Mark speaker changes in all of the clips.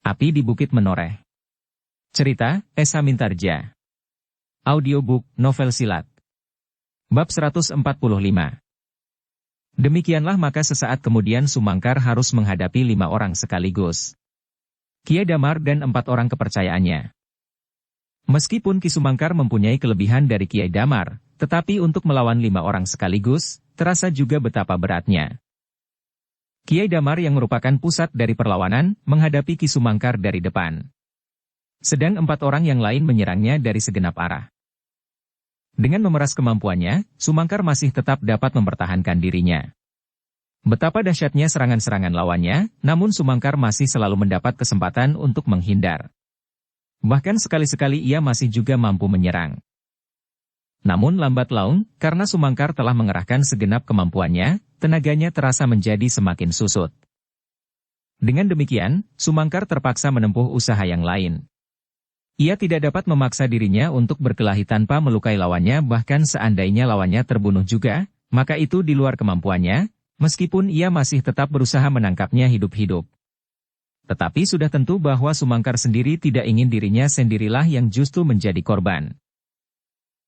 Speaker 1: Api di Bukit Menoreh. Cerita, Esa Mintarja. Audiobook, novel silat. Bab 145. Demikianlah maka sesaat kemudian Sumangkar harus menghadapi 5 orang sekaligus. Kiai Damar dan 4 orang kepercayaannya. Meskipun Ki Sumangkar mempunyai kelebihan dari Kiai Damar, tetapi untuk melawan 5 orang sekaligus, terasa juga betapa beratnya. Kiai Damar yang merupakan pusat dari perlawanan, menghadapi Ki Sumangkar dari depan. Sedang 4 orang yang lain menyerangnya dari segenap arah. Dengan memeras kemampuannya, Sumangkar masih tetap dapat mempertahankan dirinya. Betapa dahsyatnya serangan-serangan lawannya, namun Sumangkar masih selalu mendapat kesempatan untuk menghindar. Bahkan sekali-sekali ia masih juga mampu menyerang. Namun lambat laun, karena Sumangkar telah mengerahkan segenap kemampuannya, tenaganya terasa menjadi semakin susut. Dengan demikian, Sumangkar terpaksa menempuh usaha yang lain. Ia tidak dapat memaksa dirinya untuk berkelahi tanpa melukai lawannya, bahkan seandainya lawannya terbunuh juga, maka itu di luar kemampuannya, meskipun ia masih tetap berusaha menangkapnya hidup-hidup. Tetapi sudah tentu bahwa Sumangkar sendiri tidak ingin dirinya sendirilah yang justru menjadi korban.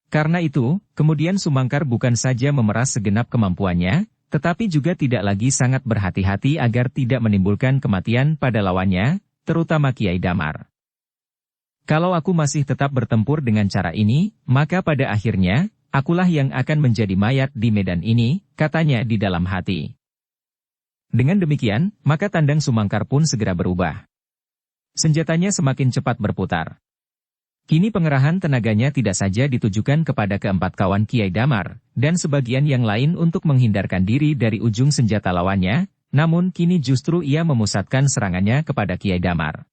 Speaker 1: Karena itu, kemudian Sumangkar bukan saja memeras segenap kemampuannya, tetapi juga tidak lagi sangat berhati-hati agar tidak menimbulkan kematian pada lawannya, terutama Kiai Damar. Kalau aku masih tetap bertempur dengan cara ini, maka pada akhirnya, akulah yang akan menjadi mayat di medan ini, katanya di dalam hati. Dengan demikian, maka tandang Sumangkar pun segera berubah. Senjatanya semakin cepat berputar. Kini pengerahan tenaganya tidak saja ditujukan kepada keempat kawan Kiai Damar, dan sebagian yang lain untuk menghindarkan diri dari ujung senjata lawannya, namun kini justru ia memusatkan serangannya kepada Kiai Damar.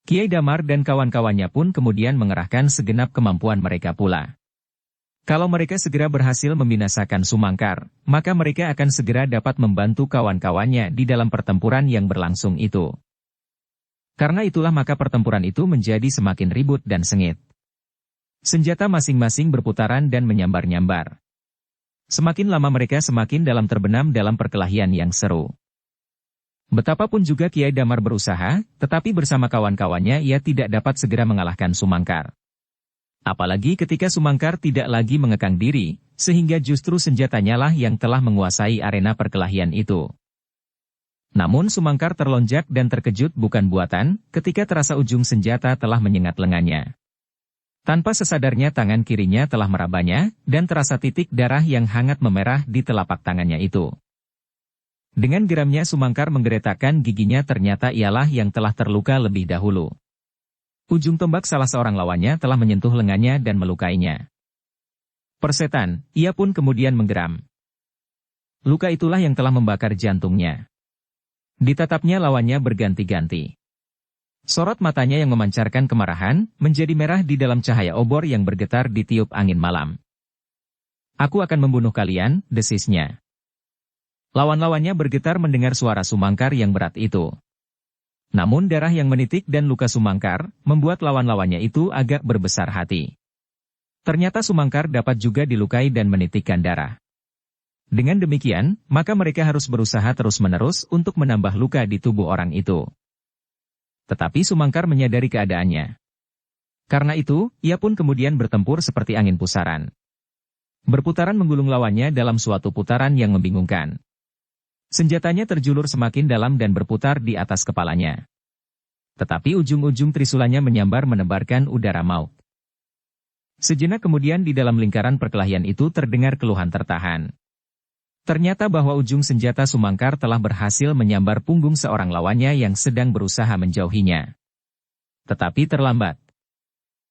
Speaker 1: Kiai Damar dan kawan-kawannya pun kemudian mengerahkan segenap kemampuan mereka pula. Kalau mereka segera berhasil membinasakan Sumangkar, maka mereka akan segera dapat membantu kawan-kawannya di dalam pertempuran yang berlangsung itu. Karena itulah maka pertempuran itu menjadi semakin ribut dan sengit. Senjata masing-masing berputaran dan menyambar-nyambar. Semakin lama mereka semakin dalam terbenam dalam perkelahian yang seru. Betapapun juga Kiai Damar berusaha, tetapi bersama kawan-kawannya ia tidak dapat segera mengalahkan Sumangkar. Apalagi ketika Sumangkar tidak lagi mengekang diri, sehingga justru senjatanya lah yang telah menguasai arena perkelahian itu. Namun Sumangkar terlonjak dan terkejut bukan buatan, ketika terasa ujung senjata telah menyengat lengannya. Tanpa sesadarnya tangan kirinya telah merabanya, dan terasa titik darah yang hangat memerah di telapak tangannya itu. Dengan geramnya Sumangkar menggeretakkan giginya, ternyata ialah yang telah terluka lebih dahulu. Ujung tombak salah seorang lawannya telah menyentuh lengannya dan melukainya. Persetan, ia pun kemudian menggeram. Luka itulah yang telah membakar jantungnya. Ditatapnya lawannya berganti-ganti. Sorot matanya yang memancarkan kemarahan, menjadi merah di dalam cahaya obor yang bergetar ditiup angin malam. Aku akan membunuh kalian, desisnya. Lawan-lawannya bergetar mendengar suara Sumangkar yang berat itu. Namun darah yang menitik dan luka Sumangkar, membuat lawan-lawannya itu agak berbesar hati. Ternyata Sumangkar dapat juga dilukai dan menitikkan darah. Dengan demikian, maka mereka harus berusaha terus-menerus untuk menambah luka di tubuh orang itu. Tetapi Sumangkar menyadari keadaannya. Karena itu, ia pun kemudian bertempur seperti angin pusaran. Berputaran menggulung lawannya dalam suatu putaran yang membingungkan. Senjatanya terjulur semakin dalam dan berputar di atas kepalanya. Tetapi ujung-ujung trisulanya menyambar menebarkan udara maut. Sejenak kemudian di dalam lingkaran perkelahian itu terdengar keluhan tertahan. Ternyata bahwa ujung senjata Sumangkar telah berhasil menyambar punggung seorang lawannya yang sedang berusaha menjauhinya. Tetapi terlambat.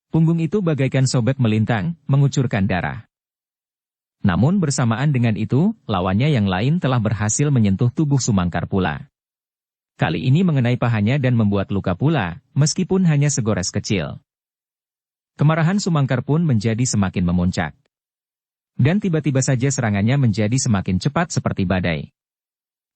Speaker 1: Punggung itu bagaikan sobek melintang, mengucurkan darah. Namun bersamaan dengan itu, lawannya yang lain telah berhasil menyentuh tubuh Sumangkar pula. Kali ini mengenai pahanya dan membuat luka pula, meskipun hanya segores kecil. Kemarahan Sumangkar pun menjadi semakin memuncak. Dan tiba-tiba saja serangannya menjadi semakin cepat seperti badai.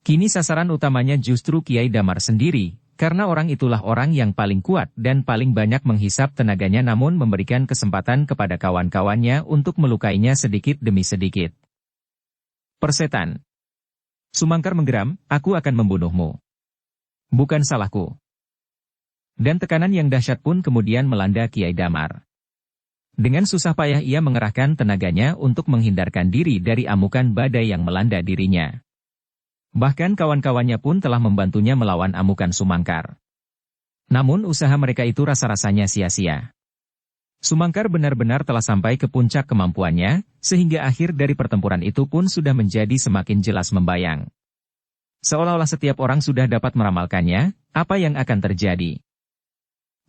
Speaker 1: Kini sasaran utamanya justru Kiai Damar sendiri, karena orang itulah orang yang paling kuat dan paling banyak menghisap tenaganya, namun memberikan kesempatan kepada kawan-kawannya untuk melukainya sedikit demi sedikit. Persetan. Sumangkar menggeram, aku akan membunuhmu. Bukan salahku. Dan tekanan yang dahsyat pun kemudian melanda Kiai Damar. Dengan susah payah ia mengerahkan tenaganya untuk menghindarkan diri dari amukan badai yang melanda dirinya. Bahkan kawan-kawannya pun telah membantunya melawan amukan Sumangkar. Namun usaha mereka itu rasa-rasanya sia-sia. Sumangkar benar-benar telah sampai ke puncak kemampuannya, sehingga akhir dari pertempuran itu pun sudah menjadi semakin jelas membayang. Seolah-olah setiap orang sudah dapat meramalkannya, apa yang akan terjadi.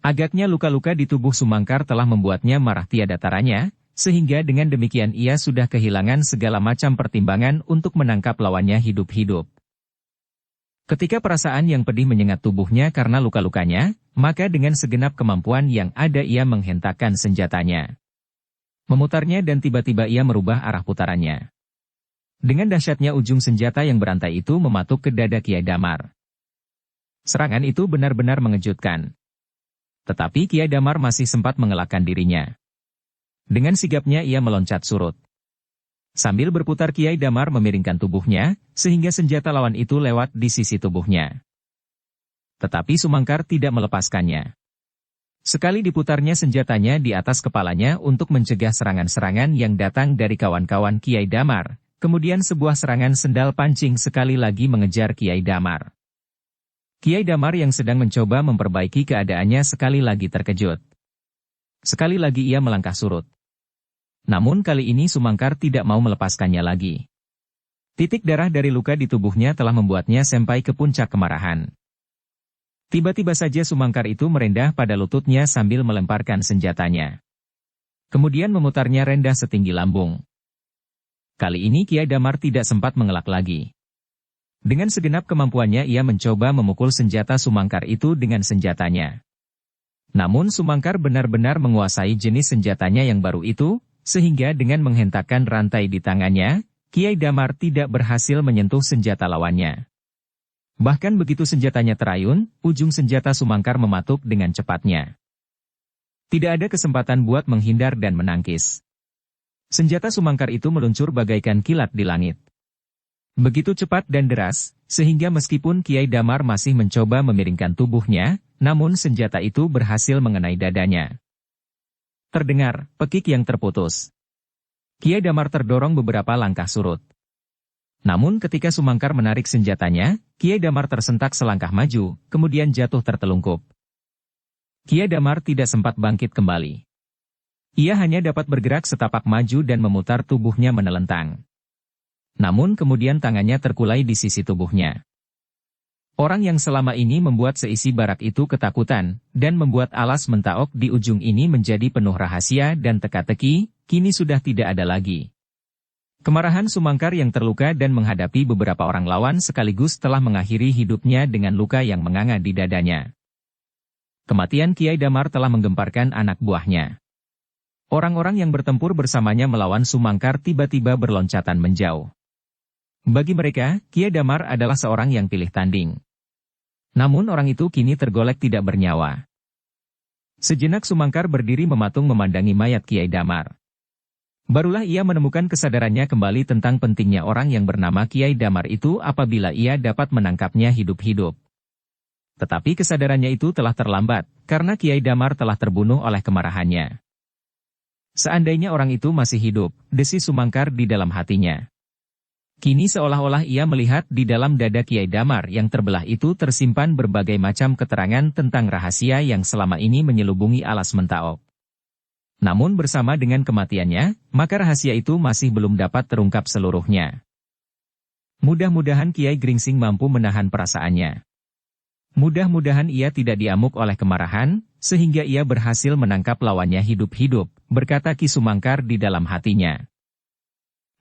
Speaker 1: Agaknya luka-luka di tubuh Sumangkar telah membuatnya marah tiada taranya, sehingga dengan demikian ia sudah kehilangan segala macam pertimbangan untuk menangkap lawannya hidup-hidup. Ketika perasaan yang pedih menyengat tubuhnya karena luka-lukanya, maka dengan segenap kemampuan yang ada ia menghentakkan senjatanya. Memutarnya dan tiba-tiba ia merubah arah putarannya. Dengan dahsyatnya ujung senjata yang berantai itu mematuk ke dada Kiai Damar. Serangan itu benar-benar mengejutkan. Tetapi Kiai Damar masih sempat mengelakkan dirinya. Dengan sigapnya ia meloncat surut. Sambil berputar Kiai Damar memiringkan tubuhnya, sehingga senjata lawan itu lewat di sisi tubuhnya. Tetapi Sumangkar tidak melepaskannya. Sekali diputarnya senjatanya di atas kepalanya untuk mencegah serangan-serangan yang datang dari kawan-kawan Kiai Damar, kemudian sebuah serangan sendal pancing sekali lagi mengejar Kiai Damar. Kiai Damar yang sedang mencoba memperbaiki keadaannya sekali lagi terkejut. Sekali lagi ia melangkah surut. Namun kali ini Sumangkar tidak mau melepaskannya lagi. Titik darah dari luka di tubuhnya telah membuatnya sampai ke puncak kemarahan. Tiba-tiba saja Sumangkar itu merendah pada lututnya sambil melemparkan senjatanya. Kemudian memutarnya rendah setinggi lambung. Kali ini Kiai Damar tidak sempat mengelak lagi. Dengan segenap kemampuannya ia mencoba memukul senjata Sumangkar itu dengan senjatanya. Namun Sumangkar benar-benar menguasai jenis senjatanya yang baru itu, sehingga dengan menghentakkan rantai di tangannya, Kiai Damar tidak berhasil menyentuh senjata lawannya. Bahkan begitu senjatanya terayun, ujung senjata Sumangkar mematuk dengan cepatnya. Tidak ada kesempatan buat menghindar dan menangkis. Senjata Sumangkar itu meluncur bagaikan kilat di langit. Begitu cepat dan deras, sehingga meskipun Kiai Damar masih mencoba memiringkan tubuhnya, namun senjata itu berhasil mengenai dadanya. Terdengar pekik yang terputus. Kiai Damar terdorong beberapa langkah surut. Namun ketika Sumangkar menarik senjatanya, Kiai Damar tersentak selangkah maju, kemudian jatuh tertelungkup. Kiai Damar tidak sempat bangkit kembali. Ia hanya dapat bergerak setapak maju dan memutar tubuhnya menelentang. Namun kemudian tangannya terkulai di sisi tubuhnya. Orang yang selama ini membuat seisi barak itu ketakutan, dan membuat alas mentaok di ujung ini menjadi penuh rahasia dan teka-teki, kini sudah tidak ada lagi. Kemarahan Sumangkar yang terluka dan menghadapi beberapa orang lawan sekaligus telah mengakhiri hidupnya dengan luka yang menganga di dadanya. Kematian Kiai Damar telah menggemparkan anak buahnya. Orang-orang yang bertempur bersamanya melawan Sumangkar tiba-tiba berloncatan menjauh. Bagi mereka, Kiai Damar adalah seorang yang pilih tanding. Namun orang itu kini tergolek tidak bernyawa. Sejenak Sumangkar berdiri mematung memandangi mayat Kiai Damar. Barulah ia menemukan kesadarannya kembali tentang pentingnya orang yang bernama Kiai Damar itu apabila ia dapat menangkapnya hidup-hidup. Tetapi kesadarannya itu telah terlambat, karena Kiai Damar telah terbunuh oleh kemarahannya. Seandainya orang itu masih hidup, desis Sumangkar di dalam hatinya. Kini seolah-olah ia melihat di dalam dada Kiai Damar yang terbelah itu tersimpan berbagai macam keterangan tentang rahasia yang selama ini menyelubungi alas mentaok. Namun bersama dengan kematiannya, maka rahasia itu masih belum dapat terungkap seluruhnya. Mudah-mudahan Kiai Gringsing mampu menahan perasaannya. Mudah-mudahan ia tidak diamuk oleh kemarahan, sehingga ia berhasil menangkap lawannya hidup-hidup, berkata Ki Sumangkar di dalam hatinya.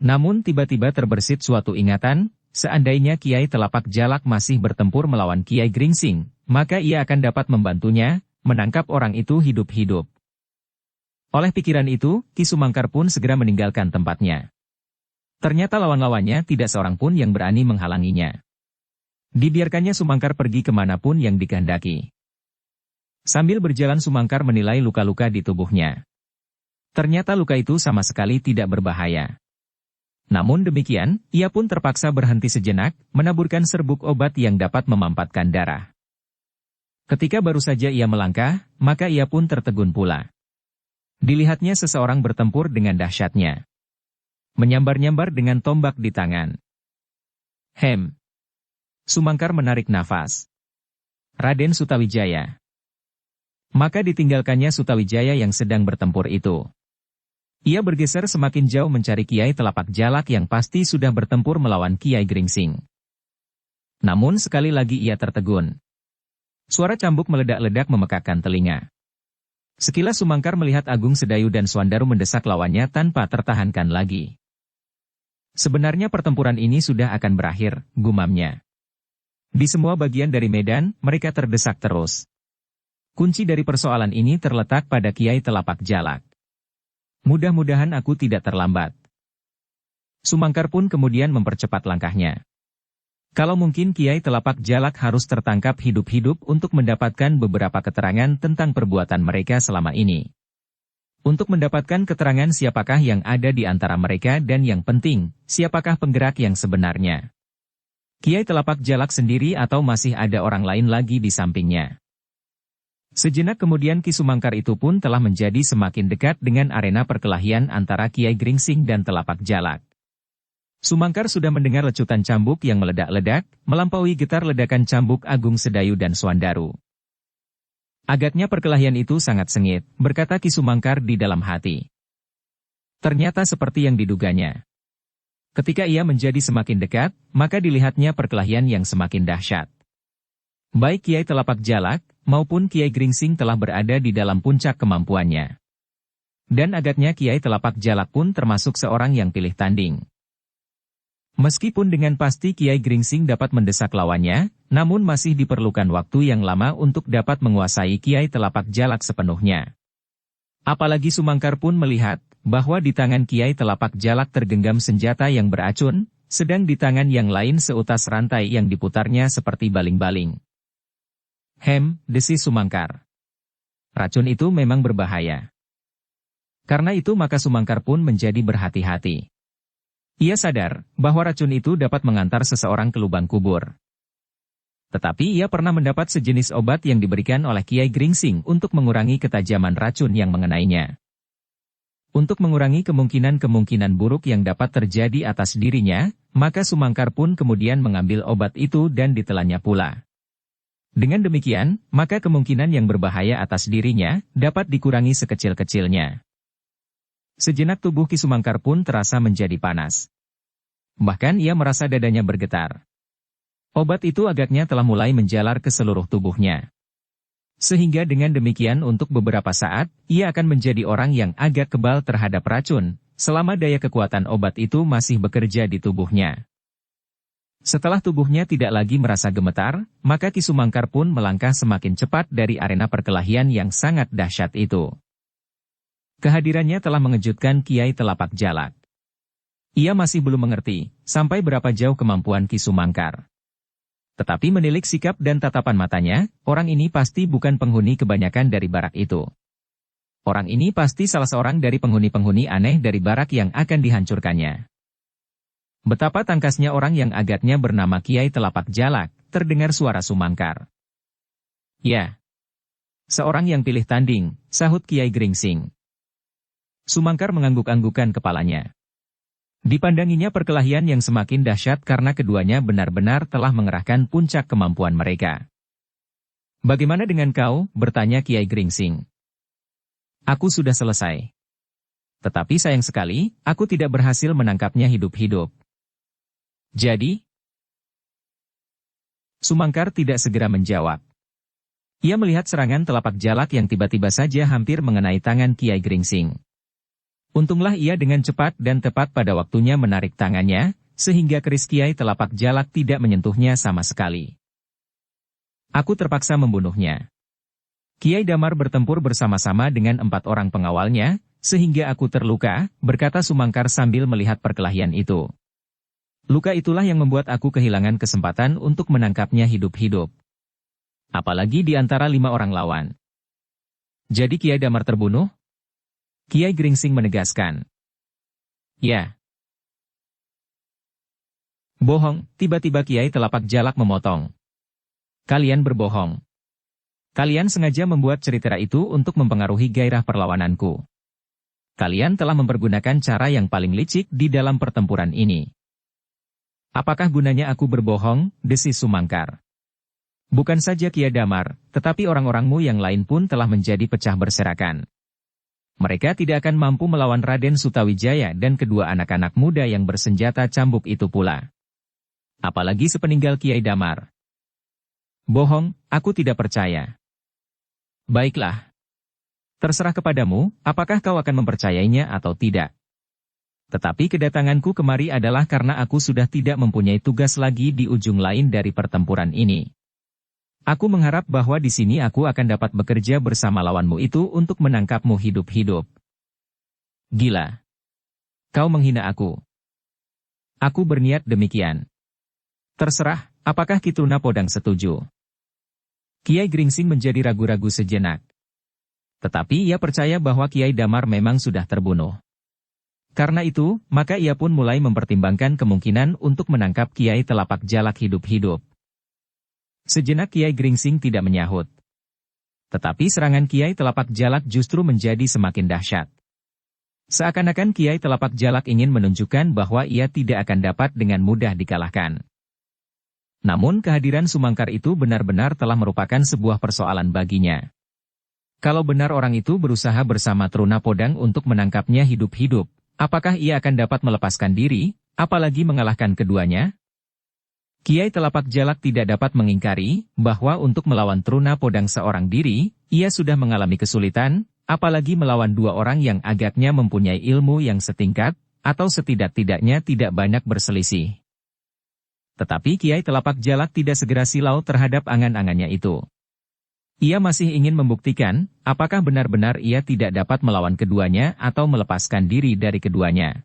Speaker 1: Namun tiba-tiba terbersit suatu ingatan, seandainya Kiai Telapak Jalak masih bertempur melawan Kiai Gringsing, maka ia akan dapat membantunya, menangkap orang itu hidup-hidup. Oleh pikiran itu, Ki Sumangkar pun segera meninggalkan tempatnya. Ternyata lawan-lawannya tidak seorang pun yang berani menghalanginya. Dibiarkannya Sumangkar pergi kemanapun yang dikehendaki. Sambil berjalan Sumangkar menilai luka-luka di tubuhnya. Ternyata luka itu sama sekali tidak berbahaya. Namun demikian, ia pun terpaksa berhenti sejenak, menaburkan serbuk obat yang dapat memampatkan darah. Ketika baru saja ia melangkah, maka ia pun tertegun pula. Dilihatnya seseorang bertempur dengan dahsyatnya. Menyambar-nyambar dengan tombak di tangan. Sumangkar menarik nafas. Raden Sutawijaya. Maka ditinggalkannya Sutawijaya yang sedang bertempur itu. Ia bergeser semakin jauh mencari Kiai Telapak Jalak yang pasti sudah bertempur melawan Kiai Gringsing. Namun sekali lagi ia tertegun. Suara cambuk meledak-ledak memekakkan telinga. Sekilas Sumangkar melihat Agung Sedayu dan Swandaru mendesak lawannya tanpa tertahankan lagi. Sebenarnya pertempuran ini sudah akan berakhir, gumamnya. Di semua bagian dari medan, mereka terdesak terus. Kunci dari persoalan ini terletak pada Kiai Telapak Jalak. Mudah-mudahan aku tidak terlambat. Sumangkar pun kemudian mempercepat langkahnya. Kalau mungkin Kiai Telapak Jalak harus tertangkap hidup-hidup untuk mendapatkan beberapa keterangan tentang perbuatan mereka selama ini. Untuk mendapatkan keterangan siapakah yang ada di antara mereka dan yang penting, siapakah penggerak yang sebenarnya. Kiai Telapak Jalak sendiri atau masih ada orang lain lagi di sampingnya. Sejenak kemudian Ki Sumangkar itu pun telah menjadi semakin dekat dengan arena perkelahian antara Kiai Gringsing dan Telapak Jalak. Sumangkar sudah mendengar lecutan cambuk yang meledak-ledak, melampaui getar ledakan cambuk Agung Sedayu dan Swandaru. Agaknya perkelahian itu sangat sengit, berkata Ki Sumangkar di dalam hati. Ternyata seperti yang diduganya. Ketika ia menjadi semakin dekat, maka dilihatnya perkelahian yang semakin dahsyat. Baik Kiai Telapak Jalak, maupun Kiai Gringsing telah berada di dalam puncak kemampuannya. Dan agaknya Kiai Telapak Jalak pun termasuk seorang yang pilih tanding. Meskipun dengan pasti Kiai Gringsing dapat mendesak lawannya, namun masih diperlukan waktu yang lama untuk dapat menguasai Kiai Telapak Jalak sepenuhnya. Apalagi Sumangkar pun melihat, bahwa di tangan Kiai Telapak Jalak tergenggam senjata yang beracun, sedang di tangan yang lain seutas rantai yang diputarnya seperti baling-baling. Desis Sumangkar. Racun itu memang berbahaya. Karena itu maka Sumangkar pun menjadi berhati-hati. Ia sadar bahwa racun itu dapat mengantar seseorang ke lubang kubur. Tetapi ia pernah mendapat sejenis obat yang diberikan oleh Kiai Gringsing untuk mengurangi ketajaman racun yang mengenainya. Untuk mengurangi kemungkinan-kemungkinan buruk yang dapat terjadi atas dirinya, maka Sumangkar pun kemudian mengambil obat itu dan ditelannya pula. Dengan demikian, maka kemungkinan yang berbahaya atas dirinya dapat dikurangi sekecil-kecilnya. Sejenak tubuh Ki Sumangkar pun terasa menjadi panas. Bahkan ia merasa dadanya bergetar. Obat itu agaknya telah mulai menjalar ke seluruh tubuhnya. Sehingga dengan demikian untuk beberapa saat, ia akan menjadi orang yang agak kebal terhadap racun, selama daya kekuatan obat itu masih bekerja di tubuhnya. Setelah tubuhnya tidak lagi merasa gemetar, maka Ki Sumangkar pun melangkah semakin cepat dari arena perkelahian yang sangat dahsyat itu. Kehadirannya telah mengejutkan Kiai Telapak Jalak. Ia masih belum mengerti, sampai berapa jauh kemampuan Ki Sumangkar. Tetapi menilik sikap dan tatapan matanya, orang ini pasti bukan penghuni kebanyakan dari barak itu. Orang ini pasti salah seorang dari penghuni-penghuni aneh dari barak yang akan dihancurkannya. Betapa tangkasnya orang yang agaknya bernama Kiai Telapak Jalak, terdengar suara Sumangkar. Ya. Seorang yang pilih tanding, sahut Kiai Gringsing. Sumangkar mengangguk-anggukan kepalanya. Dipandanginya perkelahian yang semakin dahsyat karena keduanya benar-benar telah mengerahkan puncak kemampuan mereka. Bagaimana dengan kau? Bertanya Kiai Gringsing. Aku sudah selesai. Tetapi sayang sekali, aku tidak berhasil menangkapnya hidup-hidup. Jadi? Sumangkar tidak segera menjawab. Ia melihat serangan Telapak Jalak yang tiba-tiba saja hampir mengenai tangan Kiai Gringsing. Untunglah ia dengan cepat dan tepat pada waktunya menarik tangannya, sehingga keris Kiai Telapak Jalak tidak menyentuhnya sama sekali. Aku terpaksa membunuhnya. Kiai Damar bertempur bersama-sama dengan 4 orang pengawalnya, sehingga aku terluka, berkata Sumangkar sambil melihat perkelahian itu. Luka itulah yang membuat aku kehilangan kesempatan untuk menangkapnya hidup-hidup. Apalagi di antara 5 orang lawan. Jadi Kiai Damar terbunuh? Kiai Gringsing menegaskan. Ya. Bohong, tiba-tiba Kiai Telapak Jalak memotong. Kalian berbohong. Kalian sengaja membuat cerita itu untuk mempengaruhi gairah perlawananku. Kalian telah mempergunakan cara yang paling licik di dalam pertempuran ini. Apakah gunanya aku berbohong, desis Sumangkar? Bukan saja Kiai Damar, tetapi orang-orangmu yang lain pun telah menjadi pecah berserakan. Mereka tidak akan mampu melawan Raden Sutawijaya dan kedua anak-anak muda yang bersenjata cambuk itu pula. Apalagi sepeninggal Kiai Damar. Bohong, aku tidak percaya. Baiklah. Terserah kepadamu, apakah kau akan mempercayainya atau tidak. Tetapi kedatanganku kemari adalah karena aku sudah tidak mempunyai tugas lagi di ujung lain dari pertempuran ini. Aku mengharap bahwa di sini aku akan dapat bekerja bersama lawanmu itu untuk menangkapmu hidup-hidup. Gila. Kau menghina aku. Aku berniat demikian. Terserah, apakah Kitruna Podang setuju? Kiai Gringsing menjadi ragu-ragu sejenak. Tetapi ia percaya bahwa Kiai Damar memang sudah terbunuh. Karena itu, maka ia pun mulai mempertimbangkan kemungkinan untuk menangkap Kiai Telapak Jalak hidup-hidup. Sejenak Kiai Gringsing tidak menyahut. Tetapi serangan Kiai Telapak Jalak justru menjadi semakin dahsyat. Seakan-akan Kiai Telapak Jalak ingin menunjukkan bahwa ia tidak akan dapat dengan mudah dikalahkan. Namun kehadiran Sumangkar itu benar-benar telah merupakan sebuah persoalan baginya. Kalau benar orang itu berusaha bersama Truna Podang untuk menangkapnya hidup-hidup, apakah ia akan dapat melepaskan diri, apalagi mengalahkan keduanya? Kiai Telapak Jalak tidak dapat mengingkari bahwa untuk melawan Truna Podang seorang diri, ia sudah mengalami kesulitan, apalagi melawan dua orang yang agaknya mempunyai ilmu yang setingkat, atau setidak-tidaknya tidak banyak berselisih. Tetapi Kiai Telapak Jalak tidak segera silau terhadap angan-angannya itu. Ia masih ingin membuktikan, apakah benar-benar ia tidak dapat melawan keduanya atau melepaskan diri dari keduanya.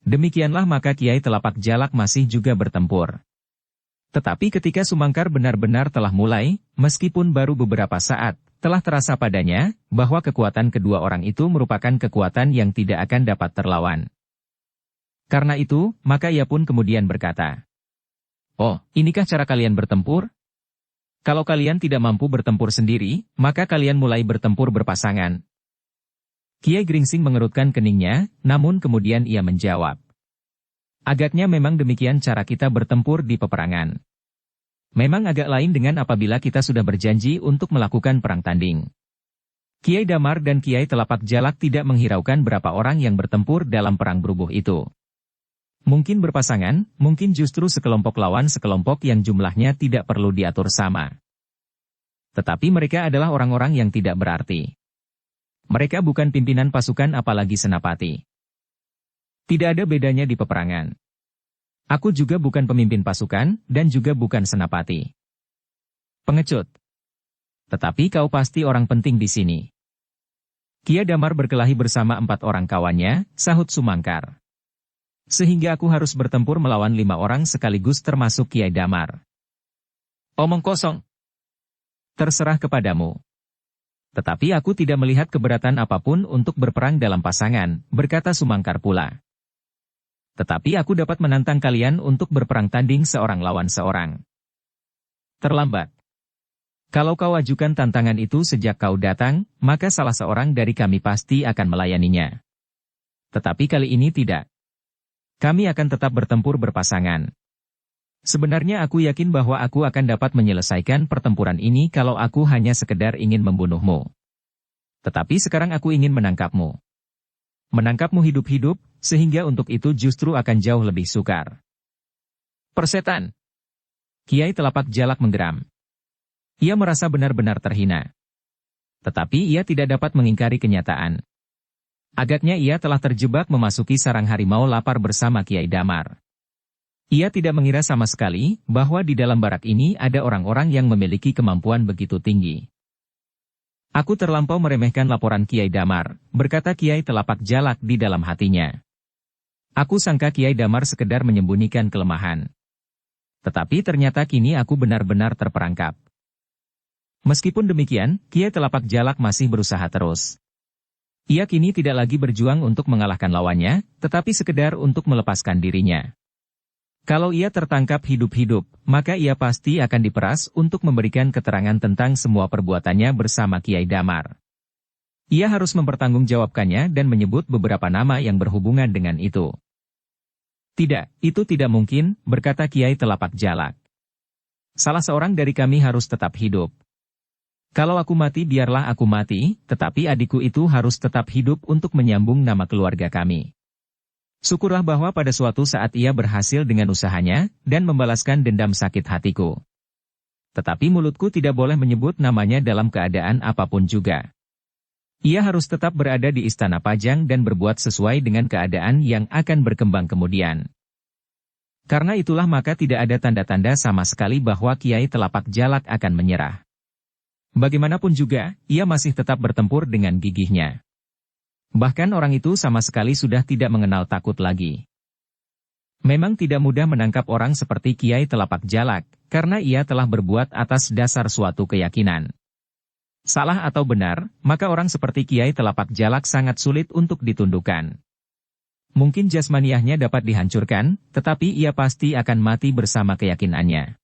Speaker 1: Demikianlah maka Kiai Telapak Jalak masih juga bertempur. Tetapi ketika Sumangkar benar-benar telah mulai, meskipun baru beberapa saat, telah terasa padanya, bahwa kekuatan kedua orang itu merupakan kekuatan yang tidak akan dapat terlawan. Karena itu, maka ia pun kemudian berkata, "Oh, inikah cara kalian bertempur? Kalau kalian tidak mampu bertempur sendiri, maka kalian mulai bertempur berpasangan." Kiai Gringsing mengerutkan keningnya, namun kemudian ia menjawab, "Agaknya memang demikian cara kita bertempur di peperangan. Memang agak lain dengan apabila kita sudah berjanji untuk melakukan perang tanding." Kiai Damar dan Kiai Telapak Jalak tidak menghiraukan berapa orang yang bertempur dalam perang berubuh itu. Mungkin berpasangan, mungkin justru sekelompok lawan sekelompok yang jumlahnya tidak perlu diatur sama. Tetapi mereka adalah orang-orang yang tidak berarti. Mereka bukan pimpinan pasukan apalagi senapati. Tidak ada bedanya di peperangan. Aku juga bukan pemimpin pasukan, dan juga bukan senapati. Pengecut. Tetapi kau pasti orang penting di sini. Kiai Damar berkelahi bersama 4 orang kawannya, sahut Sumangkar. Sehingga aku harus bertempur melawan 5 orang sekaligus termasuk Kiai Damar. Omong kosong. Terserah kepadamu. Tetapi aku tidak melihat keberatan apapun untuk berperang dalam pasangan, berkata Sumangkar pula. Tetapi aku dapat menantang kalian untuk berperang tanding seorang lawan seorang. Terlambat. Kalau kau ajukan tantangan itu sejak kau datang, maka salah seorang dari kami pasti akan melayaninya. Tetapi kali ini tidak. Kami akan tetap bertempur berpasangan. Sebenarnya aku yakin bahwa aku akan dapat menyelesaikan pertempuran ini kalau aku hanya sekedar ingin membunuhmu. Tetapi sekarang aku ingin menangkapmu. Menangkapmu hidup-hidup, sehingga untuk itu justru akan jauh lebih sukar. Persetan! Kiai Telapak Jalak menggeram. Ia merasa benar-benar terhina. Tetapi ia tidak dapat mengingkari kenyataan. Agaknya ia telah terjebak memasuki sarang harimau lapar bersama Kiai Damar. Ia tidak mengira sama sekali bahwa di dalam barak ini ada orang-orang yang memiliki kemampuan begitu tinggi. Aku terlampau meremehkan laporan Kiai Damar, berkata Kiai Telapak Jalak di dalam hatinya. Aku sangka Kiai Damar sekedar menyembunyikan kelemahan. Tetapi ternyata kini aku benar-benar terperangkap. Meskipun demikian, Kiai Telapak Jalak masih berusaha terus. Ia kini tidak lagi berjuang untuk mengalahkan lawannya, tetapi sekedar untuk melepaskan dirinya. Kalau ia tertangkap hidup-hidup, maka ia pasti akan diperas untuk memberikan keterangan tentang semua perbuatannya bersama Kiai Damar. Ia harus mempertanggungjawabkannya dan menyebut beberapa nama yang berhubungan dengan itu. Tidak, itu tidak mungkin, berkata Kiai Telapak Jalak. Salah seorang dari kami harus tetap hidup. Kalau aku mati biarlah aku mati, tetapi adikku itu harus tetap hidup untuk menyambung nama keluarga kami. Syukurlah bahwa pada suatu saat ia berhasil dengan usahanya, dan membalaskan dendam sakit hatiku. Tetapi mulutku tidak boleh menyebut namanya dalam keadaan apapun juga. Ia harus tetap berada di Istana Pajang dan berbuat sesuai dengan keadaan yang akan berkembang kemudian. Karena itulah maka tidak ada tanda-tanda sama sekali bahwa Kiai Telapak Jalak akan menyerah. Bagaimanapun juga, ia masih tetap bertempur dengan gigihnya. Bahkan orang itu sama sekali sudah tidak mengenal takut lagi. Memang tidak mudah menangkap orang seperti Kiai Telapak Jalak, karena ia telah berbuat atas dasar suatu keyakinan. Salah atau benar, maka orang seperti Kiai Telapak Jalak sangat sulit untuk ditundukkan. Mungkin jasmaniahnya dapat dihancurkan, tetapi ia pasti akan mati bersama keyakinannya.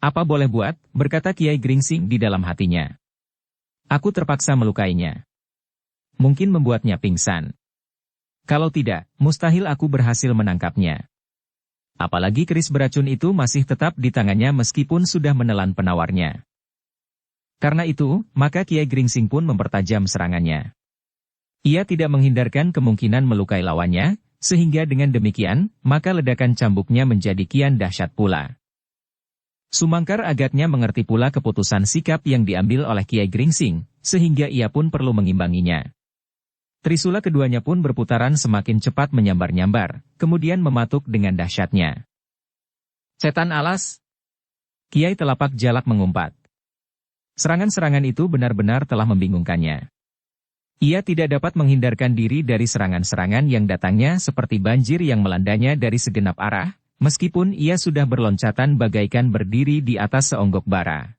Speaker 1: Apa boleh buat, berkata Kiai Gringsing di dalam hatinya. Aku terpaksa melukainya. Mungkin membuatnya pingsan. Kalau tidak, mustahil aku berhasil menangkapnya. Apalagi keris beracun itu masih tetap di tangannya meskipun sudah menelan penawarnya. Karena itu, maka Kiai Gringsing pun mempertajam serangannya. Ia tidak menghindarkan kemungkinan melukai lawannya, sehingga dengan demikian, maka ledakan cambuknya menjadi kian dahsyat pula. Sumangkar agaknya mengerti pula keputusan sikap yang diambil oleh Kiai Gringsing, sehingga ia pun perlu mengimbanginya. Trisula keduanya pun berputaran semakin cepat menyambar-nyambar, kemudian mematuk dengan dahsyatnya. Setan alas! Kiai Telapak Jalak mengumpat. Serangan-serangan itu benar-benar telah membingungkannya. Ia tidak dapat menghindarkan diri dari serangan-serangan yang datangnya seperti banjir yang melandanya dari segenap arah, meskipun ia sudah berloncatan bagaikan berdiri di atas seonggok bara.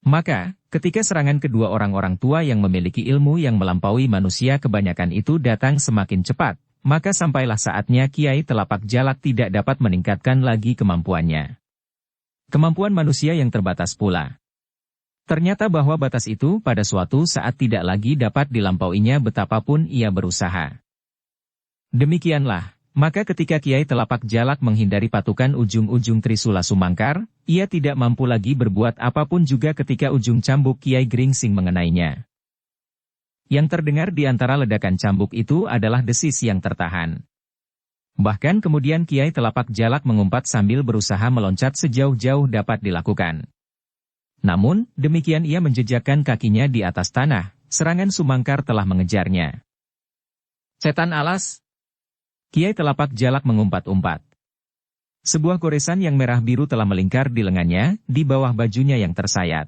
Speaker 1: Maka, ketika serangan kedua orang-orang tua yang memiliki ilmu yang melampaui manusia kebanyakan itu datang semakin cepat, maka sampailah saatnya Kiai Telapak Jalak tidak dapat meningkatkan lagi kemampuannya. Kemampuan manusia yang terbatas pula. Ternyata bahwa batas itu pada suatu saat tidak lagi dapat dilampauinya betapapun ia berusaha. Demikianlah. Maka ketika Kiai Telapak Jalak menghindari patukan ujung-ujung Trisula Sumangkar, ia tidak mampu lagi berbuat apapun juga ketika ujung cambuk Kiai Gringsing mengenainya. Yang terdengar di antara ledakan cambuk itu adalah desis yang tertahan. Bahkan kemudian Kiai Telapak Jalak mengumpat sambil berusaha meloncat sejauh-jauh dapat dilakukan. Namun, demikian ia menjejakkan kakinya di atas tanah, serangan Sumangkar telah mengejarnya. Setan alas! Kiai Telapak Jalak mengumpat-umpat. Sebuah goresan yang merah biru telah melingkar di lengannya, di bawah bajunya yang tersayat.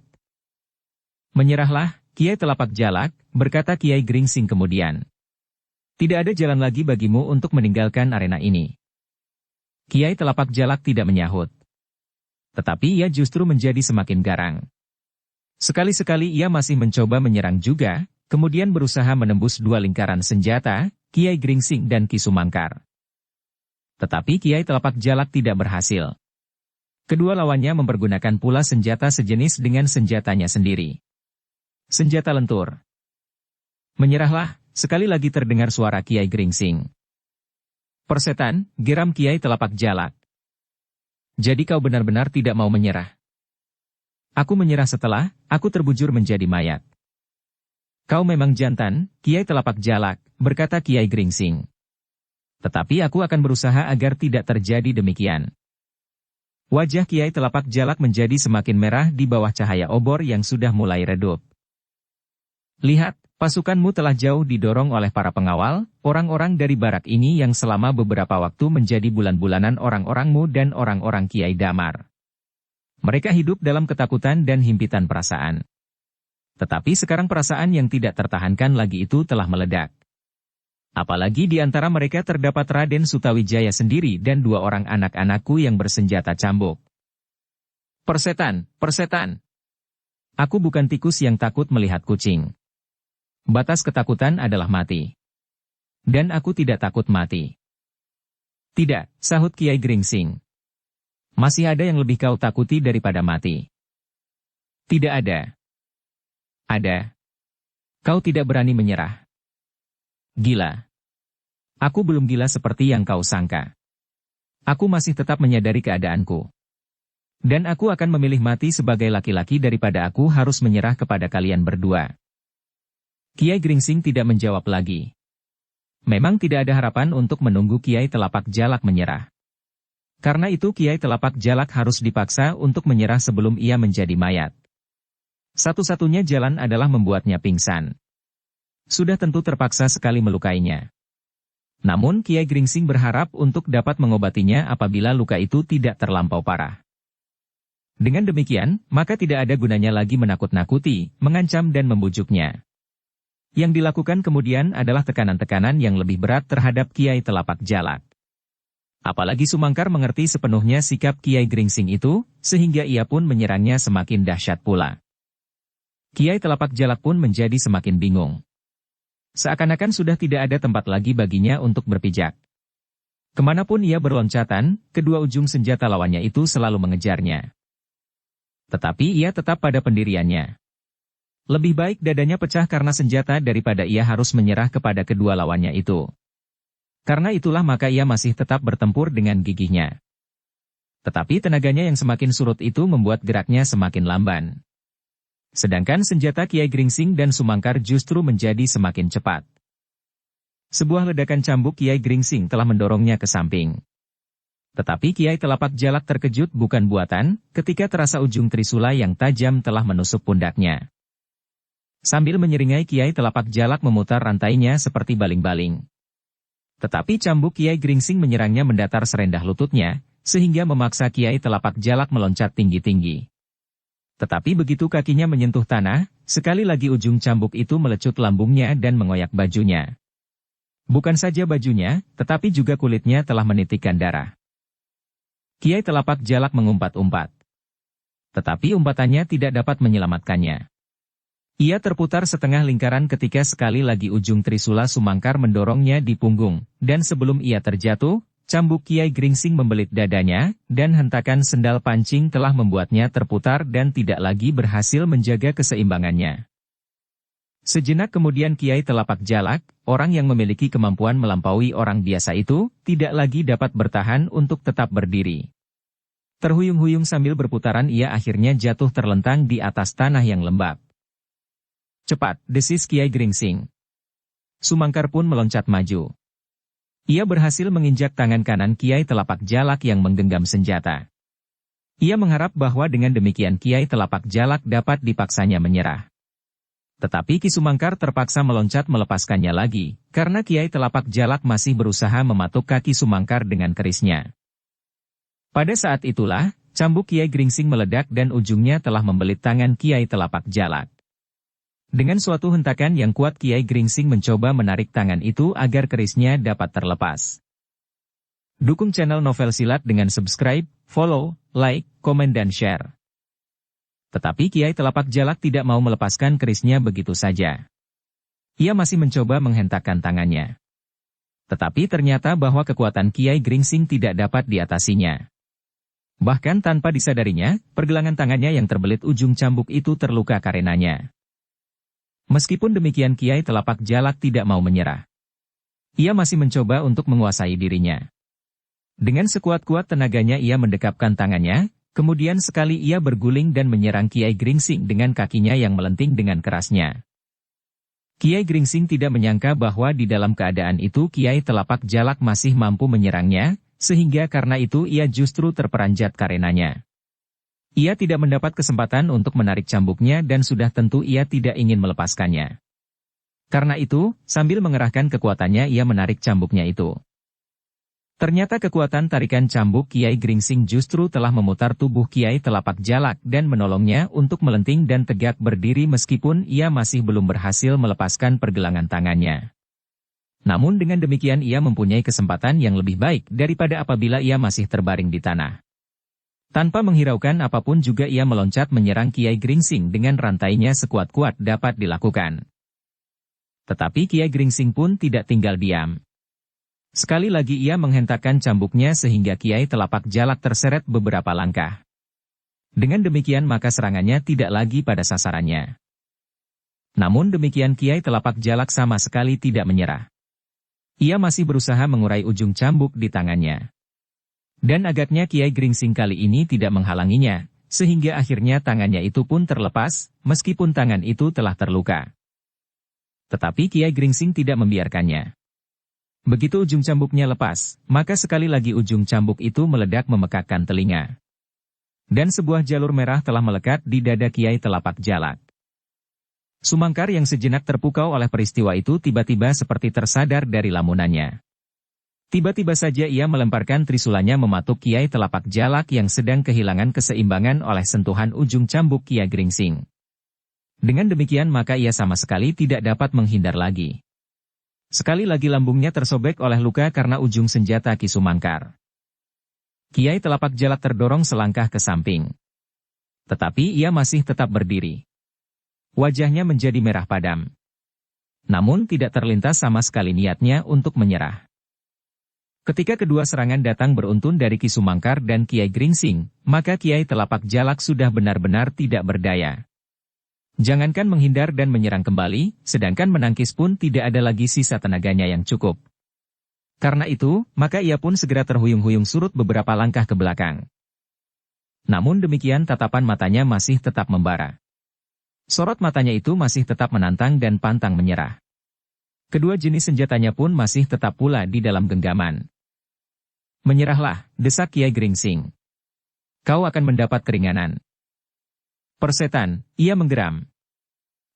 Speaker 1: Menyerahlah, Kiai Telapak Jalak, berkata Kiai Gringsing kemudian. Tidak ada jalan lagi bagimu untuk meninggalkan arena ini. Kiai Telapak Jalak tidak menyahut. Tetapi ia justru menjadi semakin garang. Sekali-sekali ia masih mencoba menyerang juga, kemudian berusaha menembus dua lingkaran senjata, Kiai Gringsing dan Ki Sumangkar. Tetapi Kiai Telapak Jalak tidak berhasil. Kedua lawannya mempergunakan pula senjata sejenis dengan senjatanya sendiri. Senjata lentur. Menyerahlah, sekali lagi terdengar suara Kiai Gringsing. Persetan, geram Kiai Telapak Jalak. Jadi kau benar-benar tidak mau menyerah. Aku menyerah setelah, aku terbujur menjadi mayat. Kau memang jantan, Kiai Telapak Jalak, berkata Kiai Gringsing. Tetapi aku akan berusaha agar tidak terjadi demikian. Wajah Kiai Telapak Jalak menjadi semakin merah di bawah cahaya obor yang sudah mulai redup. Lihat, pasukanmu telah jauh didorong oleh para pengawal, orang-orang dari barak ini yang selama beberapa waktu menjadi bulan-bulanan orang-orangmu dan orang-orang Kiai Damar. Mereka hidup dalam ketakutan dan himpitan perasaan. Tetapi sekarang perasaan yang tidak tertahankan lagi itu telah meledak. Apalagi di antara mereka terdapat Raden Sutawijaya sendiri dan dua orang anak-anakku yang bersenjata cambuk. Persetan, persetan. Aku bukan tikus yang takut melihat kucing. Batas ketakutan adalah mati. Dan aku tidak takut mati. Tidak, sahut Kiai Gringsing. Masih ada yang lebih kau takuti daripada mati. Tidak ada. Ada. Kau tidak berani menyerah. Gila. Aku belum gila seperti yang kau sangka. Aku masih tetap menyadari keadaanku. Dan aku akan memilih mati sebagai laki-laki daripada aku harus menyerah kepada kalian berdua. Kiai Gringsing tidak menjawab lagi. Memang tidak ada harapan untuk menunggu Kiai Telapak Jalak menyerah. Karena itu Kiai Telapak Jalak harus dipaksa untuk menyerah sebelum ia menjadi mayat. Satu-satunya jalan adalah membuatnya pingsan. Sudah tentu terpaksa sekali melukainya. Namun Kiai Gringsing berharap untuk dapat mengobatinya apabila luka itu tidak terlampau parah. Dengan demikian, maka tidak ada gunanya lagi menakut-nakuti, mengancam dan membujuknya. Yang dilakukan kemudian adalah tekanan-tekanan yang lebih berat terhadap Kiai Telapak Jalak. Apalagi Sumangkar mengerti sepenuhnya sikap Kiai Gringsing itu, sehingga ia pun menyerangnya semakin dahsyat pula. Kiai Telapak Jalak pun menjadi semakin bingung. Seakan-akan sudah tidak ada tempat lagi baginya untuk berpijak. Kemanapun ia berloncatan, kedua ujung senjata lawannya itu selalu mengejarnya. Tetapi ia tetap pada pendiriannya. Lebih baik dadanya pecah karena senjata daripada ia harus menyerah kepada kedua lawannya itu. Karena itulah maka ia masih tetap bertempur dengan gigihnya. Tetapi tenaganya yang semakin surut itu membuat geraknya semakin lamban. Sedangkan senjata Kiai Gringsing dan Sumangkar justru menjadi semakin cepat. Sebuah ledakan cambuk Kiai Gringsing telah mendorongnya ke samping. Tetapi Kiai Telapak Jalak terkejut bukan buatan, ketika terasa ujung trisula yang tajam telah menusuk pundaknya. Sambil menyeringai Kiai Telapak Jalak memutar rantainya seperti baling-baling. Tetapi cambuk Kiai Gringsing menyerangnya mendatar serendah lututnya, sehingga memaksa Kiai Telapak Jalak meloncat tinggi-tinggi. Tetapi begitu kakinya menyentuh tanah, sekali lagi ujung cambuk itu melecut lambungnya dan mengoyak bajunya. Bukan saja bajunya, tetapi juga kulitnya telah menitikkan darah. Kiai Telapak Jalak mengumpat-umpat. Tetapi umpatannya tidak dapat menyelamatkannya. Ia terputar setengah lingkaran ketika sekali lagi ujung trisula Sumangkar mendorongnya di punggung, dan sebelum ia terjatuh, cambuk Kiai Gringsing membelit dadanya, dan hentakan sendal pancing telah membuatnya terputar dan tidak lagi berhasil menjaga keseimbangannya. Sejenak kemudian Kiai Telapak Jalak, orang yang memiliki kemampuan melampaui orang biasa itu, tidak lagi dapat bertahan untuk tetap berdiri. Terhuyung-huyung sambil berputaran ia akhirnya jatuh terlentang di atas tanah yang lembab. Cepat, desis Kiai Gringsing. Sumangkar pun meloncat maju. Ia berhasil menginjak tangan kanan Kiai Telapak Jalak yang menggenggam senjata. Ia mengharap bahwa dengan demikian Kiai Telapak Jalak dapat dipaksanya menyerah. Tetapi Ki Sumangkar terpaksa meloncat melepaskannya lagi, karena Kiai Telapak Jalak masih berusaha mematuk kaki Sumangkar dengan kerisnya. Pada saat itulah, cambuk Kiai Gringsing meledak dan ujungnya telah membelit tangan Kiai Telapak Jalak. Dengan suatu hentakan yang kuat Kiai Gringsing mencoba menarik tangan itu agar kerisnya dapat terlepas. Dukung channel Novel Silat dengan subscribe, follow, like, komen dan share. Tetapi Kiai Telapak Jalak tidak mau melepaskan kerisnya begitu saja. Ia masih mencoba menghentakkan tangannya. Tetapi ternyata bahwa kekuatan Kiai Gringsing tidak dapat diatasinya. Bahkan tanpa disadarinya, pergelangan tangannya yang terbelit ujung cambuk itu terluka karenanya. Meskipun demikian Kiai Telapak Jalak tidak mau menyerah. Ia masih mencoba untuk menguasai dirinya. Dengan sekuat-kuat tenaganya ia mendekapkan tangannya, kemudian sekali ia berguling dan menyerang Kiai Gringsing dengan kakinya yang melenting dengan kerasnya. Kiai Gringsing tidak menyangka bahwa di dalam keadaan itu Kiai Telapak Jalak masih mampu menyerangnya, sehingga karena itu ia justru terperanjat karenanya. Ia tidak mendapat kesempatan untuk menarik cambuknya dan sudah tentu ia tidak ingin melepaskannya. Karena itu, sambil mengerahkan kekuatannya ia menarik cambuknya itu. Ternyata kekuatan tarikan cambuk Kiai Gringsing justru telah memutar tubuh Kiai Telapak Jalak dan menolongnya untuk melenting dan tegak berdiri meskipun ia masih belum berhasil melepaskan pergelangan tangannya. Namun dengan demikian ia mempunyai kesempatan yang lebih baik daripada apabila ia masih terbaring di tanah. Tanpa menghiraukan apapun juga ia meloncat menyerang Kiai Gringsing dengan rantainya sekuat-kuat dapat dilakukan. Tetapi Kiai Gringsing pun tidak tinggal diam. Sekali lagi ia menghentakkan cambuknya sehingga Kiai Telapak Jalak terseret beberapa langkah. Dengan demikian maka serangannya tidak lagi pada sasarannya. Namun demikian Kiai Telapak Jalak sama sekali tidak menyerah. Ia masih berusaha mengurai ujung cambuk di tangannya. Dan agaknya Kiai Gringsing kali ini tidak menghalanginya, sehingga akhirnya tangannya itu pun terlepas, meskipun tangan itu telah terluka. Tetapi Kiai Gringsing tidak membiarkannya. Begitu ujung cambuknya lepas, maka sekali lagi ujung cambuk itu meledak memekakkan telinga. Dan sebuah jalur merah telah melekat di dada Kiai Telapak Jalak. Sumangkar yang sejenak terpukau oleh peristiwa itu tiba-tiba seperti tersadar dari lamunannya. Tiba-tiba saja ia melemparkan trisulanya mematuk Kiai Telapak Jalak yang sedang kehilangan keseimbangan oleh sentuhan ujung cambuk Kiai Gringsing. Dengan demikian maka ia sama sekali tidak dapat menghindar lagi. Sekali lagi lambungnya tersobek oleh luka karena ujung senjata Ki Sumangkar. Kiai Telapak Jalak terdorong selangkah ke samping. Tetapi ia masih tetap berdiri. Wajahnya menjadi merah padam. Namun tidak terlintas sama sekali niatnya untuk menyerah. Ketika kedua serangan datang beruntun dari Ki Sumangkar dan Kiai Gringsing, maka Kiai Telapak Jalak sudah benar-benar tidak berdaya. Jangankan menghindar dan menyerang kembali, sedangkan menangkis pun tidak ada lagi sisa tenaganya yang cukup. Karena itu, maka ia pun segera terhuyung-huyung surut beberapa langkah ke belakang. Namun demikian tatapan matanya masih tetap membara. Sorot matanya itu masih tetap menantang dan pantang menyerah. Kedua jenis senjatanya pun masih tetap pula di dalam genggaman. Menyerahlah, desak Kiai Gringsing. Kau akan mendapat keringanan. Persetan, ia menggeram.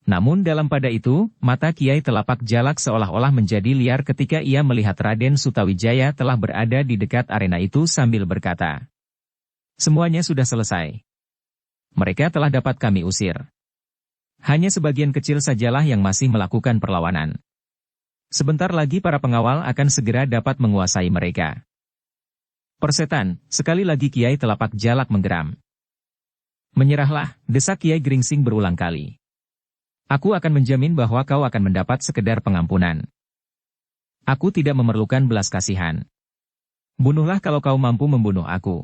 Speaker 1: Namun dalam pada itu, mata Kiai Telapak Jalak seolah-olah menjadi liar ketika ia melihat Raden Sutawijaya telah berada di dekat arena itu sambil berkata, "Semuanya sudah selesai. Mereka telah dapat kami usir. Hanya sebagian kecil sajalah yang masih melakukan perlawanan. Sebentar lagi para pengawal akan segera dapat menguasai mereka." Persetan, sekali lagi Kiai Telapak Jalak menggeram. Menyerahlah, desak Kiai Gringsing berulang kali. Aku akan menjamin bahwa kau akan mendapat sekedar pengampunan. Aku tidak memerlukan belas kasihan. Bunuhlah kalau kau mampu membunuh aku.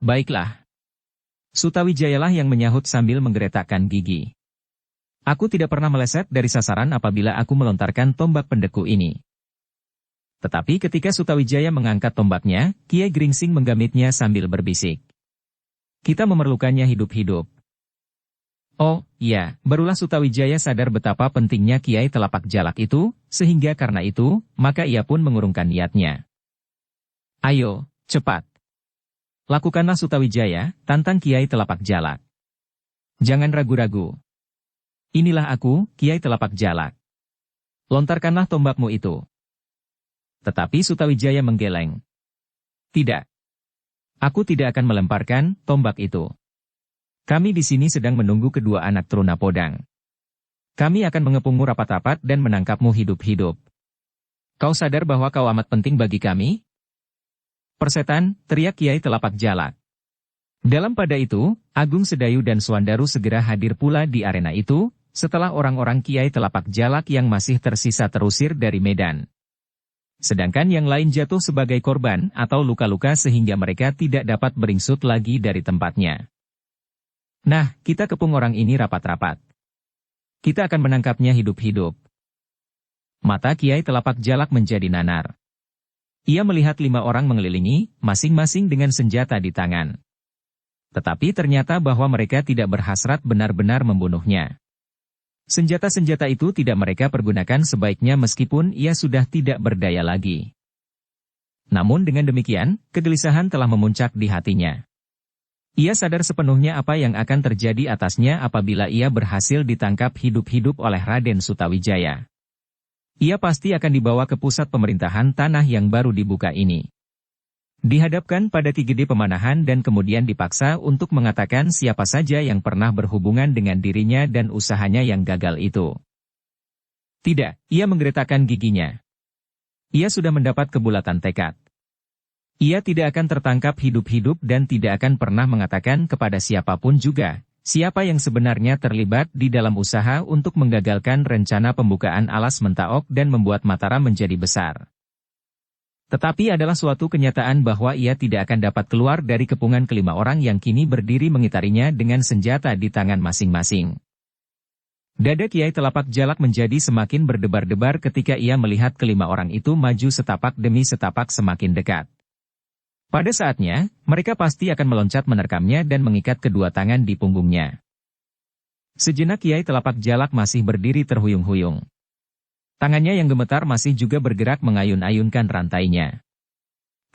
Speaker 1: Baiklah. Sutawijayalah yang menyahut sambil menggeretakkan gigi. Aku tidak pernah meleset dari sasaran apabila aku melontarkan tombak pendeku ini. Tetapi ketika Sutawijaya mengangkat tombaknya, Kiai Gringsing menggamitnya sambil berbisik. Kita memerlukannya hidup-hidup. Oh, iya, barulah Sutawijaya sadar betapa pentingnya Kiai Telapak Jalak itu, sehingga karena itu, maka ia pun mengurungkan niatnya. Ayo, cepat. Lakukanlah Sutawijaya, tantang Kiai Telapak Jalak. Jangan ragu-ragu. Inilah aku, Kiai Telapak Jalak. Lontarkanlah tombakmu itu. Tetapi Sutawijaya menggeleng. Tidak. Aku tidak akan melemparkan tombak itu. Kami di sini sedang menunggu kedua anak teruna Podang. Kami akan mengepungmu rapat-rapat dan menangkapmu hidup-hidup. Kau sadar bahwa kau amat penting bagi kami? Persetan, teriak Kiai Telapak Jalak. Dalam pada itu, Agung Sedayu dan Suandaru segera hadir pula di arena itu, setelah orang-orang Kiai Telapak Jalak yang masih tersisa terusir dari medan. Sedangkan yang lain jatuh sebagai korban atau luka-luka sehingga mereka tidak dapat beringsut lagi dari tempatnya. Nah, kita kepung orang ini rapat-rapat. Kita akan menangkapnya hidup-hidup. Mata Kiai Telapak Jalak menjadi nanar. Ia melihat 5 orang mengelilingi, masing-masing dengan senjata di tangan. Tetapi ternyata bahwa mereka tidak berhasrat benar-benar membunuhnya. Senjata-senjata itu tidak mereka pergunakan sebaiknya meskipun ia sudah tidak berdaya lagi. Namun dengan demikian, kegelisahan telah memuncak di hatinya. Ia sadar sepenuhnya apa yang akan terjadi atasnya apabila ia berhasil ditangkap hidup-hidup oleh Raden Sutawijaya. Ia pasti akan dibawa ke pusat pemerintahan tanah yang baru dibuka ini. Dihadapkan pada Ki Gede Pemanahan dan kemudian dipaksa untuk mengatakan siapa saja yang pernah berhubungan dengan dirinya dan usahanya yang gagal itu. Tidak, ia menggeretakkan giginya. Ia sudah mendapat kebulatan tekad. Ia tidak akan tertangkap hidup-hidup dan tidak akan pernah mengatakan kepada siapapun juga, siapa yang sebenarnya terlibat di dalam usaha untuk menggagalkan rencana pembukaan alas Mentaok dan membuat Mataram menjadi besar. Tetapi adalah suatu kenyataan bahwa ia tidak akan dapat keluar dari kepungan kelima orang yang kini berdiri mengitarinya dengan senjata di tangan masing-masing. Dada Kiai Telapak Jalak menjadi semakin berdebar-debar ketika ia melihat kelima orang itu maju setapak demi setapak semakin dekat. Pada saatnya, mereka pasti akan meloncat menerkamnya dan mengikat kedua tangan di punggungnya. Sejenak Kiai Telapak Jalak masih berdiri terhuyung-huyung. Tangannya yang gemetar masih juga bergerak mengayun-ayunkan rantainya.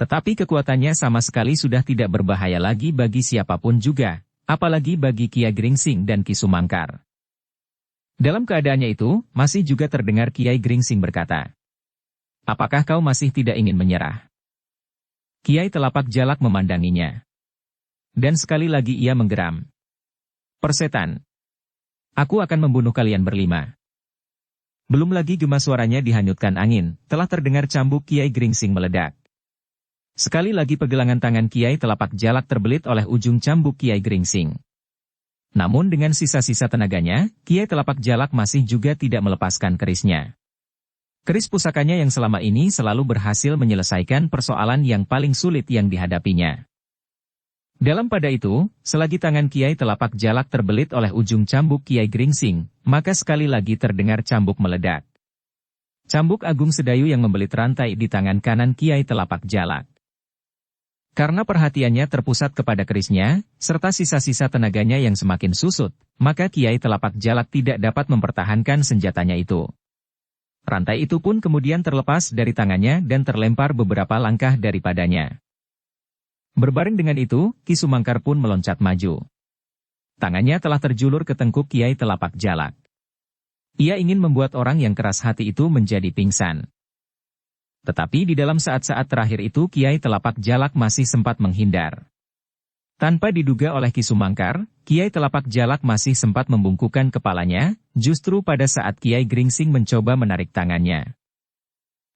Speaker 1: Tetapi kekuatannya sama sekali sudah tidak berbahaya lagi bagi siapapun juga, apalagi bagi Kiai Gringsing dan Ki Sumangkar. Dalam keadaannya itu, masih juga terdengar Kiai Gringsing berkata, "Apakah kau masih tidak ingin menyerah?" Kiai Telapak Jalak memandanginya. Dan sekali lagi ia menggeram. "Persetan! Aku akan membunuh kalian berlima." Belum lagi gema suaranya dihanyutkan angin, telah terdengar cambuk Kiai Gringsing meledak. Sekali lagi pergelangan tangan Kiai Telapak Jalak terbelit oleh ujung cambuk Kiai Gringsing. Namun dengan sisa-sisa tenaganya, Kiai Telapak Jalak masih juga tidak melepaskan kerisnya. Keris pusakanya yang selama ini selalu berhasil menyelesaikan persoalan yang paling sulit yang dihadapinya. Dalam pada itu, selagi tangan Kiai Telapak Jalak terbelit oleh ujung cambuk Kiai Gringsing, maka sekali lagi terdengar cambuk meledak. Cambuk agung sedayu yang membelit rantai di tangan kanan Kiai Telapak Jalak. Karena perhatiannya terpusat kepada kerisnya, serta sisa-sisa tenaganya yang semakin susut, maka Kiai Telapak Jalak tidak dapat mempertahankan senjatanya itu. Rantai itu pun kemudian terlepas dari tangannya dan terlempar beberapa langkah daripadanya. Berbaring dengan itu, Ki Sumangkar pun meloncat maju. Tangannya telah terjulur ke tengkuk Kiai Telapak Jalak. Ia ingin membuat orang yang keras hati itu menjadi pingsan. Tetapi di dalam saat-saat terakhir itu Kiai Telapak Jalak masih sempat menghindar. Tanpa diduga oleh Ki Sumangkar, Kiai Telapak Jalak masih sempat membungkukkan kepalanya, justru pada saat Kiai Gringsing mencoba menarik tangannya.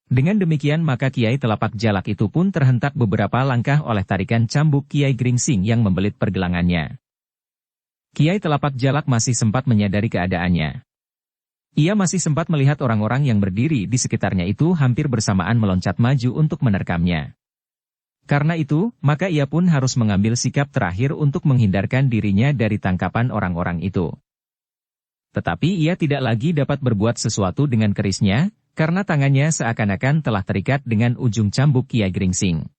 Speaker 1: Dengan demikian maka Kiai Telapak Jalak itu pun terhentak beberapa langkah oleh tarikan cambuk Kiai Gringsing yang membelit pergelangannya. Kiai Telapak Jalak masih sempat menyadari keadaannya. Ia masih sempat melihat orang-orang yang berdiri di sekitarnya itu hampir bersamaan meloncat maju untuk menerkamnya. Karena itu, maka ia pun harus mengambil sikap terakhir untuk menghindarkan dirinya dari tangkapan orang-orang itu. Tetapi ia tidak lagi dapat berbuat sesuatu dengan kerisnya, karena tangannya seakan-akan telah terikat dengan ujung cambuk Kiai Gringsing.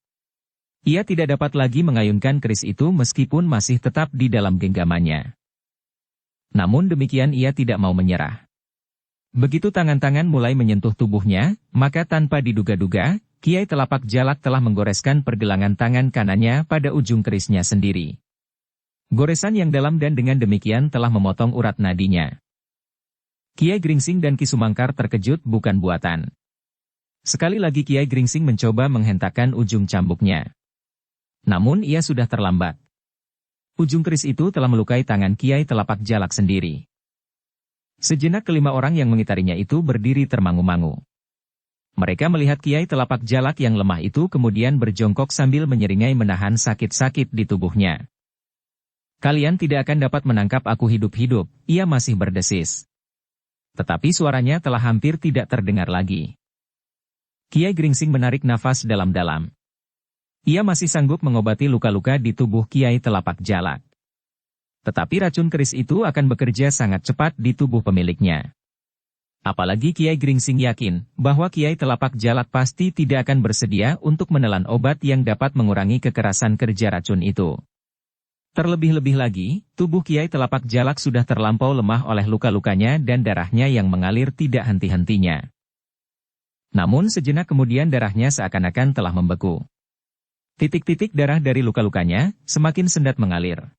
Speaker 1: Ia tidak dapat lagi mengayunkan keris itu meskipun masih tetap di dalam genggamannya. Namun demikian ia tidak mau menyerah. Begitu tangan-tangan mulai menyentuh tubuhnya, maka tanpa diduga-duga, Kiai Telapak Jalak telah menggoreskan pergelangan tangan kanannya pada ujung kerisnya sendiri. Goresan yang dalam dan dengan demikian telah memotong urat nadinya. Kiai Gringsing dan Ki Sumangkar terkejut bukan buatan. Sekali lagi Kiai Gringsing mencoba menghentakkan ujung cambuknya. Namun ia sudah terlambat. Ujung keris itu telah melukai tangan Kiai Telapak Jalak sendiri. Sejenak kelima orang yang mengitarinya itu berdiri termangu-mangu. Mereka melihat Kiai Telapak Jalak yang lemah itu kemudian berjongkok sambil menyeringai menahan sakit-sakit di tubuhnya. "Kalian tidak akan dapat menangkap aku hidup-hidup," ia masih berdesis. Tetapi suaranya telah hampir tidak terdengar lagi. Kiai Gringsing menarik nafas dalam-dalam. Ia masih sanggup mengobati luka-luka di tubuh Kiai Telapak Jalak. Tetapi racun keris itu akan bekerja sangat cepat di tubuh pemiliknya. Apalagi Kiai Gringsing yakin bahwa Kiai Telapak Jalak pasti tidak akan bersedia untuk menelan obat yang dapat mengurangi kekerasan kerja racun itu. Terlebih-lebih lagi, tubuh Kiai Telapak Jalak sudah terlampau lemah oleh luka-lukanya dan darahnya yang mengalir tidak henti-hentinya. Namun sejenak kemudian darahnya seakan-akan telah membeku. Titik-titik darah dari luka-lukanya semakin sendat mengalir.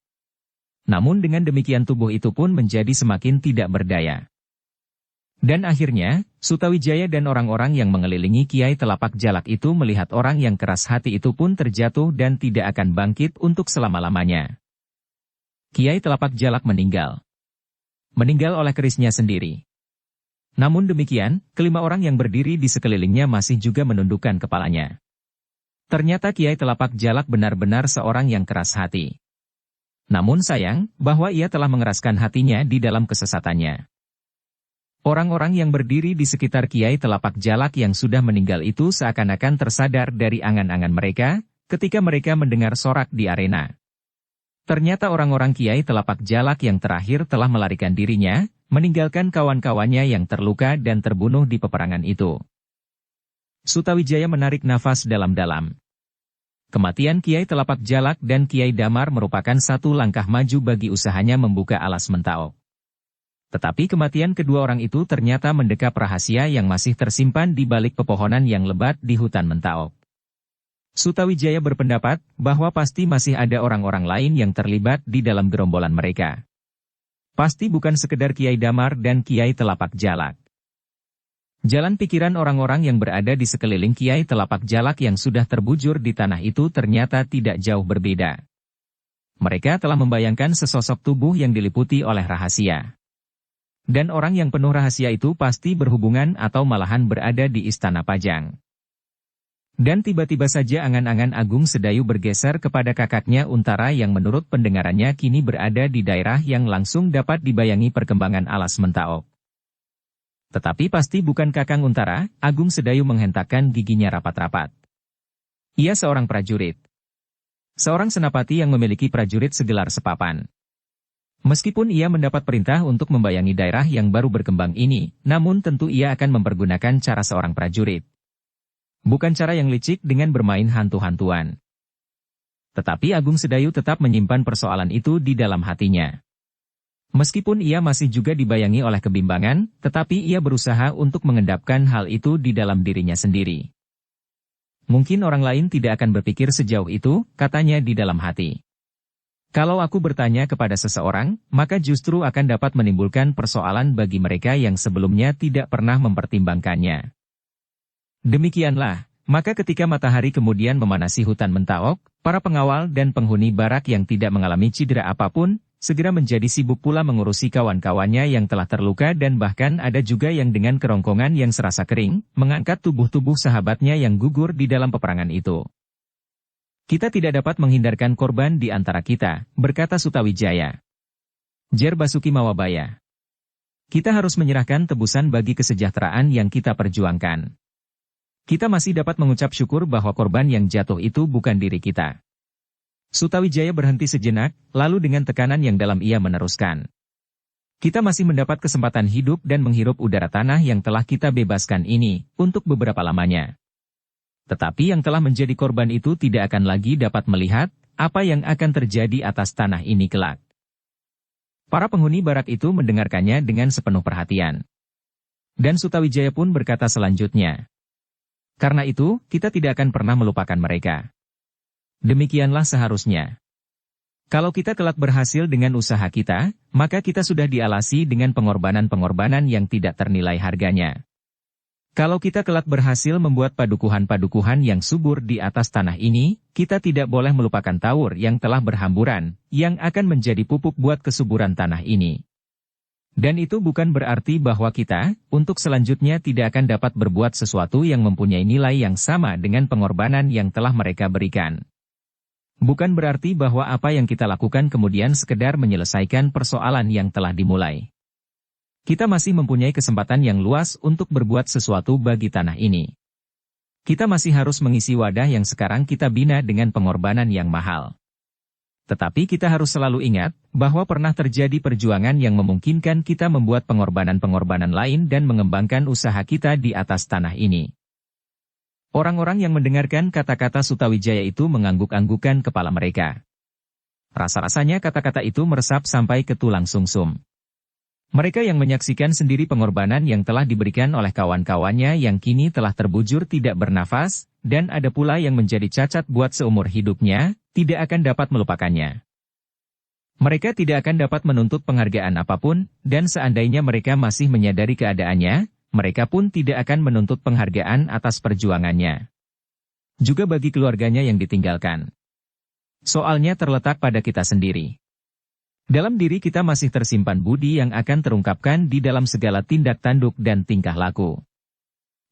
Speaker 1: Namun dengan demikian tubuh itu pun menjadi semakin tidak berdaya. Dan akhirnya, Sutawijaya dan orang-orang yang mengelilingi Kiai Telapak Jalak itu melihat orang yang keras hati itu pun terjatuh dan tidak akan bangkit untuk selama-lamanya. Kiai Telapak Jalak meninggal. Meninggal oleh kerisnya sendiri. Namun demikian, kelima orang yang berdiri di sekelilingnya masih juga menundukkan kepalanya. Ternyata Kiai Telapak Jalak benar-benar seorang yang keras hati. Namun sayang, bahwa ia telah mengeraskan hatinya di dalam kesesatannya. Orang-orang yang berdiri di sekitar Kiai Telapak Jalak yang sudah meninggal itu seakan-akan tersadar dari angan-angan mereka, ketika mereka mendengar sorak di arena. Ternyata orang-orang Kiai Telapak Jalak yang terakhir telah melarikan dirinya, meninggalkan kawan-kawannya yang terluka dan terbunuh di peperangan itu. Sutawijaya menarik nafas dalam-dalam. Kematian Kiai Telapak Jalak dan Kiai Damar merupakan satu langkah maju bagi usahanya membuka alas Mentaok. Tetapi kematian kedua orang itu ternyata mendekap rahasia yang masih tersimpan di balik pepohonan yang lebat di hutan Mentaok. Sutawijaya berpendapat bahwa pasti masih ada orang-orang lain yang terlibat di dalam gerombolan mereka. Pasti bukan sekedar Kiai Damar dan Kiai Telapak Jalak. Jalan pikiran orang-orang yang berada di sekeliling Kiai Telapak Jalak yang sudah terbujur di tanah itu ternyata tidak jauh berbeda. Mereka telah membayangkan sesosok tubuh yang diliputi oleh rahasia. Dan orang yang penuh rahasia itu pasti berhubungan atau malahan berada di Istana Pajang. Dan tiba-tiba saja angan-angan Agung Sedayu bergeser kepada kakaknya Untara yang menurut pendengarannya kini berada di daerah yang langsung dapat dibayangi perkembangan alas Mentaok. Tetapi pasti bukan Kakang Untara, Agung Sedayu menghentakkan giginya rapat-rapat. Ia seorang prajurit. Seorang senapati yang memiliki prajurit segelar sepapan. Meskipun ia mendapat perintah untuk membayangi daerah yang baru berkembang ini, namun tentu ia akan mempergunakan cara seorang prajurit. Bukan cara yang licik dengan bermain hantu-hantuan. Tetapi Agung Sedayu tetap menyimpan persoalan itu di dalam hatinya. Meskipun ia masih juga dibayangi oleh kebimbangan, tetapi ia berusaha untuk mengendapkan hal itu di dalam dirinya sendiri. Mungkin orang lain tidak akan berpikir sejauh itu, katanya di dalam hati. Kalau aku bertanya kepada seseorang, maka justru akan dapat menimbulkan persoalan bagi mereka yang sebelumnya tidak pernah mempertimbangkannya. Demikianlah, maka ketika matahari kemudian memanasi hutan Mentaok, para pengawal dan penghuni barak yang tidak mengalami cedera apapun, segera menjadi sibuk pula mengurusi kawan-kawannya yang telah terluka dan bahkan ada juga yang dengan kerongkongan yang serasa kering, mengangkat tubuh-tubuh sahabatnya yang gugur di dalam peperangan itu. Kita tidak dapat menghindarkan korban di antara kita, berkata Sutawijaya. Jer Basuki Mawabaya. Kita harus menyerahkan tebusan bagi kesejahteraan yang kita perjuangkan. Kita masih dapat mengucap syukur bahwa korban yang jatuh itu bukan diri kita. Sutawijaya berhenti sejenak, lalu dengan tekanan yang dalam ia meneruskan. Kita masih mendapat kesempatan hidup dan menghirup udara tanah yang telah kita bebaskan ini, untuk beberapa lamanya. Tetapi yang telah menjadi korban itu tidak akan lagi dapat melihat apa yang akan terjadi atas tanah ini kelak. Para penghuni barak itu mendengarkannya dengan sepenuh perhatian. Dan Sutawijaya pun berkata selanjutnya. Karena itu, kita tidak akan pernah melupakan mereka. Demikianlah seharusnya. Kalau kita kelak berhasil dengan usaha kita, maka kita sudah dialasi dengan pengorbanan-pengorbanan yang tidak ternilai harganya. Kalau kita kelak berhasil membuat padukuhan-padukuhan yang subur di atas tanah ini, kita tidak boleh melupakan taur yang telah berhamburan, yang akan menjadi pupuk buat kesuburan tanah ini. Dan itu bukan berarti bahwa kita, untuk selanjutnya tidak akan dapat berbuat sesuatu yang mempunyai nilai yang sama dengan pengorbanan yang telah mereka berikan. Bukan berarti bahwa apa yang kita lakukan kemudian sekedar menyelesaikan persoalan yang telah dimulai. Kita masih mempunyai kesempatan yang luas untuk berbuat sesuatu bagi tanah ini. Kita masih harus mengisi wadah yang sekarang kita bina dengan pengorbanan yang mahal. Tetapi kita harus selalu ingat, bahwa pernah terjadi perjuangan yang memungkinkan kita membuat pengorbanan-pengorbanan lain dan mengembangkan usaha kita di atas tanah ini. Orang-orang yang mendengarkan kata-kata Sutawijaya itu mengangguk-anggukan kepala mereka. Rasa-rasanya kata-kata itu meresap sampai ke tulang sumsum. Mereka yang menyaksikan sendiri pengorbanan yang telah diberikan oleh kawan-kawannya yang kini telah terbujur tidak bernafas, dan ada pula yang menjadi cacat buat seumur hidupnya, tidak akan dapat melupakannya. Mereka tidak akan dapat menuntut penghargaan apapun, dan seandainya mereka masih menyadari keadaannya, mereka pun tidak akan menuntut penghargaan atas perjuangannya. Juga bagi keluarganya yang ditinggalkan. Soalnya terletak pada kita sendiri. Dalam diri kita masih tersimpan budi yang akan terungkapkan di dalam segala tindak tanduk dan tingkah laku.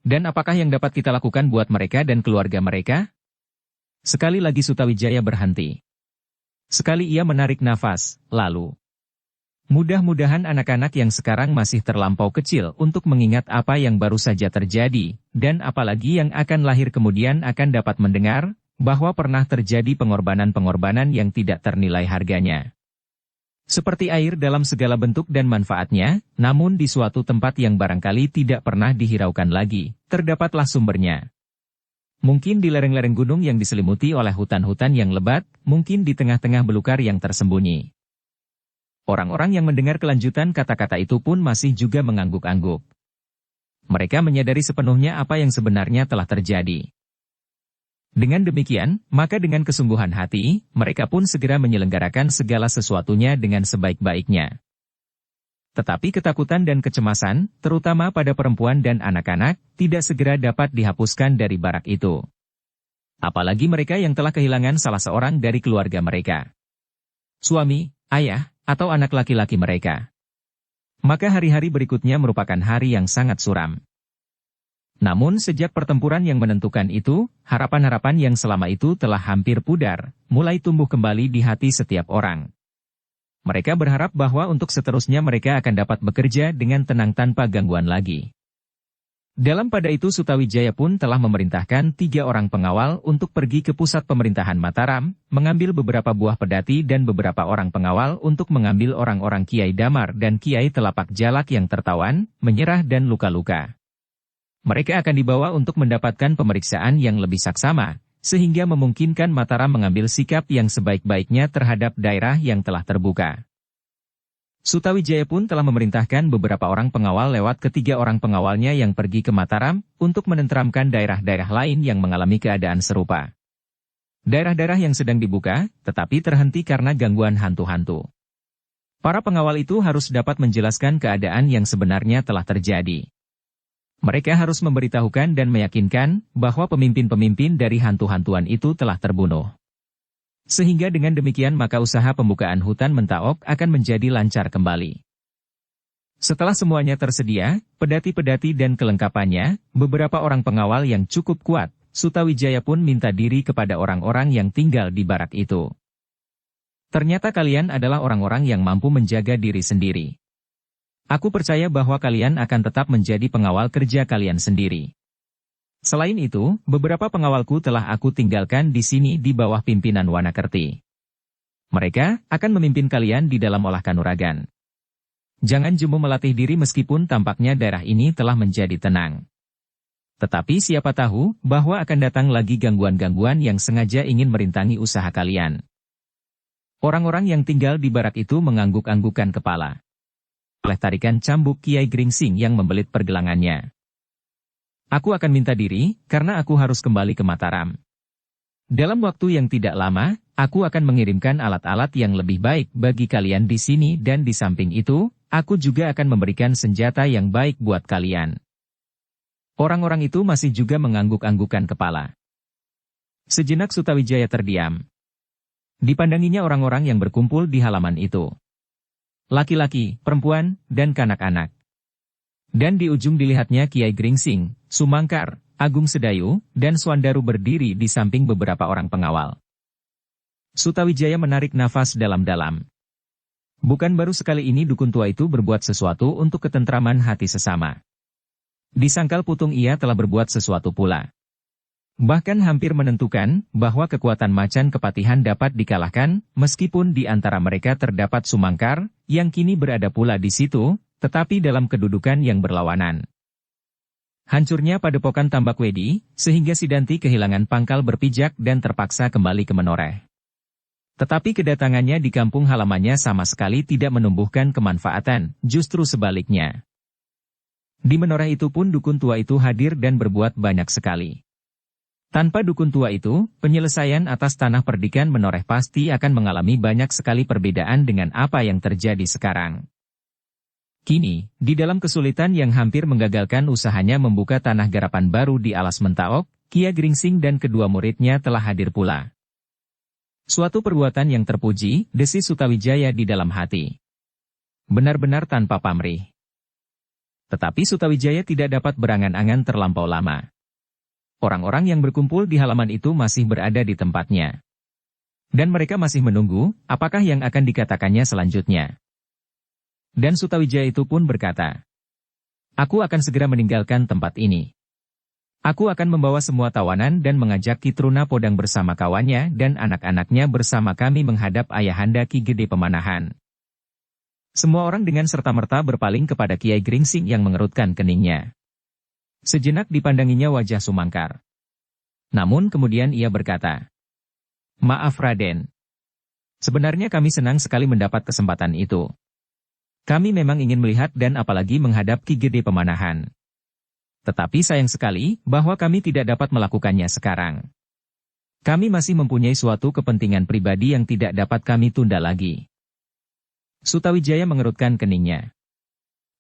Speaker 1: Dan apakah yang dapat kita lakukan buat mereka dan keluarga mereka? Sekali lagi Sutawijaya berhenti. Sekali ia menarik nafas, lalu Mudah-mudahan anak-anak yang sekarang masih terlampau kecil untuk mengingat apa yang baru saja terjadi, dan apalagi yang akan lahir kemudian akan dapat mendengar, bahwa pernah terjadi pengorbanan-pengorbanan yang tidak ternilai harganya. Seperti air dalam segala bentuk dan manfaatnya, namun di suatu tempat yang barangkali tidak pernah dihiraukan lagi, terdapatlah sumbernya. Mungkin di lereng-lereng gunung yang diselimuti oleh hutan-hutan yang lebat, mungkin di tengah-tengah belukar yang tersembunyi. Orang-orang yang mendengar kelanjutan kata-kata itu pun masih juga mengangguk-angguk. Mereka menyadari sepenuhnya apa yang sebenarnya telah terjadi. Dengan demikian, maka dengan kesungguhan hati, mereka pun segera menyelenggarakan segala sesuatunya dengan sebaik-baiknya. Tetapi ketakutan dan kecemasan, terutama pada perempuan dan anak-anak, tidak segera dapat dihapuskan dari barak itu. Apalagi mereka yang telah kehilangan salah seorang dari keluarga mereka. Suami, ayah, atau anak laki-laki mereka. Maka hari-hari berikutnya merupakan hari yang sangat suram. Namun sejak pertempuran yang menentukan itu, harapan-harapan yang selama itu telah hampir pudar, mulai tumbuh kembali di hati setiap orang. Mereka berharap bahwa untuk seterusnya mereka akan dapat bekerja dengan tenang tanpa gangguan lagi. Dalam pada itu Sutawijaya pun telah memerintahkan 3 orang pengawal untuk pergi ke pusat pemerintahan Mataram, mengambil beberapa buah pedati dan beberapa orang pengawal untuk mengambil orang-orang Kiai Damar dan Kiai Telapak Jalak yang tertawan, menyerah dan luka-luka. Mereka akan dibawa untuk mendapatkan pemeriksaan yang lebih saksama, sehingga memungkinkan Mataram mengambil sikap yang sebaik-baiknya terhadap daerah yang telah terbuka. Sutawijaya pun telah memerintahkan beberapa orang pengawal lewat ke 3 orang pengawalnya yang pergi ke Mataram, untuk menenteramkan daerah-daerah lain yang mengalami keadaan serupa. Daerah-daerah yang sedang dibuka, tetapi terhenti karena gangguan hantu-hantu. Para pengawal itu harus dapat menjelaskan keadaan yang sebenarnya telah terjadi. Mereka harus memberitahukan dan meyakinkan, bahwa pemimpin-pemimpin dari hantu-hantuan itu telah terbunuh. Sehingga dengan demikian maka usaha pembukaan hutan Mentaok akan menjadi lancar kembali. Setelah semuanya tersedia, pedati-pedati dan kelengkapannya, beberapa orang pengawal yang cukup kuat, Sutawijaya pun minta diri kepada orang-orang yang tinggal di barak itu. Ternyata kalian adalah orang-orang yang mampu menjaga diri sendiri. Aku percaya bahwa kalian akan tetap menjadi pengawal kerja kalian sendiri. Selain itu, beberapa pengawalku telah aku tinggalkan di sini di bawah pimpinan Wanakerti. Mereka akan memimpin kalian di dalam olah kanuragan. Jangan jemu melatih diri meskipun tampaknya daerah ini telah menjadi tenang. Tetapi siapa tahu bahwa akan datang lagi gangguan-gangguan yang sengaja ingin merintangi usaha kalian. Orang-orang yang tinggal di barak itu mengangguk-anggukkan kepala. Oleh tarikan cambuk Kiai Gringsing yang membelit pergelangannya. Aku akan minta diri, karena aku harus kembali ke Mataram. Dalam waktu yang tidak lama, aku akan mengirimkan alat-alat yang lebih baik bagi kalian di sini dan di samping itu, aku juga akan memberikan senjata yang baik buat kalian. Orang-orang itu masih juga mengangguk-anggukkan kepala. Sejenak Sutawijaya terdiam. Dipandanginya orang-orang yang berkumpul di halaman itu. Laki-laki, perempuan, dan kanak-kanak. Dan di ujung dilihatnya Kiai Gringsing, Sumangkar, Agung Sedayu, dan Swandaru berdiri di samping beberapa orang pengawal. Sutawijaya menarik nafas dalam-dalam. Bukan baru sekali ini dukun tua itu berbuat sesuatu untuk ketentraman hati sesama. Di Sangkal Putung ia telah berbuat sesuatu pula. Bahkan hampir menentukan bahwa kekuatan macan kepatihan dapat dikalahkan, meskipun di antara mereka terdapat Sumangkar, yang kini berada pula di situ, tetapi dalam kedudukan yang berlawanan. Hancurnya padepokan Tambakwedi, sehingga Sidanti kehilangan pangkal berpijak dan terpaksa kembali ke Menoreh. Tetapi kedatangannya di kampung halamannya sama sekali tidak menumbuhkan kemanfaatan, justru sebaliknya. Di Menoreh itu pun dukun tua itu hadir dan berbuat banyak sekali. Tanpa dukun tua itu, penyelesaian atas tanah perdikan Menoreh pasti akan mengalami banyak sekali perbedaan dengan apa yang terjadi sekarang. Kini, di dalam kesulitan yang hampir menggagalkan usahanya membuka tanah garapan baru di alas Mentaok, Kiai Gringsing dan kedua muridnya telah hadir pula. Suatu perbuatan yang terpuji, desis Sutawijaya di dalam hati. Benar-benar tanpa pamrih. Tetapi Sutawijaya tidak dapat berangan-angan terlampau lama. Orang-orang yang berkumpul di halaman itu masih berada di tempatnya. Dan mereka masih menunggu, apakah yang akan dikatakannya selanjutnya. Dan Sutawijaya itu pun berkata, "Aku akan segera meninggalkan tempat ini. Aku akan membawa semua tawanan dan mengajak Ki Truna Podang bersama kawannya dan anak-anaknya bersama kami menghadap Ayahanda Ki Gede Pemanahan." Semua orang dengan serta-merta berpaling kepada Kiai Gringsing yang mengerutkan keningnya. Sejenak dipandanginya wajah Sumangkar. Namun kemudian ia berkata, "Maaf Raden. Sebenarnya kami senang sekali mendapat kesempatan itu. Kami memang ingin melihat dan apalagi menghadap Ki Gede Pemanahan. Tetapi sayang sekali bahwa kami tidak dapat melakukannya sekarang. Kami masih mempunyai suatu kepentingan pribadi yang tidak dapat kami tunda lagi." Sutawijaya mengerutkan keningnya.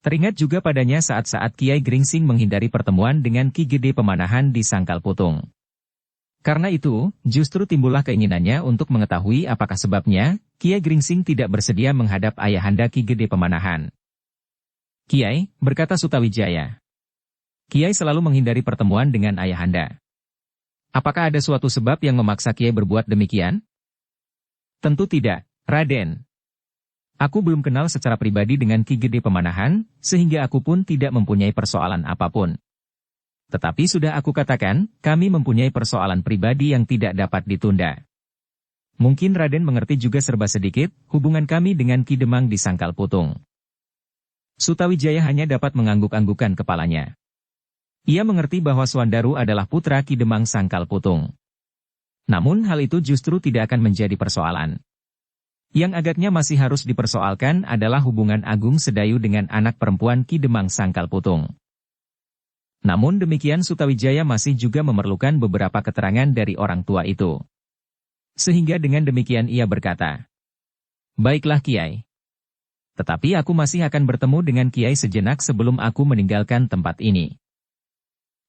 Speaker 1: Teringat juga padanya saat-saat Kiai Gringsing menghindari pertemuan dengan Ki Gede Pemanahan di Sangkal Putung. Karena itu, justru timbullah keinginannya untuk mengetahui apakah sebabnya Kiai Gringsing tidak bersedia menghadap Ayahanda Ki Gede Pemanahan. "Kiai," berkata Sutawijaya, "Kiai selalu menghindari pertemuan dengan Ayahanda. Apakah ada suatu sebab yang memaksa Kiai berbuat demikian?" "Tentu tidak, Raden. Aku belum kenal secara pribadi dengan Ki Gede Pemanahan, sehingga aku pun tidak mempunyai persoalan apapun. Tetapi sudah aku katakan, kami mempunyai persoalan pribadi yang tidak dapat ditunda. Mungkin Raden mengerti juga serba sedikit, hubungan kami dengan Ki Demang di Sangkal Putung." Sutawijaya hanya dapat mengangguk-anggukan kepalanya. Ia mengerti bahwa Swandaru adalah putra Ki Demang Sangkal Putung. Namun hal itu justru tidak akan menjadi persoalan. Yang agaknya masih harus dipersoalkan adalah hubungan Agung Sedayu dengan anak perempuan Ki Demang Sangkal Putung. Namun demikian Sutawijaya masih juga memerlukan beberapa keterangan dari orang tua itu. Sehingga dengan demikian ia berkata, "Baiklah Kiai. Tetapi aku masih akan bertemu dengan Kiai sejenak sebelum aku meninggalkan tempat ini."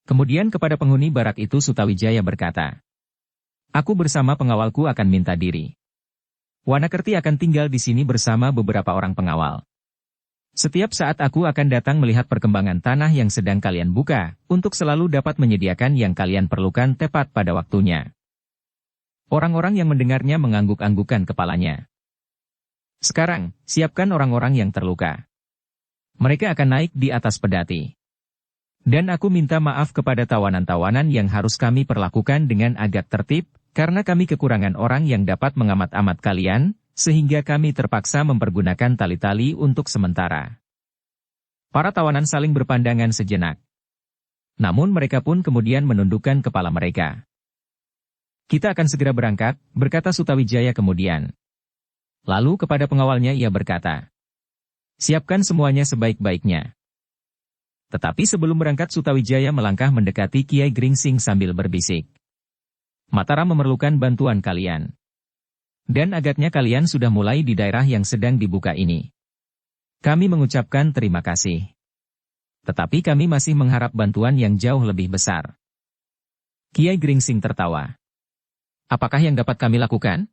Speaker 1: Kemudian kepada penghuni barak itu Sutawijaya berkata, "Aku bersama pengawalku akan minta diri. Wanakerti akan tinggal di sini bersama beberapa orang pengawal. Setiap saat aku akan datang melihat perkembangan tanah yang sedang kalian buka, untuk selalu dapat menyediakan yang kalian perlukan tepat pada waktunya." Orang-orang yang mendengarnya mengangguk-anggukan kepalanya. "Sekarang, siapkan orang-orang yang terluka. Mereka akan naik di atas pedati. Dan aku minta maaf kepada tawanan-tawanan yang harus kami perlakukan dengan agak tertib, karena kami kekurangan orang yang dapat mengamat-amat kalian, sehingga kami terpaksa mempergunakan tali-tali untuk sementara." Para tawanan saling berpandangan sejenak. Namun mereka pun kemudian menundukkan kepala mereka. "Kita akan segera berangkat," berkata Sutawijaya kemudian. Lalu kepada pengawalnya ia berkata, "Siapkan semuanya sebaik-baiknya." Tetapi sebelum berangkat Sutawijaya melangkah mendekati Kiai Gringsing sambil berbisik, "Mataram memerlukan bantuan kalian. Dan agaknya kalian sudah mulai di daerah yang sedang dibuka ini. Kami mengucapkan terima kasih. Tetapi kami masih mengharap bantuan yang jauh lebih besar." Kiai Gringsing tertawa. "Apakah yang dapat kami lakukan?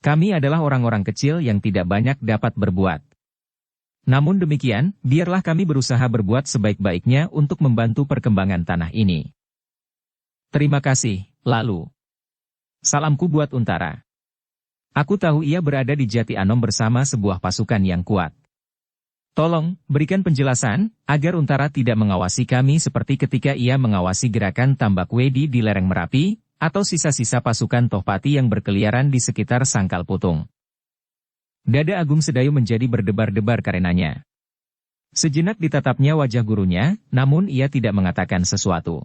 Speaker 1: Kami adalah orang-orang kecil yang tidak banyak dapat berbuat. Namun demikian, biarlah kami berusaha berbuat sebaik-baiknya untuk membantu perkembangan tanah ini. Terima kasih, lalu. Salamku buat Untara. Aku tahu ia berada di Jati Anom bersama sebuah pasukan yang kuat. Tolong, berikan penjelasan, agar Untara tidak mengawasi kami seperti ketika ia mengawasi gerakan Tambak Wedi di lereng Merapi, atau sisa-sisa pasukan Tohpati yang berkeliaran di sekitar Sangkal Putung." Dada Agung Sedayu menjadi berdebar-debar karenanya. Sejenak ditatapnya wajah gurunya, namun ia tidak mengatakan sesuatu.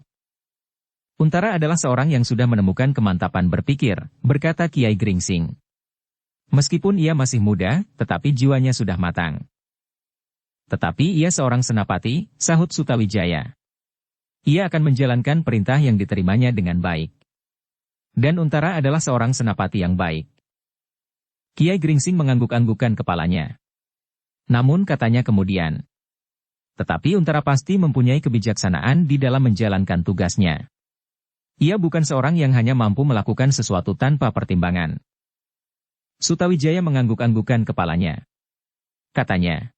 Speaker 1: "Untara adalah seorang yang sudah menemukan kemantapan berpikir," berkata Kiai Gringsing. "Meskipun ia masih muda, tetapi jiwanya sudah matang." "Tetapi ia seorang senapati," sahut Sutawijaya. "Ia akan menjalankan perintah yang diterimanya dengan baik. Dan Untara adalah seorang senapati yang baik." Kiai Gringsing mengangguk-anggukkan kepalanya. Namun katanya kemudian, "Tetapi Untara pasti mempunyai kebijaksanaan di dalam menjalankan tugasnya. Ia bukan seorang yang hanya mampu melakukan sesuatu tanpa pertimbangan." Sutawijaya mengangguk-anggukkan kepalanya. Katanya,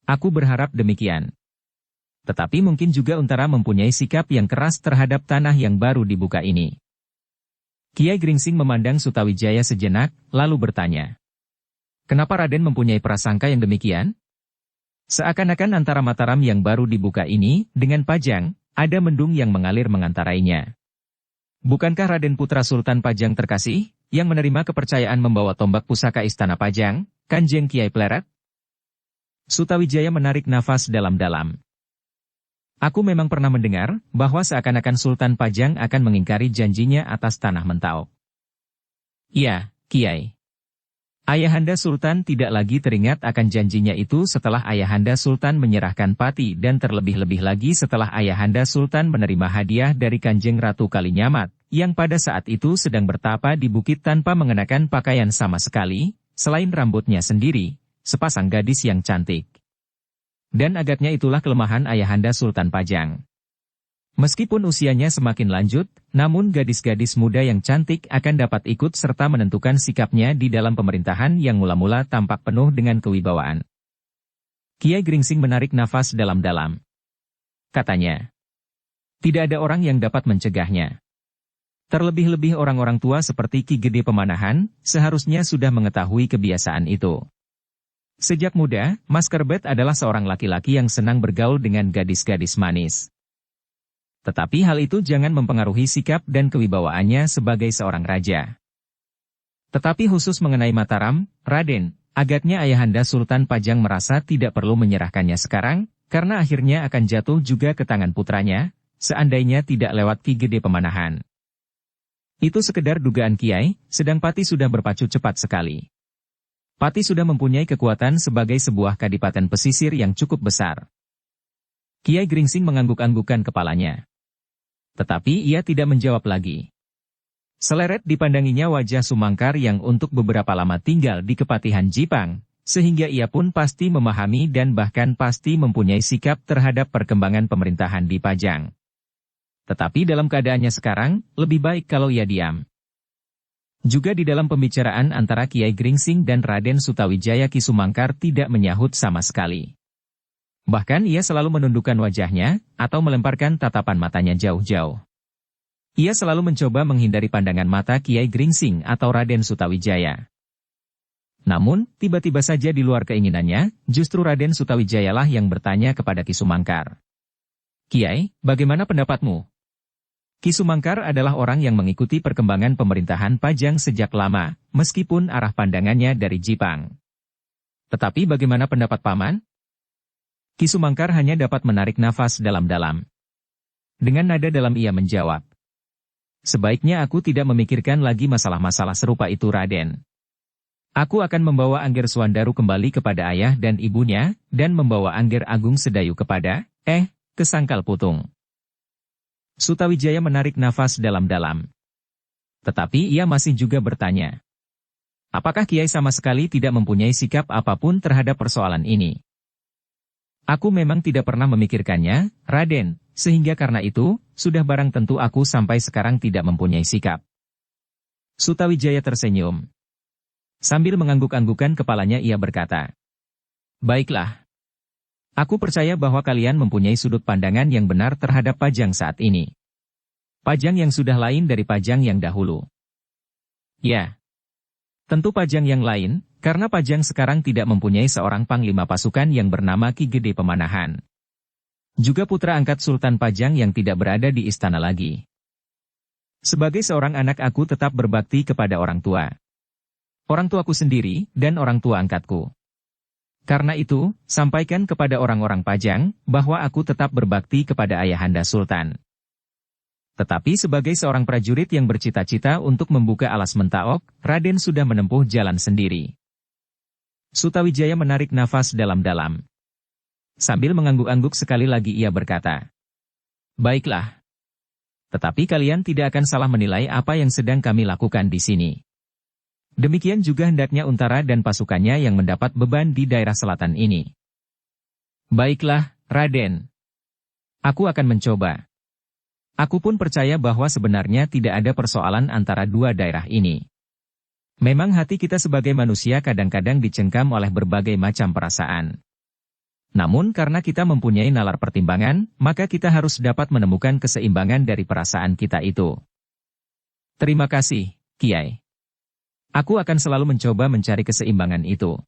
Speaker 1: "Aku berharap demikian. Tetapi mungkin juga Untara mempunyai sikap yang keras terhadap tanah yang baru dibuka ini." Kiai Gringsing memandang Sutawijaya sejenak, lalu bertanya, "Kenapa Raden mempunyai prasangka yang demikian?" Seakan-akan antara Mataram yang baru dibuka ini, dengan Pajang, ada mendung yang mengalir mengantarainya. Bukankah Raden Putra Sultan Pajang terkasih, yang menerima kepercayaan membawa tombak pusaka Istana Pajang, Kanjeng Kiai Pleret? Sutawijaya menarik nafas dalam-dalam. Aku memang pernah mendengar, bahwa seakan-akan Sultan Pajang akan mengingkari janjinya atas tanah Mentau. Iya, Kiai. Ayahanda Sultan tidak lagi teringat akan janjinya itu setelah Ayahanda Sultan menyerahkan Pati dan terlebih-lebih lagi setelah Ayahanda Sultan menerima hadiah dari Kanjeng Ratu Kalinyamat, yang pada saat itu sedang bertapa di bukit tanpa mengenakan pakaian sama sekali, selain rambutnya sendiri, sepasang gadis yang cantik. Dan agaknya itulah kelemahan Ayahanda Sultan Pajang. Meskipun usianya semakin lanjut, namun gadis-gadis muda yang cantik akan dapat ikut serta menentukan sikapnya di dalam pemerintahan yang mula-mula tampak penuh dengan kewibawaan. Kiai Gringsing menarik nafas dalam-dalam. Katanya, tidak ada orang yang dapat mencegahnya. Terlebih-lebih orang-orang tua seperti Ki Gede Pemanahan, seharusnya sudah mengetahui kebiasaan itu. Sejak muda, Mas Kerbet adalah seorang laki-laki yang senang bergaul dengan gadis-gadis manis. Tetapi hal itu jangan mempengaruhi sikap dan kewibawaannya sebagai seorang raja. Tetapi khusus mengenai Mataram, Raden, agaknya Ayahanda Sultan Pajang merasa tidak perlu menyerahkannya sekarang, karena akhirnya akan jatuh juga ke tangan putranya, seandainya tidak lewat Ki Gede Pemanahan. Itu sekedar dugaan Kiai, sedang Pati sudah berpacu cepat sekali. Pati sudah mempunyai kekuatan sebagai sebuah kadipaten pesisir yang cukup besar. Kiai Gringsing mengangguk-anggukkan kepalanya. Tetapi ia tidak menjawab lagi. Seleret dipandanginya wajah Sumangkar yang untuk beberapa lama tinggal di Kepatihan Jipang, sehingga ia pun pasti memahami dan bahkan pasti mempunyai sikap terhadap perkembangan pemerintahan di Pajang. Tetapi dalam keadaannya sekarang, lebih baik kalau ia diam. Juga di dalam pembicaraan antara Kiai Gringsing dan Raden Sutawijaya, Ki Sumangkar tidak menyahut sama sekali. Bahkan ia selalu menundukkan wajahnya, atau melemparkan tatapan matanya jauh-jauh. Ia selalu mencoba menghindari pandangan mata Kiai Gringsing atau Raden Sutawijaya. Namun, tiba-tiba saja di luar keinginannya, justru Raden Sutawijayalah yang bertanya kepada Ki Sumangkar. Kiai, bagaimana pendapatmu? Ki Sumangkar adalah orang yang mengikuti perkembangan pemerintahan Pajang sejak lama, meskipun arah pandangannya dari Jipang. Tetapi bagaimana pendapat Paman? Ki Sumangkar hanya dapat menarik nafas dalam-dalam. Dengan nada dalam ia menjawab. Sebaiknya aku tidak memikirkan lagi masalah-masalah serupa itu, Raden. Aku akan membawa Angger Swandaru kembali kepada ayah dan ibunya, dan membawa Angger Agung Sedayu kepada, ke Sangkal Putung. Sutawijaya menarik nafas dalam-dalam. Tetapi ia masih juga bertanya. Apakah Kiai sama sekali tidak mempunyai sikap apapun terhadap persoalan ini? Aku memang tidak pernah memikirkannya, Raden, sehingga karena itu, sudah barang tentu aku sampai sekarang tidak mempunyai sikap. Sutawijaya tersenyum. Sambil mengangguk-anggukkan kepalanya ia berkata, baiklah. Aku percaya bahwa kalian mempunyai sudut pandangan yang benar terhadap Pajang saat ini. Pajang yang sudah lain dari Pajang yang dahulu. Ya. Tentu Pajang yang lain, karena Pajang sekarang tidak mempunyai seorang panglima pasukan yang bernama Ki Gede Pemanahan. Juga putra angkat Sultan Pajang yang tidak berada di istana lagi. Sebagai seorang anak aku tetap berbakti kepada orang tua. Orang tuaku sendiri, dan orang tua angkatku. Karena itu, sampaikan kepada orang-orang Pajang, bahwa aku tetap berbakti kepada Ayahanda Sultan. Tetapi sebagai seorang prajurit yang bercita-cita untuk membuka alas Mentaok, Raden sudah menempuh jalan sendiri. Sutawijaya menarik nafas dalam-dalam. Sambil mengangguk-angguk sekali lagi ia berkata, baiklah. Tetapi kalian tidak akan salah menilai apa yang sedang kami lakukan di sini. Demikian juga hendaknya Untara dan pasukannya yang mendapat beban di daerah selatan ini. Baiklah, Raden. Aku akan mencoba. Aku pun percaya bahwa sebenarnya tidak ada persoalan antara dua daerah ini. Memang hati kita sebagai manusia kadang-kadang dicengkam oleh berbagai macam perasaan. Namun karena kita mempunyai nalar pertimbangan, maka kita harus dapat menemukan keseimbangan dari perasaan kita itu. Terima kasih, Kiai. Aku akan selalu mencoba mencari keseimbangan itu.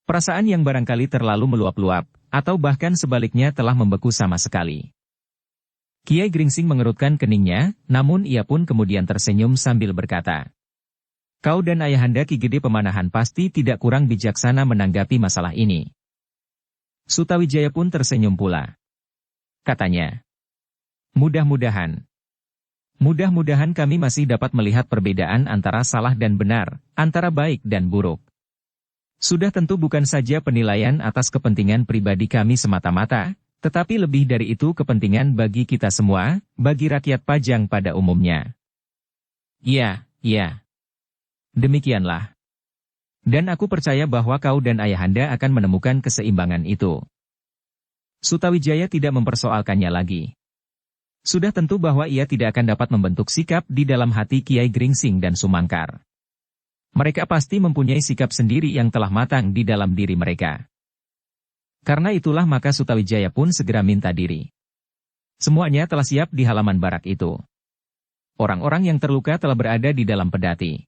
Speaker 1: Perasaan yang barangkali terlalu meluap-luap, atau bahkan sebaliknya telah membeku sama sekali. Kiai Gringsing mengerutkan keningnya, namun ia pun kemudian tersenyum sambil berkata, "Kau dan Ayahanda Ki Gede Pemanahan pasti tidak kurang bijaksana menanggapi masalah ini." Sutawijaya pun tersenyum pula. Katanya, Mudah-mudahan kami masih dapat melihat perbedaan antara salah dan benar, antara baik dan buruk. Sudah tentu bukan saja penilaian atas kepentingan pribadi kami semata-mata, tetapi lebih dari itu kepentingan bagi kita semua, bagi rakyat Pajang pada umumnya. Iya. Demikianlah. Dan aku percaya bahwa kau dan Ayahanda akan menemukan keseimbangan itu. Sutawijaya tidak mempersoalkannya lagi. Sudah tentu bahwa ia tidak akan dapat membentuk sikap di dalam hati Kiai Gringsing dan Sumangkar. Mereka pasti mempunyai sikap sendiri yang telah matang di dalam diri mereka. Karena itulah maka Sutawijaya pun segera minta diri. Semuanya telah siap di halaman barak itu. Orang-orang yang terluka telah berada di dalam pedati.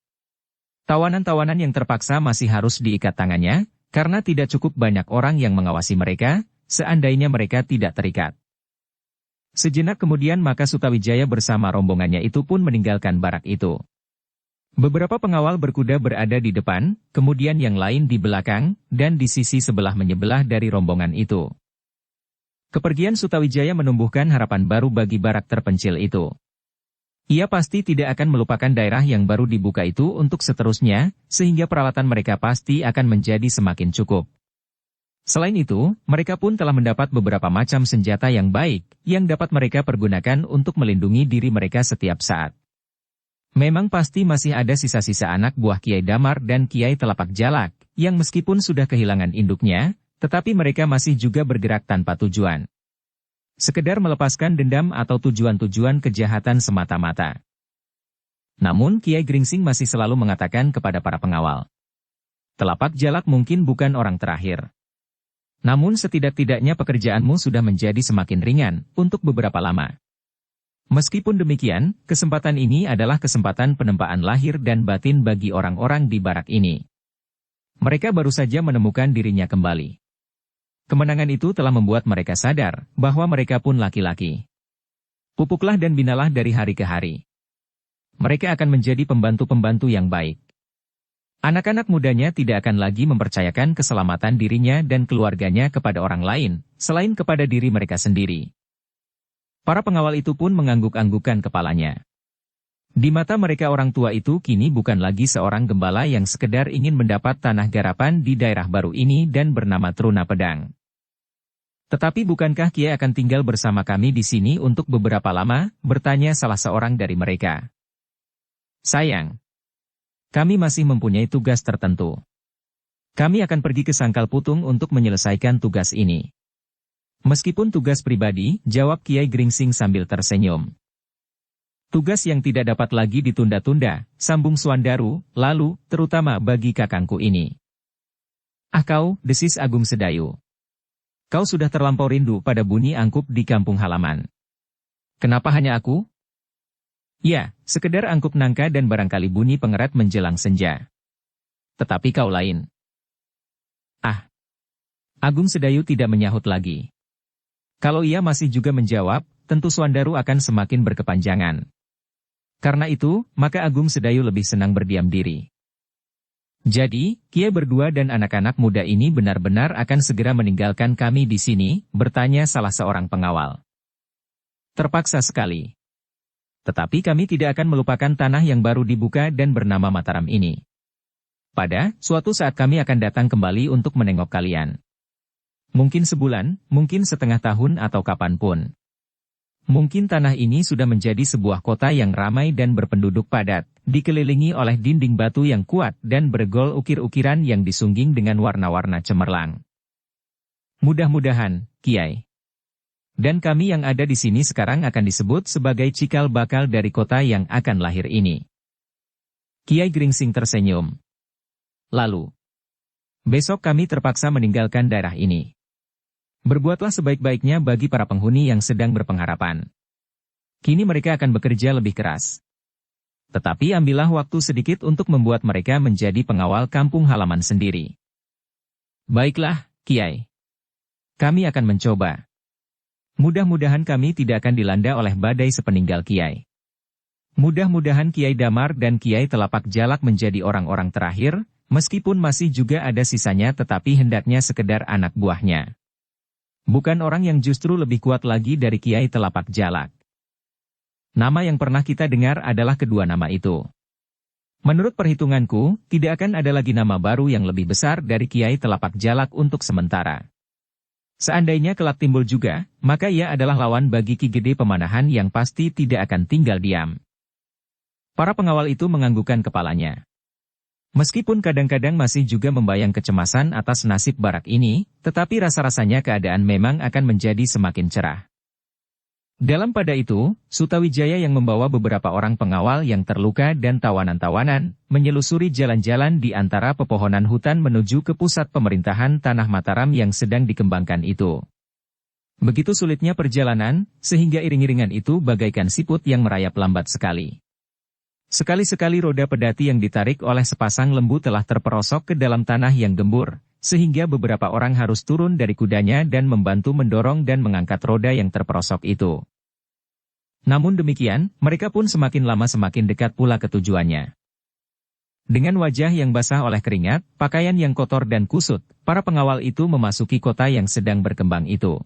Speaker 1: Tawanan-tawanan yang terpaksa masih harus diikat tangannya, karena tidak cukup banyak orang yang mengawasi mereka, seandainya mereka tidak terikat. Sejenak kemudian maka Sutawijaya bersama rombongannya itu pun meninggalkan barak itu. Beberapa pengawal berkuda berada di depan, kemudian yang lain di belakang, dan di sisi sebelah menyebelah dari rombongan itu. Kepergian Sutawijaya menumbuhkan harapan baru bagi barak terpencil itu. Ia pasti tidak akan melupakan daerah yang baru dibuka itu untuk seterusnya, sehingga peralatan mereka pasti akan menjadi semakin cukup. Selain itu, mereka pun telah mendapat beberapa macam senjata yang baik, yang dapat mereka pergunakan untuk melindungi diri mereka setiap saat. Memang pasti masih ada sisa-sisa anak buah Kiai Damar dan Kiai Telapak Jalak, yang meskipun sudah kehilangan induknya, tetapi mereka masih juga bergerak tanpa tujuan. Sekedar melepaskan dendam atau tujuan-tujuan kejahatan semata-mata. Namun Kiai Gringsing masih selalu mengatakan kepada para pengawal, "Telapak Jalak mungkin bukan orang terakhir. Namun setidak-tidaknya pekerjaanmu sudah menjadi semakin ringan untuk beberapa lama." Meskipun demikian, kesempatan ini adalah kesempatan penempaan lahir dan batin bagi orang-orang di barak ini. Mereka baru saja menemukan dirinya kembali. Kemenangan itu telah membuat mereka sadar bahwa mereka pun laki-laki. Pupuklah dan binalah dari hari ke hari. Mereka akan menjadi pembantu-pembantu yang baik. Anak-anak mudanya tidak akan lagi mempercayakan keselamatan dirinya dan keluarganya kepada orang lain, selain kepada diri mereka sendiri. Para pengawal itu pun mengangguk-anggukkan kepalanya. Di mata mereka orang tua itu kini bukan lagi seorang gembala yang sekedar ingin mendapat tanah garapan di daerah baru ini dan bernama Truna Pedang. "Tetapi bukankah Kiai akan tinggal bersama kami di sini untuk beberapa lama?" bertanya salah seorang dari mereka. "Sayang, kami masih mempunyai tugas tertentu. Kami akan pergi ke Sangkal Putung untuk menyelesaikan tugas ini." "Meskipun tugas pribadi," jawab Kiai Gringsing sambil tersenyum. "Tugas yang tidak dapat lagi ditunda-tunda," sambung Suandaru, "lalu, terutama bagi kakangku ini." "Ah kau," desis Agung Sedayu. "Kau sudah terlampau rindu pada bunyi angkup di kampung halaman. Kenapa hanya aku?" "Ya, sekedar angkup nangka dan barangkali bunyi pengeret menjelang senja. Tetapi kau lain." "Ah." Agung Sedayu tidak menyahut lagi. Kalau ia masih juga menjawab, tentu Suandaru akan semakin berkepanjangan. Karena itu, maka Agung Sedayu lebih senang berdiam diri. "Jadi, Kiai berdua dan anak-anak muda ini benar-benar akan segera meninggalkan kami di sini?" bertanya salah seorang pengawal. "Terpaksa sekali. Tetapi kami tidak akan melupakan tanah yang baru dibuka dan bernama Mataram ini. Pada suatu saat kami akan datang kembali untuk menengok kalian. Mungkin sebulan, mungkin setengah tahun atau kapanpun. Mungkin tanah ini sudah menjadi sebuah kota yang ramai dan berpenduduk padat, dikelilingi oleh dinding batu yang kuat dan bergol ukir-ukiran yang disungging dengan warna-warna cemerlang. Mudah-mudahan, Kiai. Dan kami yang ada di sini sekarang akan disebut sebagai cikal bakal dari kota yang akan lahir ini." Kiai Gringsing tersenyum. "Lalu, besok kami terpaksa meninggalkan daerah ini. Berbuatlah sebaik-baiknya bagi para penghuni yang sedang berpengharapan. Kini mereka akan bekerja lebih keras. Tetapi ambillah waktu sedikit untuk membuat mereka menjadi pengawal kampung halaman sendiri. Baiklah, Kiai. Kami akan mencoba. Mudah-mudahan kami tidak akan dilanda oleh badai sepeninggal Kiai. Mudah-mudahan Kiai Damar dan Kiai Telapak Jalak menjadi orang-orang terakhir, meskipun masih juga ada sisanya tetapi hendaknya sekedar anak buahnya. Bukan orang yang justru lebih kuat lagi dari Kiai Telapak Jalak. Nama yang pernah kita dengar adalah kedua nama itu. Menurut perhitunganku, tidak akan ada lagi nama baru yang lebih besar dari Kiai Telapak Jalak untuk sementara. Seandainya kelak timbul juga, maka ia adalah lawan bagi Ki Gede Pemanahan yang pasti tidak akan tinggal diam. Para pengawal itu menganggukkan kepalanya. Meskipun kadang-kadang masih juga membayang kecemasan atas nasib Barak ini, tetapi rasa-rasanya keadaan memang akan menjadi semakin cerah. Dalam pada itu, Sutawijaya yang membawa beberapa orang pengawal yang terluka dan tawanan-tawanan, menyelusuri jalan-jalan di antara pepohonan hutan menuju ke pusat pemerintahan Tanah Mataram yang sedang dikembangkan itu. Begitu sulitnya perjalanan, sehingga iring-iringan itu bagaikan siput yang merayap lambat sekali. Sekali-sekali roda pedati yang ditarik oleh sepasang lembu telah terperosok ke dalam tanah yang gembur, sehingga beberapa orang harus turun dari kudanya dan membantu mendorong dan mengangkat roda yang terperosok itu. Namun demikian, mereka pun semakin lama semakin dekat pula ke tujuannya. Dengan wajah yang basah oleh keringat, pakaian yang kotor dan kusut, para pengawal itu memasuki kota yang sedang berkembang itu.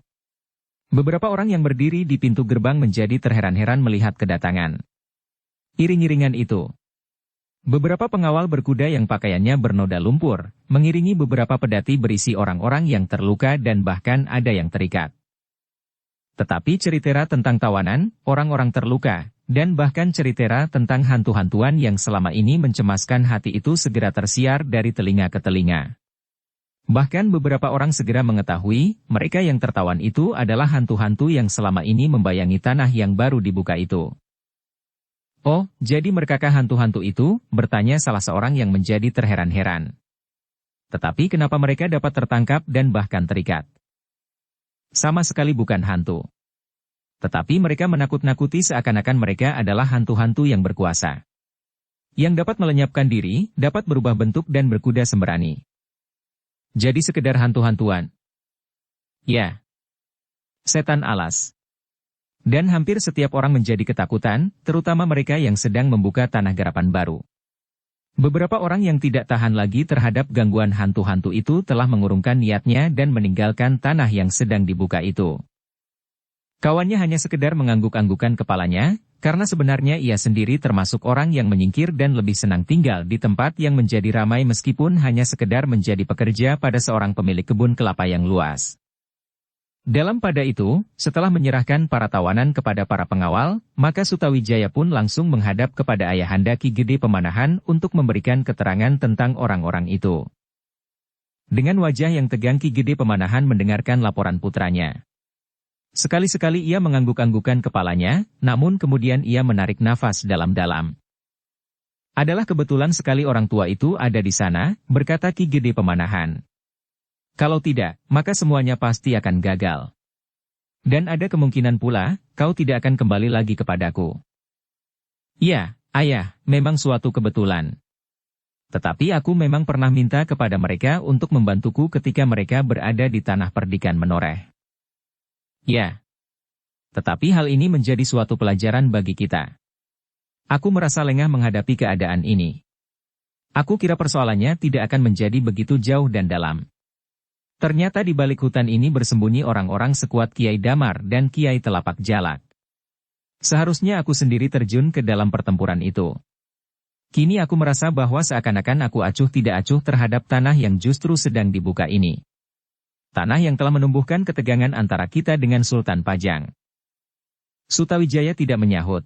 Speaker 1: Beberapa orang yang berdiri di pintu gerbang menjadi terheran-heran melihat kedatangan iring-iringan itu. Beberapa pengawal berkuda yang pakaiannya bernoda lumpur, mengiringi beberapa pedati berisi orang-orang yang terluka dan bahkan ada yang terikat. Tetapi cerita tentang tawanan, orang-orang terluka, dan bahkan cerita tentang hantu-hantuan yang selama ini mencemaskan hati itu segera tersiar dari telinga ke telinga. Bahkan beberapa orang segera mengetahui, mereka yang tertawan itu adalah hantu-hantu yang selama ini membayangi tanah yang baru dibuka itu. Oh, jadi merekakah hantu-hantu itu? Bertanya salah seorang yang menjadi terheran-heran. Tetapi kenapa mereka dapat tertangkap dan bahkan terikat? Sama sekali bukan hantu. Tetapi mereka menakut-nakuti seakan-akan mereka adalah hantu-hantu yang berkuasa. Yang dapat melenyapkan diri, dapat berubah bentuk dan berkuda sembrani. Jadi sekedar hantu-hantuan. Ya. Setan alas. Dan hampir setiap orang menjadi ketakutan, terutama mereka yang sedang membuka tanah garapan baru. Beberapa orang yang tidak tahan lagi terhadap gangguan hantu-hantu itu telah mengurungkan niatnya dan meninggalkan tanah yang sedang dibuka itu. Kawannya hanya sekedar mengangguk-anggukan kepalanya, karena sebenarnya ia sendiri termasuk orang yang menyingkir dan lebih senang tinggal di tempat yang menjadi ramai meskipun hanya sekedar menjadi pekerja pada seorang pemilik kebun kelapa yang luas. Dalam pada itu, setelah menyerahkan para tawanan kepada para pengawal, maka Sutawijaya pun langsung menghadap kepada ayahanda Ki Gede Pemanahan untuk memberikan keterangan tentang orang-orang itu. Dengan wajah yang tegang Ki Gede Pemanahan mendengarkan laporan putranya. Sekali-sekali ia mengangguk-anggukan kepalanya, namun kemudian ia menarik nafas dalam-dalam. Adalah kebetulan sekali orang tua itu ada di sana, berkata Ki Gede Pemanahan. Kalau tidak, maka semuanya pasti akan gagal. Dan ada kemungkinan pula, kau tidak akan kembali lagi kepadaku. Ya, ayah, memang suatu kebetulan. Tetapi aku memang pernah minta kepada mereka untuk membantuku ketika mereka berada di tanah perdikan menoreh. Ya. Tetapi hal ini menjadi suatu pelajaran bagi kita. Aku merasa lengah menghadapi keadaan ini. Aku kira persoalannya tidak akan menjadi begitu jauh dan dalam. Ternyata di balik hutan ini bersembunyi orang-orang sekuat Kiai Damar dan Kiai Telapak Jalak. Seharusnya aku sendiri terjun ke dalam pertempuran itu. Kini aku merasa bahwa seakan-akan aku acuh tidak acuh terhadap tanah yang justru sedang dibuka ini. Tanah yang telah menumbuhkan ketegangan antara kita dengan Sultan Pajang. Sutawijaya tidak menyahut.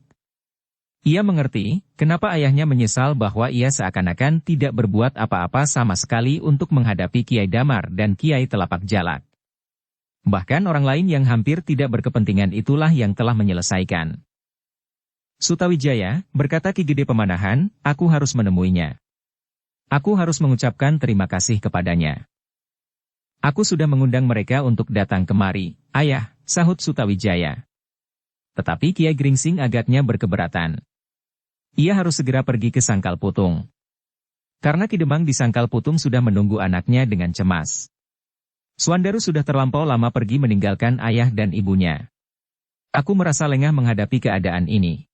Speaker 1: Ia mengerti, kenapa ayahnya menyesal bahwa ia seakan-akan tidak berbuat apa-apa sama sekali untuk menghadapi Kiai Damar dan Kiai Telapak Jalak. Bahkan orang lain yang hampir tidak berkepentingan itulah yang telah menyelesaikan. Sutawijaya, berkata Ki Gede Pemanahan, aku harus menemuinya. Aku harus mengucapkan terima kasih kepadanya. Aku sudah mengundang mereka untuk datang kemari, ayah, sahut Sutawijaya. Tetapi Kiai Gringsing agaknya berkeberatan. Ia harus segera pergi ke Sangkal Putung. Karena Ki Demang di Sangkal Putung sudah menunggu anaknya dengan cemas. Suandaru sudah terlampau lama pergi meninggalkan ayah dan ibunya. Aku merasa lengah menghadapi keadaan ini.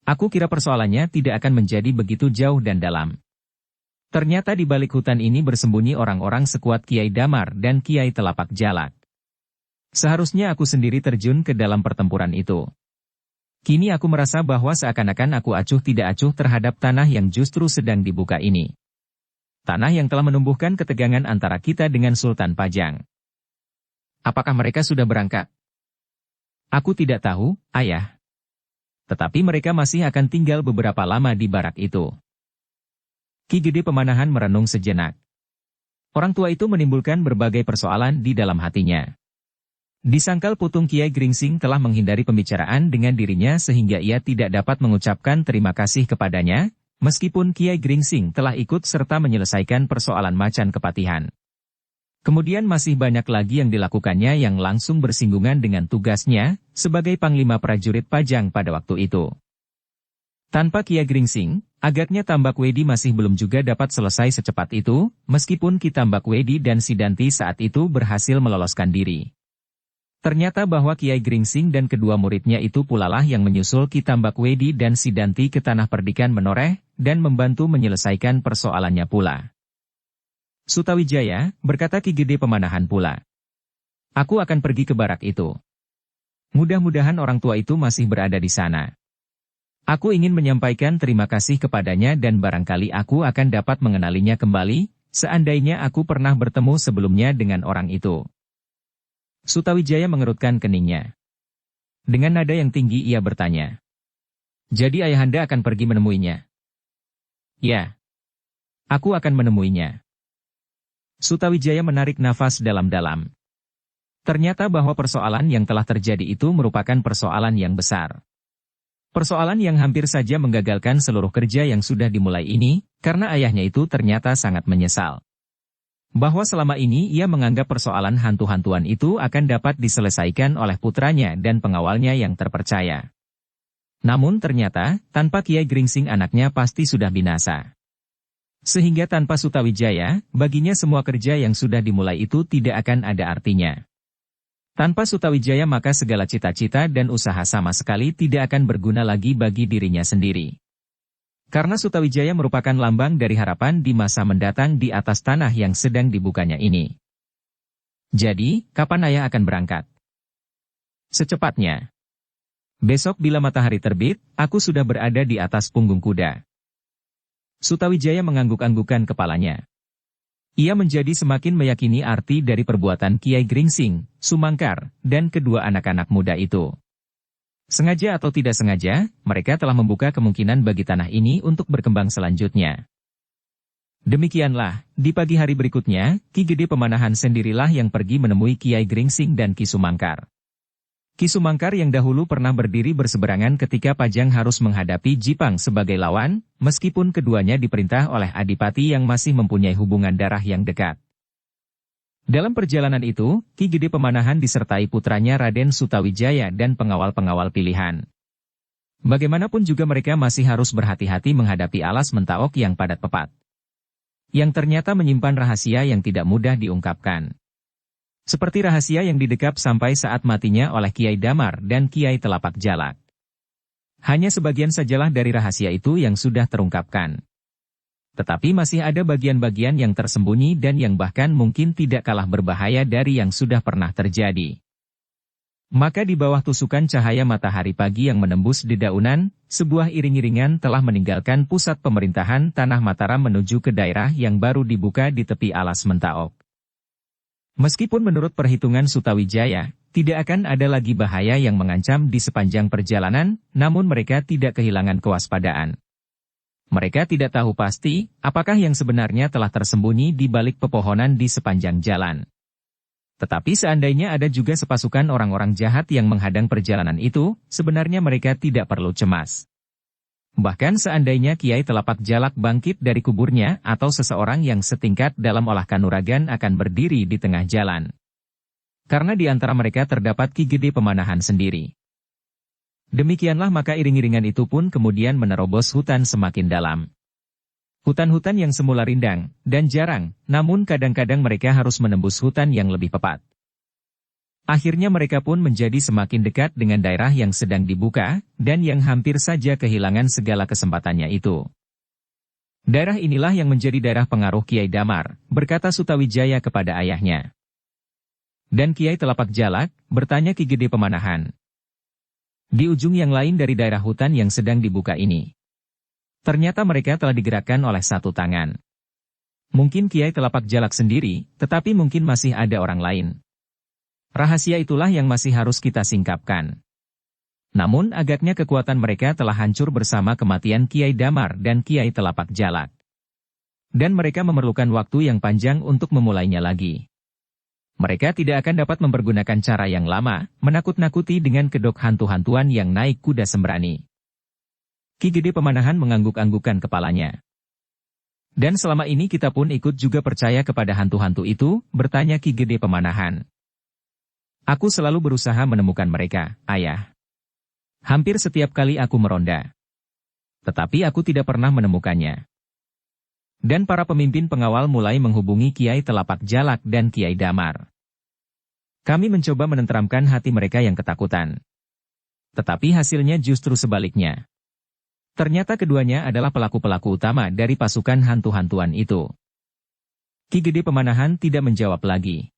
Speaker 1: Aku kira persoalannya tidak akan menjadi begitu jauh dan dalam. Ternyata di balik hutan ini bersembunyi orang-orang sekuat Kiai Damar dan Kiai Telapak Jalak. Seharusnya aku sendiri terjun ke dalam pertempuran itu. Kini aku merasa bahwa seakan-akan aku acuh tidak acuh terhadap tanah yang justru sedang dibuka ini. Tanah yang telah menumbuhkan ketegangan antara kita dengan Sultan Pajang. Apakah mereka sudah berangkat? Aku tidak tahu, Ayah. Tetapi mereka masih akan tinggal beberapa lama di barak itu. Ki Gede Pemanahan merenung sejenak. Orang tua itu menimbulkan berbagai persoalan di dalam hatinya. Disangkal Putung Kiai Gringsing telah menghindari pembicaraan dengan dirinya sehingga ia tidak dapat mengucapkan terima kasih kepadanya, meskipun Kiai Gringsing telah ikut serta menyelesaikan persoalan Macan Kepatihan. Kemudian masih banyak lagi yang dilakukannya yang langsung bersinggungan dengan tugasnya sebagai Panglima Prajurit Pajang pada waktu itu. Tanpa Kiai Gringsing, agaknya Tambak Wedi masih belum juga dapat selesai secepat itu, meskipun Ki Tambak Wedi dan Sidanti saat itu berhasil meloloskan diri. Ternyata bahwa Kiai Gringsing dan kedua muridnya itu pulalah yang menyusul Ki Tambak Wedi dan Sidanti ke Tanah Perdikan Menoreh, dan membantu menyelesaikan persoalannya pula. Sutawijaya, berkata Ki Gede Pemanahan pula. Aku akan pergi ke barak itu. Mudah-mudahan orang tua itu masih berada di sana. Aku ingin menyampaikan terima kasih kepadanya dan barangkali aku akan dapat mengenalinya kembali, seandainya aku pernah bertemu sebelumnya dengan orang itu. Sutawijaya mengerutkan keningnya. Dengan nada yang tinggi ia bertanya. Jadi ayahanda akan pergi menemuinya? Ya. Aku akan menemuinya. Sutawijaya menarik nafas dalam-dalam. Ternyata bahwa persoalan yang telah terjadi itu merupakan persoalan yang besar. Persoalan yang hampir saja menggagalkan seluruh kerja yang sudah dimulai ini, karena ayahnya itu ternyata sangat menyesal. Bahwa selama ini ia menganggap persoalan hantu-hantuan itu akan dapat diselesaikan oleh putranya dan pengawalnya yang terpercaya. Namun ternyata, tanpa Kiai Gringsing anaknya pasti sudah binasa. Sehingga tanpa Sutawijaya, baginya semua kerja yang sudah dimulai itu tidak akan ada artinya. Tanpa Sutawijaya maka segala cita-cita dan usaha sama sekali tidak akan berguna lagi bagi dirinya sendiri. Karena Sutawijaya merupakan lambang dari harapan di masa mendatang di atas tanah yang sedang dibukanya ini. Jadi, kapan ayah akan berangkat? Secepatnya. Besok bila matahari terbit, aku sudah berada di atas punggung kuda. Sutawijaya mengangguk-anggukan kepalanya. Ia menjadi semakin meyakini arti dari perbuatan Kiai Gringsing, Sumangkar, dan kedua anak-anak muda itu. Sengaja atau tidak sengaja, mereka telah membuka kemungkinan bagi tanah ini untuk berkembang selanjutnya. Demikianlah, di pagi hari berikutnya, Ki Gede Pemanahan sendirilah yang pergi menemui Kiai Gringsing dan Ki Sumangkar. Ki Sumangkar yang dahulu pernah berdiri berseberangan ketika Pajang harus menghadapi Jipang sebagai lawan, meskipun keduanya diperintah oleh Adipati yang masih mempunyai hubungan darah yang dekat. Dalam perjalanan itu, Ki Gede Pemanahan disertai putranya Raden Sutawijaya dan pengawal-pengawal pilihan. Bagaimanapun juga mereka masih harus berhati-hati menghadapi alas Mentaok yang padat pepat. Yang ternyata menyimpan rahasia yang tidak mudah diungkapkan. Seperti rahasia yang didekap sampai saat matinya oleh Kiai Damar dan Kiai Telapak Jalak. Hanya sebagian sajalah dari rahasia itu yang sudah terungkapkan. Tetapi masih ada bagian-bagian yang tersembunyi dan yang bahkan mungkin tidak kalah berbahaya dari yang sudah pernah terjadi. Maka di bawah tusukan cahaya matahari pagi yang menembus dedaunan, sebuah iring-iringan telah meninggalkan pusat pemerintahan Tanah Mataram menuju ke daerah yang baru dibuka di tepi alas Mentaok. Meskipun menurut perhitungan Sutawijaya, tidak akan ada lagi bahaya yang mengancam di sepanjang perjalanan, namun mereka tidak kehilangan kewaspadaan. Mereka tidak tahu pasti, apakah yang sebenarnya telah tersembunyi di balik pepohonan di sepanjang jalan. Tetapi seandainya ada juga sepasukan orang-orang jahat yang menghadang perjalanan itu, sebenarnya mereka tidak perlu cemas. Bahkan seandainya Kiai Telapak Jalak bangkit dari kuburnya atau seseorang yang setingkat dalam olah kanuragan akan berdiri di tengah jalan. Karena di antara mereka terdapat Ki Gede Pemanahan sendiri. Demikianlah maka iring-iringan itu pun kemudian menerobos hutan semakin dalam. Hutan-hutan yang semula rindang dan jarang, namun kadang-kadang mereka harus menembus hutan yang lebih pepat. Akhirnya mereka pun menjadi semakin dekat dengan daerah yang sedang dibuka, dan yang hampir saja kehilangan segala kesempatannya itu. Daerah inilah yang menjadi daerah pengaruh Kiai Damar, berkata Sutawijaya kepada ayahnya. Dan Kiai Telapak Jalak, bertanya Ki Gede Pemanahan. Di ujung yang lain dari daerah hutan yang sedang dibuka ini. Ternyata mereka telah digerakkan oleh satu tangan. Mungkin Kiai Telapak Jalak sendiri, tetapi mungkin masih ada orang lain. Rahasia itulah yang masih harus kita singkapkan. Namun agaknya kekuatan mereka telah hancur bersama kematian Kiai Damar dan Kiai Telapak Jalak. Dan mereka memerlukan waktu yang panjang untuk memulainya lagi. Mereka tidak akan dapat mempergunakan cara yang lama, menakut-nakuti dengan kedok hantu-hantuan yang naik kuda sembrani. Ki Gede Pemanahan mengangguk-anggukkan kepalanya. Dan selama ini kita pun ikut juga percaya kepada hantu-hantu itu, bertanya Ki Gede Pemanahan. Aku selalu berusaha menemukan mereka, ayah. Hampir setiap kali aku meronda. Tetapi aku tidak pernah menemukannya. Dan para pemimpin pengawal mulai menghubungi Kiai Telapak Jalak dan Kiai Damar. Kami mencoba menenteramkan hati mereka yang ketakutan. Tetapi hasilnya justru sebaliknya. Ternyata keduanya adalah pelaku-pelaku utama dari pasukan hantu-hantuan itu. Ki Gede Pemanahan tidak menjawab lagi.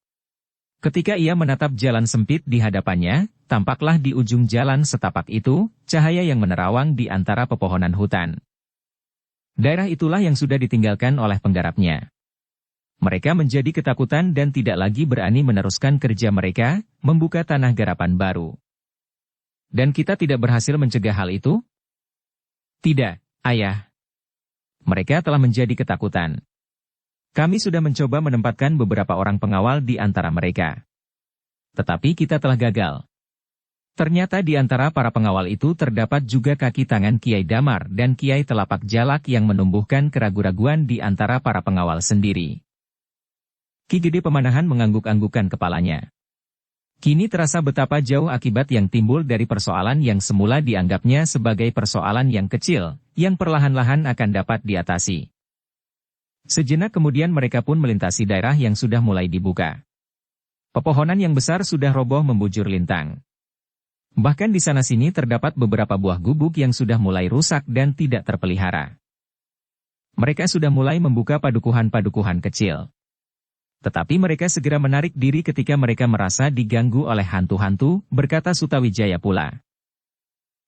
Speaker 1: Ketika ia menatap jalan sempit di hadapannya, tampaklah di ujung jalan setapak itu, cahaya yang menerawang di antara pepohonan hutan. Daerah itulah yang sudah ditinggalkan oleh penggarapnya. Mereka menjadi ketakutan dan tidak lagi berani meneruskan kerja mereka, membuka tanah garapan baru. Dan kita tidak berhasil mencegah hal itu? Tidak, ayah. Mereka telah menjadi ketakutan. Kami sudah mencoba menempatkan beberapa orang pengawal di antara mereka. Tetapi kita telah gagal. Ternyata di antara para pengawal itu terdapat juga kaki tangan Kiai Damar dan Kiai Telapak Jalak yang menumbuhkan keraguan-raguan di antara para pengawal sendiri. Ki Gede Pemanahan mengangguk-anggukkan kepalanya. Kini terasa betapa jauh akibat yang timbul dari persoalan yang semula dianggapnya sebagai persoalan yang kecil, yang perlahan-lahan akan dapat diatasi. Sejenak kemudian mereka pun melintasi daerah yang sudah mulai dibuka. Pepohonan yang besar sudah roboh membujur lintang. Bahkan di sana-sini terdapat beberapa buah gubuk yang sudah mulai rusak dan tidak terpelihara. Mereka sudah mulai membuka padukuhan-padukuhan kecil. Tetapi mereka segera menarik diri ketika mereka merasa diganggu oleh hantu-hantu, berkata Sutawijaya pula.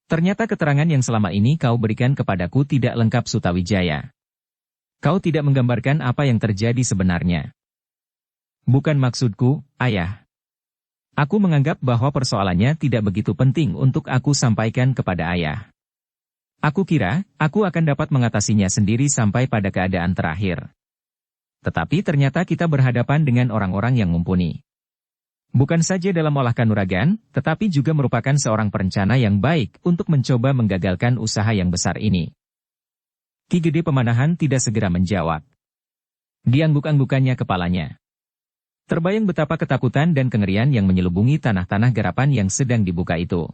Speaker 1: Ternyata keterangan yang selama ini kau berikan kepadaku tidak lengkap Sutawijaya. Kau tidak menggambarkan apa yang terjadi sebenarnya. Bukan maksudku, ayah. Aku menganggap bahwa persoalannya tidak begitu penting untuk aku sampaikan kepada ayah. Aku kira, aku akan dapat mengatasinya sendiri sampai pada keadaan terakhir. Tetapi ternyata kita berhadapan dengan orang-orang yang mumpuni. Bukan saja dalam olah kanuragan, tetapi juga merupakan seorang perencana yang baik untuk mencoba menggagalkan usaha yang besar ini. Ki Gede Pemanahan tidak segera menjawab. Diangguk-anggukannya kepalanya. Terbayang betapa ketakutan dan kengerian yang menyelubungi tanah-tanah garapan yang sedang dibuka itu.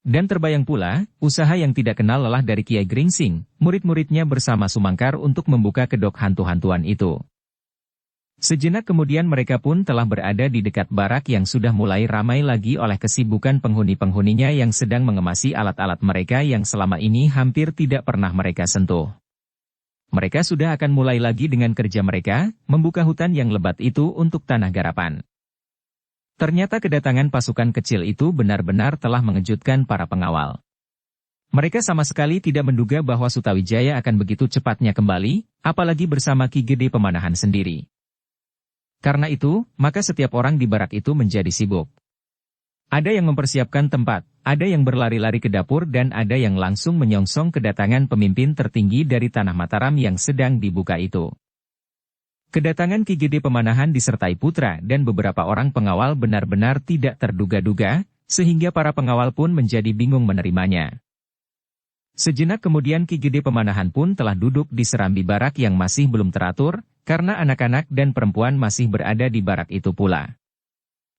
Speaker 1: Dan terbayang pula, usaha yang tidak kenal lelah dari Kiai Gringsing, murid-muridnya bersama Sumangkar untuk membuka kedok hantu-hantuan itu. Sejenak kemudian mereka pun telah berada di dekat barak yang sudah mulai ramai lagi oleh kesibukan penghuni-penghuninya yang sedang mengemasi alat-alat mereka yang selama ini hampir tidak pernah mereka sentuh. Mereka sudah akan mulai lagi dengan kerja mereka, membuka hutan yang lebat itu untuk tanah garapan. Ternyata kedatangan pasukan kecil itu benar-benar telah mengejutkan para pengawal. Mereka sama sekali tidak menduga bahwa Sutawijaya akan begitu cepatnya kembali, apalagi bersama Ki Gede Pemanahan sendiri. Karena itu, maka setiap orang di barak itu menjadi sibuk. Ada yang mempersiapkan tempat, ada yang berlari-lari ke dapur dan ada yang langsung menyongsong kedatangan pemimpin tertinggi dari Tanah Mataram yang sedang dibuka itu. Kedatangan Ki Gede Pemanahan disertai putra dan beberapa orang pengawal benar-benar tidak terduga-duga, sehingga para pengawal pun menjadi bingung menerimanya. Sejenak kemudian Ki Gede Pemanahan pun telah duduk di serambi barak yang masih belum teratur, karena anak-anak dan perempuan masih berada di barak itu pula.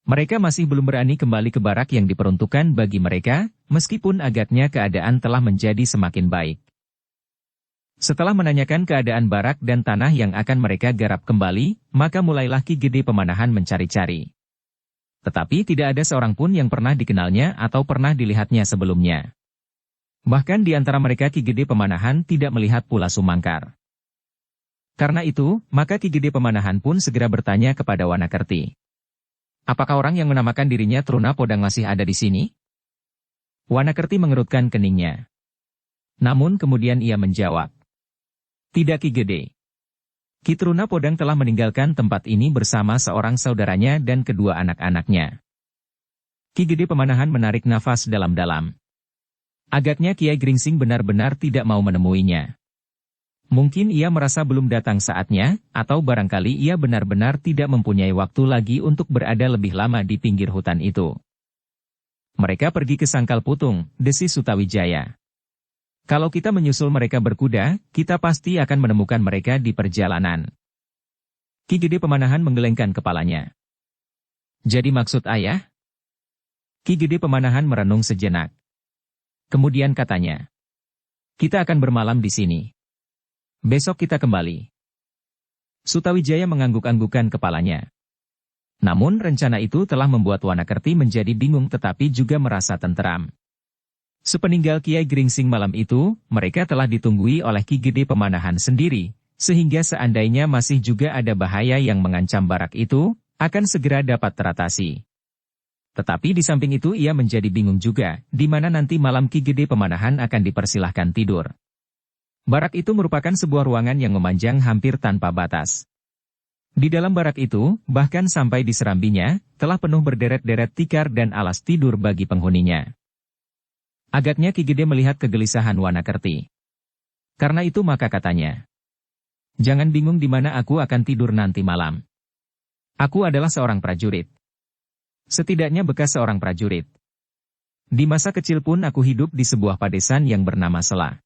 Speaker 1: Mereka masih belum berani kembali ke barak yang diperuntukkan bagi mereka, meskipun agaknya keadaan telah menjadi semakin baik. Setelah menanyakan keadaan barak dan tanah yang akan mereka garap kembali, maka mulailah Ki Gede Pemanahan mencari-cari. Tetapi tidak ada seorang pun yang pernah dikenalnya atau pernah dilihatnya sebelumnya. Bahkan di antara mereka Ki Gede Pemanahan tidak melihat pula Sumangkar. Karena itu, maka Ki Gede Pemanahan pun segera bertanya kepada Wanakerti. Apakah orang yang menamakan dirinya Truna Podang masih ada di sini? Wanakerti mengerutkan keningnya. Namun kemudian ia menjawab. Tidak Ki Gede. Ki Truna Podang telah meninggalkan tempat ini bersama seorang saudaranya dan kedua anak-anaknya. Ki Gede Pemanahan menarik nafas dalam-dalam. Agaknya Kiai Gringsing benar-benar tidak mau menemuinya. Mungkin ia merasa belum datang saatnya, atau barangkali ia benar-benar tidak mempunyai waktu lagi untuk berada lebih lama di pinggir hutan itu. Mereka pergi ke Sangkal Putung, desis Sutawijaya. Kalau kita menyusul mereka berkuda, kita pasti akan menemukan mereka di perjalanan. Ki Gede Pemanahan menggelengkan kepalanya. Jadi maksud ayah? Ki Gede Pemanahan merenung sejenak. Kemudian katanya. Kita akan bermalam di sini. Besok kita kembali. Sutawijaya mengangguk-anggukan kepalanya. Namun rencana itu telah membuat Wanakerti menjadi bingung tetapi juga merasa tenteram. Sepeninggal Kiai Gringsing malam itu, mereka telah ditunggui oleh Ki Gede Pemanahan sendiri, sehingga seandainya masih juga ada bahaya yang mengancam barak itu, akan segera dapat teratasi. Tetapi di samping itu ia menjadi bingung juga, di mana nanti malam Ki Gede Pemanahan akan dipersilahkan tidur. Barak itu merupakan sebuah ruangan yang memanjang hampir tanpa batas. Di dalam barak itu, bahkan sampai di serambinya, telah penuh berderet-deret tikar dan alas tidur bagi penghuninya. Agaknya Ki Gede melihat kegelisahan Wanakerti. Karena itu maka katanya. Jangan bingung di mana aku akan tidur nanti malam. Aku adalah seorang prajurit. Setidaknya bekas seorang prajurit. Di masa kecil pun aku hidup di sebuah padesan yang bernama Sela.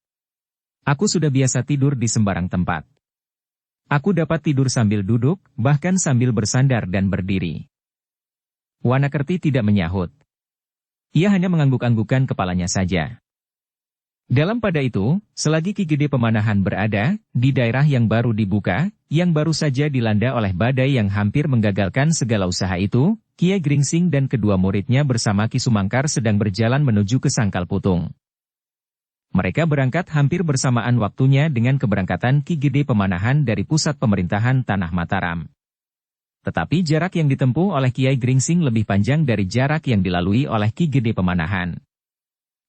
Speaker 1: Aku sudah biasa tidur di sembarang tempat. Aku dapat tidur sambil duduk, bahkan sambil bersandar dan berdiri. Wanakerti tidak menyahut. Ia hanya mengangguk-anggukkan kepalanya saja. Dalam pada itu, selagi Ki Gede Pemanahan berada di daerah yang baru dibuka, yang baru saja dilanda oleh badai yang hampir menggagalkan segala usaha itu, Kiai Gringsing dan kedua muridnya bersama Ki Sumangkar sedang berjalan menuju ke Sangkal Putung. Mereka berangkat hampir bersamaan waktunya dengan keberangkatan Ki Gede Pemanahan dari pusat pemerintahan Tanah Mataram. Tetapi jarak yang ditempuh oleh Kiai Gringsing lebih panjang dari jarak yang dilalui oleh Ki Gede Pemanahan.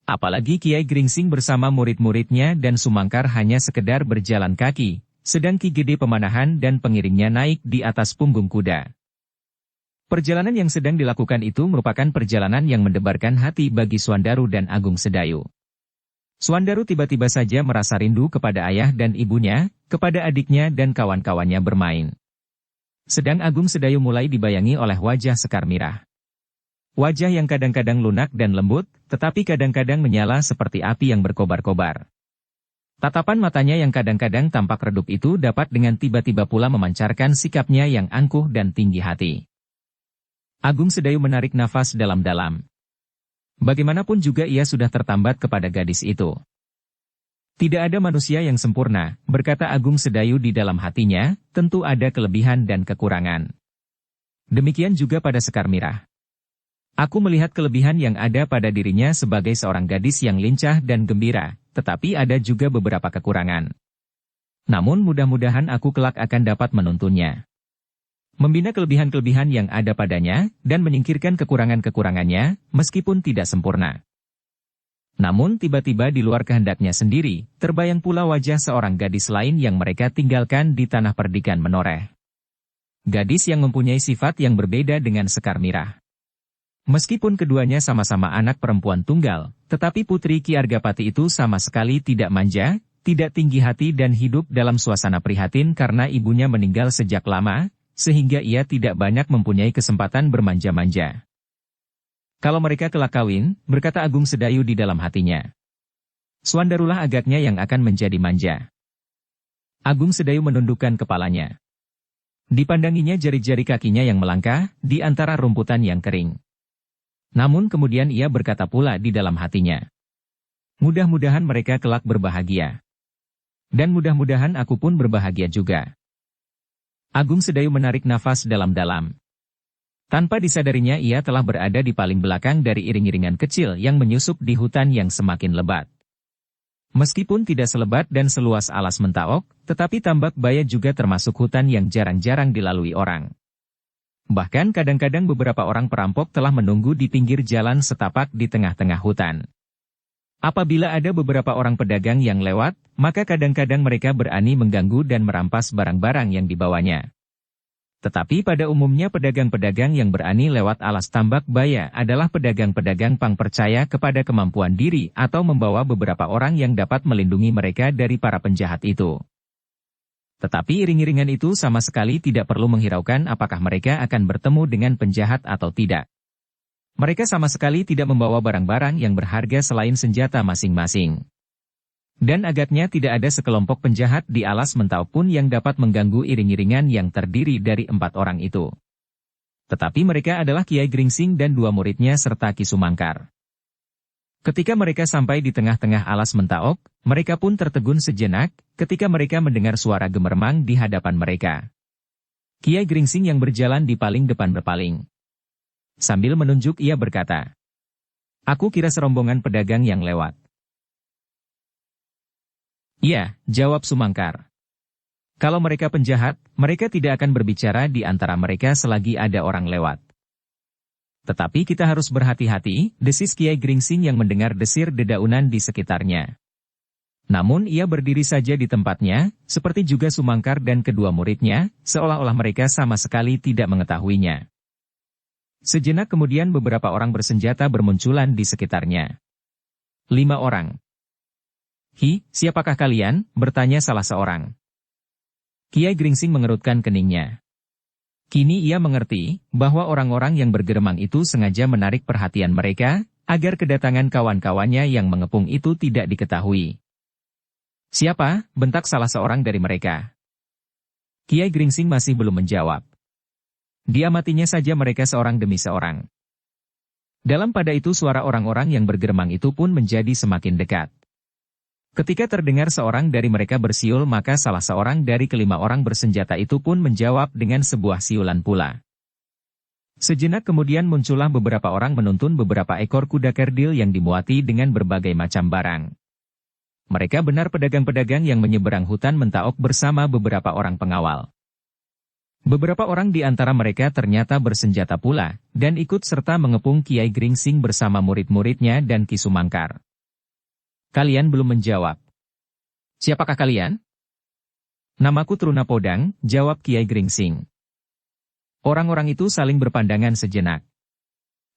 Speaker 1: Apalagi Kiai Gringsing bersama murid-muridnya dan Sumangkar hanya sekedar berjalan kaki, sedang Ki Gede Pemanahan dan pengiringnya naik di atas punggung kuda. Perjalanan yang sedang dilakukan itu merupakan perjalanan yang mendebarkan hati bagi Swandaru dan Agung Sedayu. Swandaru tiba-tiba saja merasa rindu kepada ayah dan ibunya, kepada adiknya dan kawan-kawannya bermain. Sedang Agung Sedayu mulai dibayangi oleh wajah Sekar Mirah. Wajah yang kadang-kadang lunak dan lembut, tetapi kadang-kadang menyala seperti api yang berkobar-kobar. Tatapan matanya yang kadang-kadang tampak redup itu dapat dengan tiba-tiba pula memancarkan sikapnya yang angkuh dan tinggi hati. Agung Sedayu menarik nafas dalam-dalam. Bagaimanapun juga ia sudah tertambat kepada gadis itu. Tidak ada manusia yang sempurna, berkata Agung Sedayu di dalam hatinya, tentu ada kelebihan dan kekurangan. Demikian juga pada Sekar Mirah. Aku melihat kelebihan yang ada pada dirinya sebagai seorang gadis yang lincah dan gembira, tetapi ada juga beberapa kekurangan. Namun mudah-mudahan aku kelak akan dapat menuntunnya. Membina kelebihan-kelebihan yang ada padanya, dan menyingkirkan kekurangan-kekurangannya, meskipun tidak sempurna. Namun tiba-tiba di luar kehendaknya sendiri, terbayang pula wajah seorang gadis lain yang mereka tinggalkan di tanah perdikan menoreh. Gadis yang mempunyai sifat yang berbeda dengan Sekar Mirah. Meskipun keduanya sama-sama anak perempuan tunggal, tetapi Putri Ki Argapati itu sama sekali tidak manja, tidak tinggi hati dan hidup dalam suasana prihatin karena ibunya meninggal sejak lama, sehingga ia tidak banyak mempunyai kesempatan bermanja-manja. Kalau mereka kelak kawin, berkata Agung Sedayu di dalam hatinya. Swandarulah agaknya yang akan menjadi manja. Agung Sedayu menundukkan kepalanya. Dipandanginya jari-jari kakinya yang melangkah, di antara rumputan yang kering. Namun kemudian ia berkata pula di dalam hatinya. Mudah-mudahan mereka kelak berbahagia. Dan mudah-mudahan aku pun berbahagia juga. Agung Sedayu menarik nafas dalam-dalam. Tanpa disadarinya ia telah berada di paling belakang dari iring-iringan kecil yang menyusup di hutan yang semakin lebat. Meskipun tidak selebat dan seluas Alas Mentaok, tetapi Tambak Baya juga termasuk hutan yang jarang-jarang dilalui orang. Bahkan kadang-kadang beberapa orang perampok telah menunggu di pinggir jalan setapak di tengah-tengah hutan. Apabila ada beberapa orang pedagang yang lewat, maka kadang-kadang mereka berani mengganggu dan merampas barang-barang yang dibawanya. Tetapi pada umumnya pedagang-pedagang yang berani lewat Alas Tambak Baya adalah pedagang-pedagang pang percaya kepada kemampuan diri atau membawa beberapa orang yang dapat melindungi mereka dari para penjahat itu. Tetapi iring-iringan itu sama sekali tidak perlu menghiraukan apakah mereka akan bertemu dengan penjahat atau tidak. Mereka sama sekali tidak membawa barang-barang yang berharga selain senjata masing-masing. Dan agaknya tidak ada sekelompok penjahat di Alas Mentaok pun yang dapat mengganggu iring-iringan yang terdiri dari 4 orang itu. Tetapi mereka adalah Kiai Gringsing dan 2 muridnya serta Ki Sumangkar. Ketika mereka sampai di tengah-tengah Alas Mentaok, mereka pun tertegun sejenak ketika mereka mendengar suara gemermang di hadapan mereka. Kiai Gringsing yang berjalan di paling depan berpaling. Sambil menunjuk ia berkata, "Aku kira serombongan pedagang yang lewat." "Iya," jawab Sumangkar. "Kalau mereka penjahat, mereka tidak akan berbicara di antara mereka selagi ada orang lewat." "Tetapi kita harus berhati-hati," desis Kiai Gringsing yang mendengar desir dedaunan di sekitarnya. Namun ia berdiri saja di tempatnya, seperti juga Sumangkar dan kedua muridnya, seolah-olah mereka sama sekali tidak mengetahuinya. Sejenak kemudian beberapa orang bersenjata bermunculan di sekitarnya. 5 orang. "Hi, siapakah kalian?" bertanya salah seorang. Kiai Gringsing mengerutkan keningnya. Kini ia mengerti bahwa orang-orang yang bergeremang itu sengaja menarik perhatian mereka, agar kedatangan kawan-kawannya yang mengepung itu tidak diketahui. "Siapa?" bentak salah seorang dari mereka. Kiai Gringsing masih belum menjawab. Diamatinya saja mereka seorang demi seorang. Dalam pada itu suara orang-orang yang bergeremang itu pun menjadi semakin dekat. Ketika terdengar seorang dari mereka bersiul maka salah seorang dari kelima orang bersenjata itu pun menjawab dengan sebuah siulan pula. Sejenak kemudian muncullah beberapa orang menuntun beberapa ekor kuda kerdil yang dimuati dengan berbagai macam barang. Mereka benar pedagang-pedagang yang menyeberang hutan Mentaok bersama beberapa orang pengawal. Beberapa orang di antara mereka ternyata bersenjata pula, dan ikut serta mengepung Kiai Gringsing bersama murid-muridnya dan Ki Sumangkar. "Kalian belum menjawab. Siapakah kalian?" "Namaku Truna Podang," jawab Kiai Gringsing. Orang-orang itu saling berpandangan sejenak.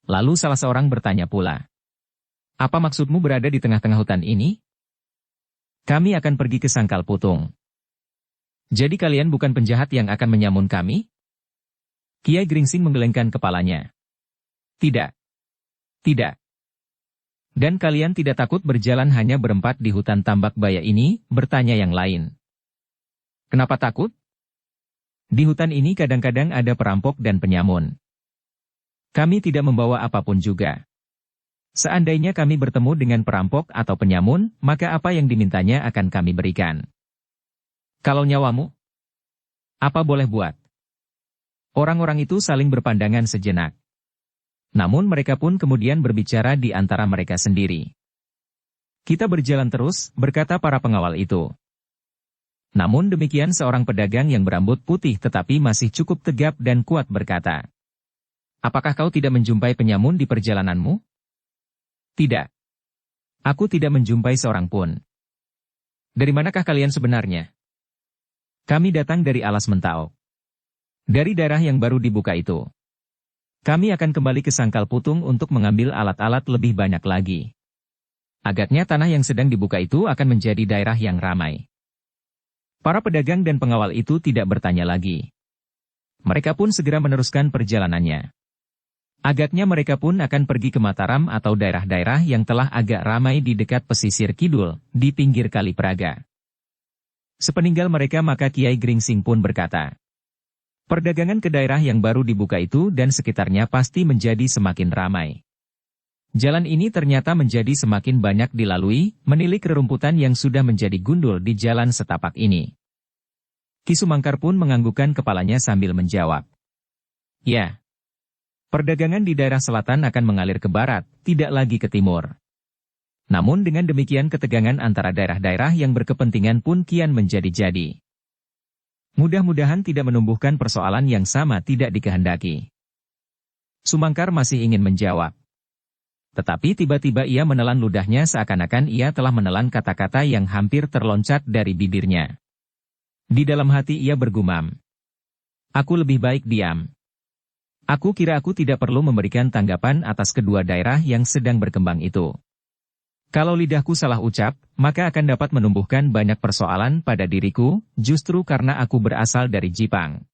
Speaker 1: Lalu salah seorang bertanya pula. "Apa maksudmu berada di tengah-tengah hutan ini?" "Kami akan pergi ke Sangkal Putung." "Jadi kalian bukan penjahat yang akan menyamun kami?" Kiai Gringsing menggelengkan kepalanya. "Tidak. Tidak. Dan kalian tidak takut berjalan hanya berempat di hutan Tambak Baya ini?" bertanya yang lain. "Kenapa takut? Di hutan ini kadang-kadang ada perampok dan penyamun. Kami tidak membawa apapun juga. Seandainya kami bertemu dengan perampok atau penyamun, maka apa yang dimintanya akan kami berikan. Kalau nyawamu, apa boleh buat?" Orang-orang itu saling berpandangan sejenak. Namun mereka pun kemudian berbicara di antara mereka sendiri. "Kita berjalan terus," berkata para pengawal itu. Namun demikian seorang pedagang yang berambut putih tetapi masih cukup tegap dan kuat berkata, "Apakah kau tidak menjumpai penyamun di perjalananmu?" "Tidak. Aku tidak menjumpai seorang pun." "Dari manakah kalian sebenarnya?" "Kami datang dari Alas Mentaok. Dari daerah yang baru dibuka itu. Kami akan kembali ke Sangkal Putung untuk mengambil alat-alat lebih banyak lagi. Agaknya tanah yang sedang dibuka itu akan menjadi daerah yang ramai." Para pedagang dan pengawal itu tidak bertanya lagi. Mereka pun segera meneruskan perjalanannya. Agaknya mereka pun akan pergi ke Mataram atau daerah-daerah yang telah agak ramai di dekat pesisir kidul, di pinggir Kali Praga. Sepeninggal mereka maka Kiai Gringsing pun berkata, "Perdagangan ke daerah yang baru dibuka itu dan sekitarnya pasti menjadi semakin ramai. Jalan ini ternyata menjadi semakin banyak dilalui, menilik rerumputan yang sudah menjadi gundul di jalan setapak ini. Ki Sumangkar pun menganggukkan kepalanya sambil menjawab. Ya. Perdagangan di daerah selatan akan mengalir ke barat, tidak lagi ke timur. Namun dengan demikian ketegangan antara daerah-daerah yang berkepentingan pun kian menjadi-jadi. Mudah-mudahan tidak menumbuhkan persoalan yang sama tidak dikehendaki. Sumangkar masih ingin menjawab. Tetapi tiba-tiba ia menelan ludahnya seakan-akan ia telah menelan kata-kata yang hampir terloncat dari bibirnya. Di dalam hati ia bergumam. Aku lebih baik diam. Aku kira aku tidak perlu memberikan tanggapan atas kedua daerah yang sedang berkembang itu. Kalau lidahku salah ucap, maka akan dapat menumbuhkan banyak persoalan pada diriku, justru karena aku berasal dari Jipang.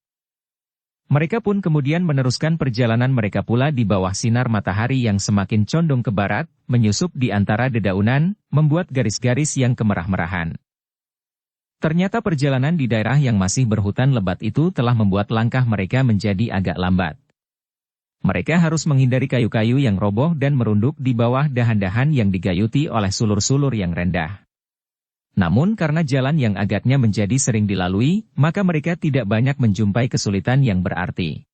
Speaker 1: Mereka pun kemudian meneruskan perjalanan mereka pula di bawah sinar matahari yang semakin condong ke barat, menyusup di antara dedaunan, membuat garis-garis yang kemerah-merahan. Ternyata perjalanan di daerah yang masih berhutan lebat itu telah membuat langkah mereka menjadi agak lambat. Mereka harus menghindari kayu-kayu yang roboh dan merunduk di bawah dahan-dahan yang digayuti oleh sulur-sulur yang rendah. Namun karena jalan yang agaknya menjadi sering dilalui, maka mereka tidak banyak menjumpai kesulitan yang berarti.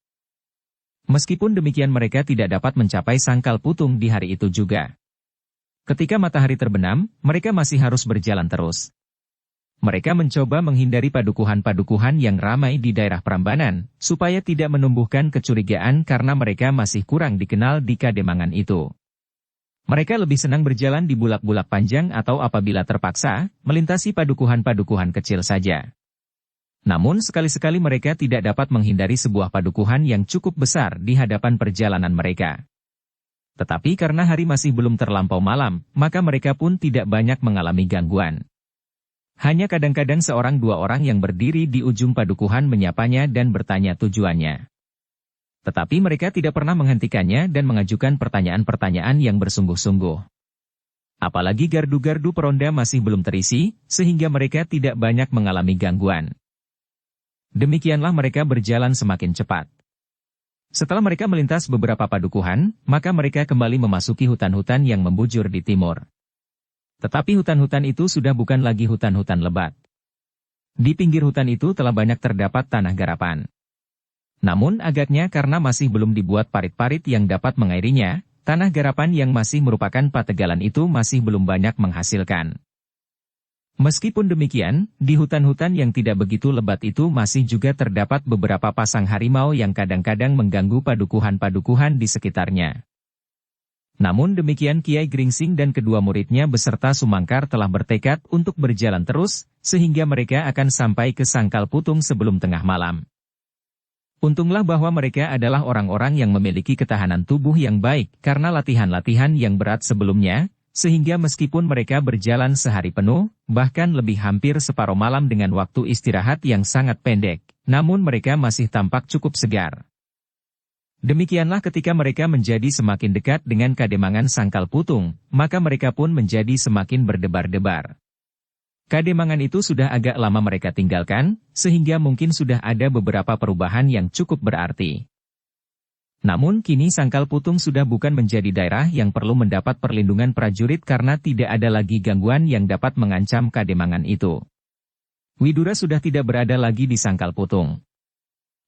Speaker 1: Meskipun demikian mereka tidak dapat mencapai Sangkal Putung di hari itu juga. Ketika matahari terbenam, mereka masih harus berjalan terus. Mereka mencoba menghindari padukuhan-padukuhan yang ramai di daerah Prambanan, supaya tidak menumbuhkan kecurigaan karena mereka masih kurang dikenal di Kademangan itu. Mereka lebih senang berjalan di bulak-bulak panjang atau apabila terpaksa, melintasi padukuhan-padukuhan kecil saja. Namun sekali-sekali mereka tidak dapat menghindari sebuah padukuhan yang cukup besar di hadapan perjalanan mereka. Tetapi karena hari masih belum terlampau malam, maka mereka pun tidak banyak mengalami gangguan. Hanya kadang-kadang seorang dua orang yang berdiri di ujung padukuhan menyapanya dan bertanya tujuannya. Tetapi mereka tidak pernah menghentikannya dan mengajukan pertanyaan-pertanyaan yang bersungguh-sungguh. Apalagi gardu-gardu peronda masih belum terisi, sehingga mereka tidak banyak mengalami gangguan. Demikianlah mereka berjalan semakin cepat. Setelah mereka melintas beberapa padukuhan, maka mereka kembali memasuki hutan-hutan yang membujur di timur. Tetapi hutan-hutan itu sudah bukan lagi hutan-hutan lebat. Di pinggir hutan itu telah banyak terdapat tanah garapan. Namun agaknya karena masih belum dibuat parit-parit yang dapat mengairinya, tanah garapan yang masih merupakan pategalan itu masih belum banyak menghasilkan. Meskipun demikian, di hutan-hutan yang tidak begitu lebat itu masih juga terdapat beberapa pasang harimau yang kadang-kadang mengganggu padukuhan-padukuhan di sekitarnya. Namun demikian Kiai Gringsing dan kedua muridnya beserta Sumangkar telah bertekad untuk berjalan terus, sehingga mereka akan sampai ke Sangkal Putung sebelum tengah malam. Untunglah bahwa mereka adalah orang-orang yang memiliki ketahanan tubuh yang baik karena latihan-latihan yang berat sebelumnya, sehingga meskipun mereka berjalan sehari penuh, bahkan lebih hampir separuh malam dengan waktu istirahat yang sangat pendek, namun mereka masih tampak cukup segar. Demikianlah ketika mereka menjadi semakin dekat dengan Kademangan Sangkal Putung, maka mereka pun menjadi semakin berdebar-debar. Kademangan itu sudah agak lama mereka tinggalkan, sehingga mungkin sudah ada beberapa perubahan yang cukup berarti. Namun kini Sangkal Putung sudah bukan menjadi daerah yang perlu mendapat perlindungan prajurit karena tidak ada lagi gangguan yang dapat mengancam Kademangan itu. Widura sudah tidak berada lagi di Sangkal Putung.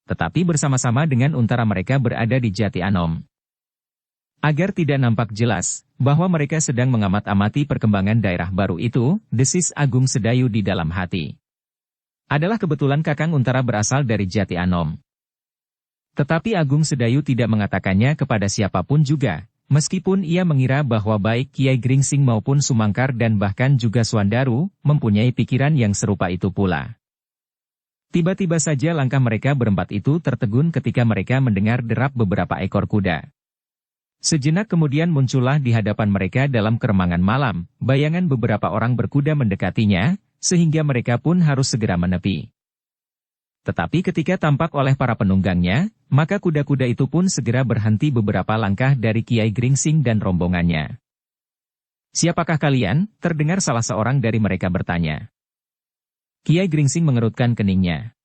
Speaker 1: Tetapi bersama-sama dengan untara mereka berada di Jati Anom. Agar tidak nampak jelas bahwa mereka sedang mengamat-amati perkembangan daerah baru itu, desis Agung Sedayu di dalam hati. Adalah kebetulan Kakang Untara berasal dari Jati Anom. Tetapi Agung Sedayu tidak mengatakannya kepada siapapun juga, meskipun ia mengira bahwa baik Kiai Gringsing maupun Sumangkar dan bahkan juga Suandaru mempunyai pikiran yang serupa itu pula. Tiba-tiba saja langkah mereka berempat itu tertegun ketika mereka mendengar derap beberapa ekor kuda. Sejenak kemudian muncullah di hadapan mereka dalam keremangan malam, bayangan beberapa orang berkuda mendekatinya, sehingga mereka pun harus segera menepi. Tetapi ketika tampak oleh para penunggangnya, maka kuda-kuda itu pun segera berhenti beberapa langkah dari Kiai Gringsing dan rombongannya. "Siapakah kalian?" terdengar salah seorang dari mereka bertanya. Kiai Gringsing mengerutkan keningnya.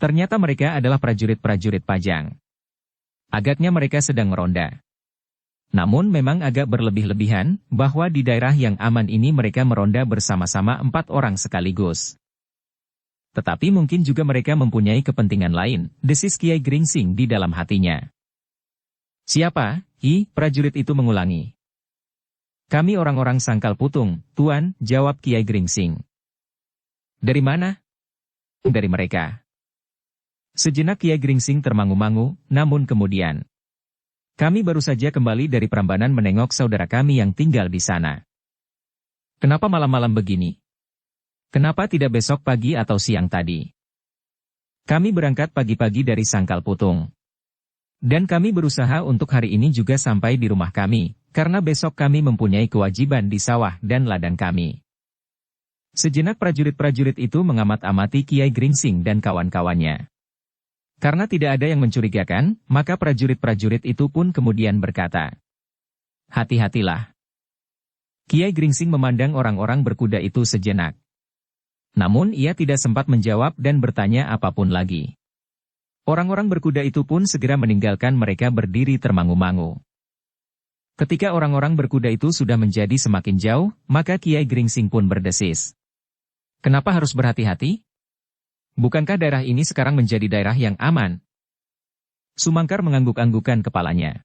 Speaker 1: Ternyata mereka adalah prajurit-prajurit Pajang. Agaknya mereka sedang meronda. Namun memang agak berlebih-lebihan, bahwa di daerah yang aman ini mereka meronda bersama-sama 4 orang sekaligus. Tetapi mungkin juga mereka mempunyai kepentingan lain, desis Kiai Gringsing di dalam hatinya. Siapa? Prajurit itu mengulangi. Kami orang-orang Sangkal Putung, Tuan, jawab Kiai Gringsing. Dari mana? Dari mereka. Sejenak Kiai Gringsing termangu-mangu, namun kemudian. Kami baru saja kembali dari Prambanan menengok saudara kami yang tinggal di sana. Kenapa malam-malam begini? Kenapa tidak besok pagi atau siang tadi? Kami berangkat pagi-pagi dari Sangkal Putung. Dan kami berusaha untuk hari ini juga sampai di rumah kami, karena besok kami mempunyai kewajiban di sawah dan ladang kami. Sejenak prajurit-prajurit itu mengamat-amati Kiai Gringsing dan kawan-kawannya. Karena tidak ada yang mencurigakan, maka prajurit-prajurit itu pun kemudian berkata, hati-hatilah. Kiai Gringsing memandang orang-orang berkuda itu sejenak. Namun ia tidak sempat menjawab dan bertanya apapun lagi. Orang-orang berkuda itu pun segera meninggalkan mereka berdiri termangu-mangu. Ketika orang-orang berkuda itu sudah menjadi semakin jauh, maka Kiai Gringsing pun berdesis. Kenapa harus berhati-hati? Bukankah daerah ini sekarang menjadi daerah yang aman? Sumangkar mengangguk-anggukan kepalanya.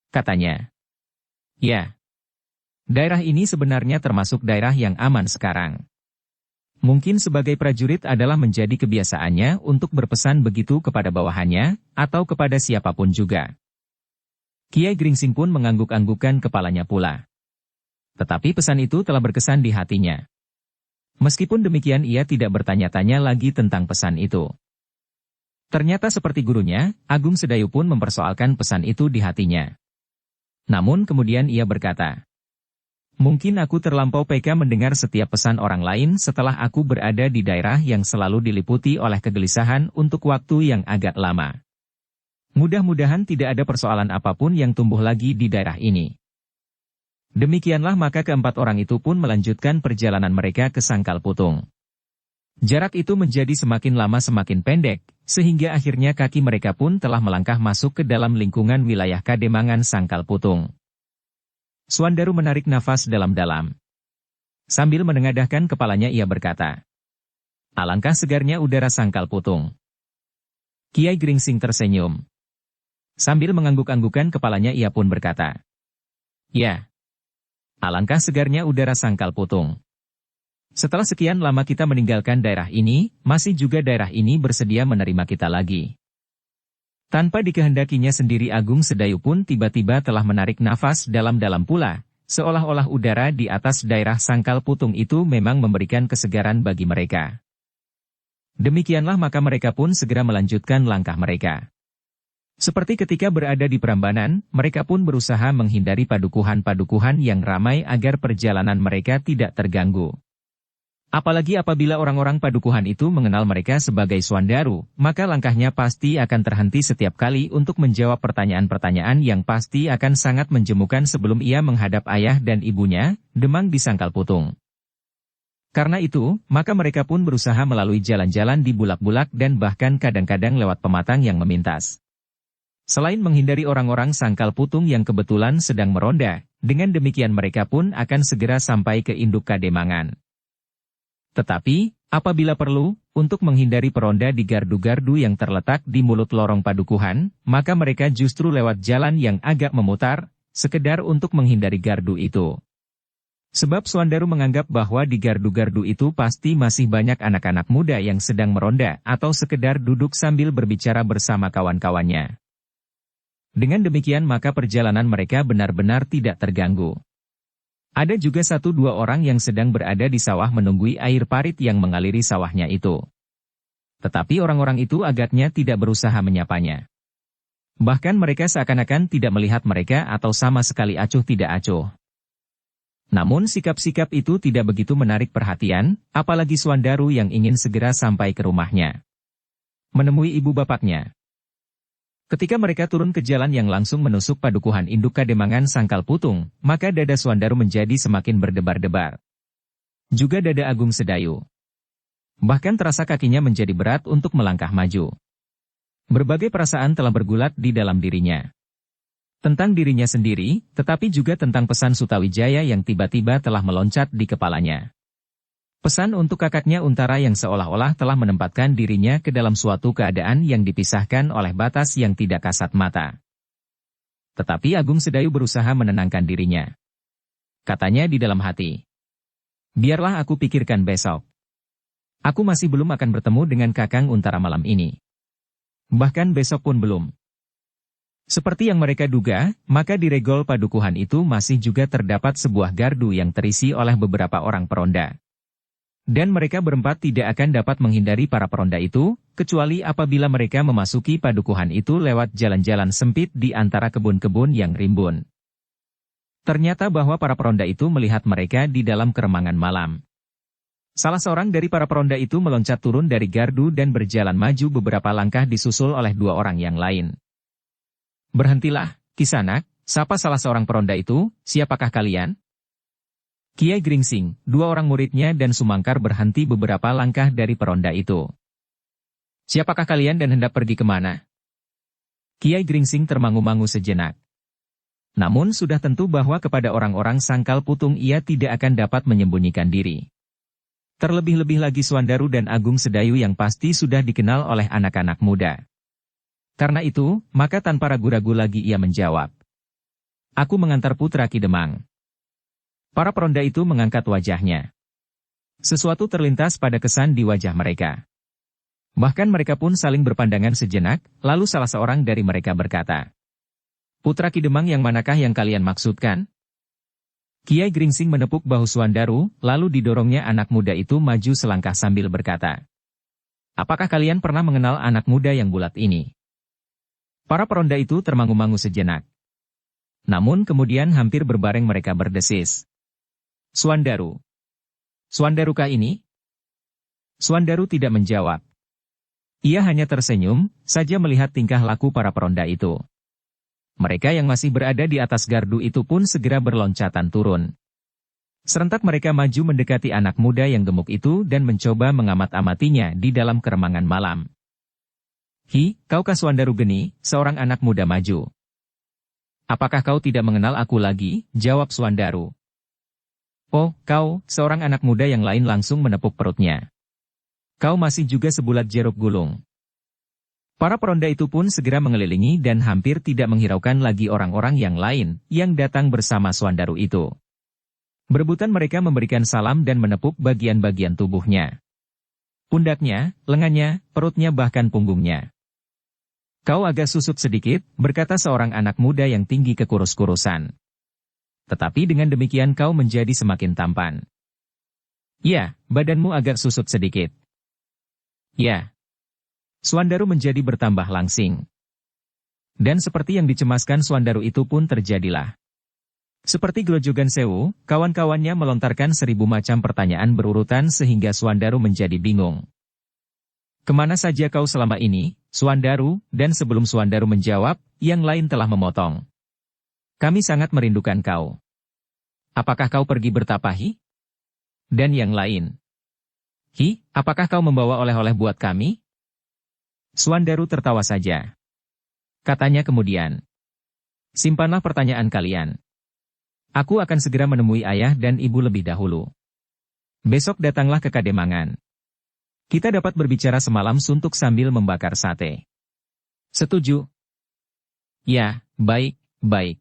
Speaker 1: Katanya, ya, daerah ini sebenarnya termasuk daerah yang aman sekarang. Mungkin sebagai prajurit adalah menjadi kebiasaannya untuk berpesan begitu kepada bawahannya, atau kepada siapapun juga. Kiai Gringsing pun mengangguk-anggukkan kepalanya pula. Tetapi pesan itu telah berkesan di hatinya. Meskipun demikian ia tidak bertanya-tanya lagi tentang pesan itu. Ternyata seperti gurunya, Agung Sedayu pun mempersoalkan pesan itu di hatinya. Namun kemudian ia berkata, mungkin aku terlampau peka mendengar setiap pesan orang lain setelah aku berada di daerah yang selalu diliputi oleh kegelisahan untuk waktu yang agak lama. Mudah-mudahan tidak ada persoalan apapun yang tumbuh lagi di daerah ini. Demikianlah maka keempat orang itu pun melanjutkan perjalanan mereka ke Sangkal Putung. Jarak itu menjadi semakin lama semakin pendek, sehingga akhirnya kaki mereka pun telah melangkah masuk ke dalam lingkungan wilayah Kademangan Sangkal Putung. Suandaru menarik nafas dalam-dalam. Sambil menengadahkan kepalanya ia berkata, alangkah segarnya udara Sangkal Putung. Kiai Gringsing tersenyum. Sambil mengangguk-anggukan kepalanya ia pun berkata, ya, alangkah segarnya udara Sangkal Putung. Setelah sekian lama kita meninggalkan daerah ini, masih juga daerah ini bersedia menerima kita lagi. Tanpa dikehendakinya sendiri Agung Sedayu pun tiba-tiba telah menarik nafas dalam-dalam pula, seolah-olah udara di atas daerah Sangkal Putung itu memang memberikan kesegaran bagi mereka. Demikianlah maka mereka pun segera melanjutkan langkah mereka. Seperti ketika berada di Prambanan, mereka pun berusaha menghindari padukuhan-padukuhan yang ramai agar perjalanan mereka tidak terganggu. Apalagi apabila orang-orang padukuhan itu mengenal mereka sebagai Suandaru, maka langkahnya pasti akan terhenti setiap kali untuk menjawab pertanyaan-pertanyaan yang pasti akan sangat menjemukan sebelum ia menghadap ayah dan ibunya, Demang di Sangkal Putung. Karena itu, maka mereka pun berusaha melalui jalan-jalan di bulak-bulak dan bahkan kadang-kadang lewat pematang yang memintas. Selain menghindari orang-orang Sangkal Putung yang kebetulan sedang meronda, dengan demikian mereka pun akan segera sampai ke induk Kademangan. Tetapi, apabila perlu, untuk menghindari peronda di gardu-gardu yang terletak di mulut lorong padukuhan, maka mereka justru lewat jalan yang agak memutar, sekedar untuk menghindari gardu itu. Sebab Suandaru menganggap bahwa di gardu-gardu itu pasti masih banyak anak-anak muda yang sedang meronda atau sekedar duduk sambil berbicara bersama kawan-kawannya. Dengan demikian maka perjalanan mereka benar-benar tidak terganggu. Ada juga 1-2 orang yang sedang berada di sawah menunggui air parit yang mengaliri sawahnya itu. Tetapi orang-orang itu agaknya tidak berusaha menyapanya. Bahkan mereka seakan-akan tidak melihat mereka atau sama sekali acuh tidak acuh. Namun sikap-sikap itu tidak begitu menarik perhatian, apalagi Suandaru yang ingin segera sampai ke rumahnya. Menemui ibu bapaknya. Ketika mereka turun ke jalan yang langsung menusuk padukuhan induk Kademangan Sangkal Putung, maka dada Suandaru menjadi semakin berdebar-debar. Juga dada Agung Sedayu. Bahkan terasa kakinya menjadi berat untuk melangkah maju. Berbagai perasaan telah bergulat di dalam dirinya. Tentang dirinya sendiri, tetapi juga tentang pesan Sutawijaya yang tiba-tiba telah meloncat di kepalanya. Pesan untuk kakaknya Untara yang seolah-olah telah menempatkan dirinya ke dalam suatu keadaan yang dipisahkan oleh batas yang tidak kasat mata. Tetapi Agung Sedayu berusaha menenangkan dirinya. Katanya di dalam hati. Biarlah aku pikirkan besok. Aku masih belum akan bertemu dengan Kakang Untara malam ini. Bahkan besok pun belum. Seperti yang mereka duga, maka di regol padukuhan itu masih juga terdapat sebuah gardu yang terisi oleh beberapa orang peronda. Dan mereka berempat tidak akan dapat menghindari para peronda itu, kecuali apabila mereka memasuki padukuhan itu lewat jalan-jalan sempit di antara kebun-kebun yang rimbun. Ternyata bahwa para peronda itu melihat mereka di dalam keremangan malam. Salah seorang dari para peronda itu meloncat turun dari gardu dan berjalan maju beberapa langkah disusul oleh dua orang yang lain. Berhentilah, Kisanak, sapa salah seorang peronda itu, siapakah kalian? Kiai Gringsing, dua orang muridnya dan Sumangkar berhenti beberapa langkah dari peronda itu. Siapakah kalian dan hendak pergi kemana? Kiai Gringsing termangu-mangu sejenak. Namun sudah tentu bahwa kepada orang-orang Sangkal Putung ia tidak akan dapat menyembunyikan diri. Terlebih-lebih lagi Suandaru dan Agung Sedayu yang pasti sudah dikenal oleh anak-anak muda. Karena itu, maka tanpa ragu-ragu lagi ia menjawab. Aku mengantar Putra Ki Demang. Para peronda itu mengangkat wajahnya. Sesuatu terlintas pada kesan di wajah mereka. Bahkan mereka pun saling berpandangan sejenak, lalu salah seorang dari mereka berkata, Putra Ki Demang yang manakah yang kalian maksudkan? Kiai Gringsing menepuk bahu Suandaru, lalu didorongnya anak muda itu maju selangkah sambil berkata, apakah kalian pernah mengenal anak muda yang bulat ini? Para peronda itu termangu-mangu sejenak. Namun kemudian hampir berbareng mereka berdesis. Suandaru. Suandarukah ini? Suandaru tidak menjawab. Ia hanya tersenyum saja melihat tingkah laku para peronda itu. Mereka yang masih berada di atas gardu itu pun segera berloncatan turun. Serentak mereka maju mendekati anak muda yang gemuk itu dan mencoba mengamat-amatinya di dalam keremangan malam. Hi, kaukah Suandaru Geni, seorang anak muda maju. Apakah kau tidak mengenal aku lagi? Jawab Suandaru. Oh, kau, seorang anak muda yang lain langsung menepuk perutnya. Kau masih juga sebulat jeruk gulung. Para peronda itu pun segera mengelilingi dan hampir tidak menghiraukan lagi orang-orang yang lain yang datang bersama Suandaru itu. Berebutan mereka memberikan salam dan menepuk bagian-bagian tubuhnya. Pundaknya, lengannya, perutnya bahkan punggungnya. Kau agak susut sedikit, berkata seorang anak muda yang tinggi kekurus-kurusan. Tetapi dengan demikian kau menjadi semakin tampan. Ya, badanmu agak susut sedikit. Ya. Suandaru menjadi bertambah langsing. Dan seperti yang dicemaskan Suandaru itu pun terjadilah. Seperti Grojogan Sewu, kawan-kawannya melontarkan 1000 macam pertanyaan berurutan sehingga Suandaru menjadi bingung. Kemana saja kau selama ini, Suandaru? Dan sebelum Suandaru menjawab, yang lain telah memotong. Kami sangat merindukan kau. Apakah kau pergi bertapahi? Dan yang lain. Hi, apakah kau membawa oleh-oleh buat kami? Suandaru tertawa saja. Katanya kemudian. Simpanlah pertanyaan kalian. Aku akan segera menemui ayah dan ibu lebih dahulu. Besok datanglah ke Kademangan. Kita dapat berbicara semalam suntuk sambil membakar sate. Setuju? Ya, baik, baik.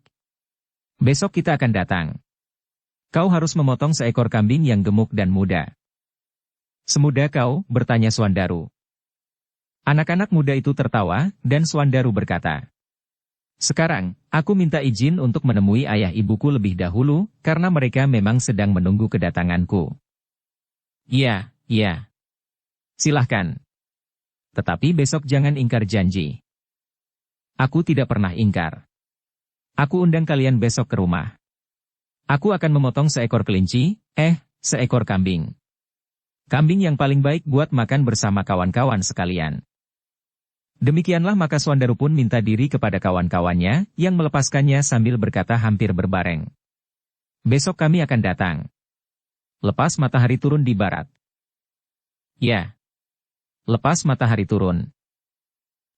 Speaker 1: Besok kita akan datang. Kau harus memotong seekor kambing yang gemuk dan muda. Semudah kau? Bertanya Suandaru. Anak-anak muda itu tertawa, dan Suandaru berkata, sekarang, aku minta izin untuk menemui ayah ibuku lebih dahulu, karena mereka memang sedang menunggu kedatanganku. Iya, iya. Silahkan. Tetapi besok jangan ingkar janji. Aku tidak pernah ingkar. Aku undang kalian besok ke rumah. Aku akan memotong seekor kelinci, seekor kambing. Kambing yang paling baik buat makan bersama kawan-kawan sekalian. Demikianlah maka Suandaru pun minta diri kepada kawan-kawannya, yang melepaskannya sambil berkata hampir berbareng. Besok kami akan datang. Lepas matahari turun di barat. Ya. Lepas matahari turun.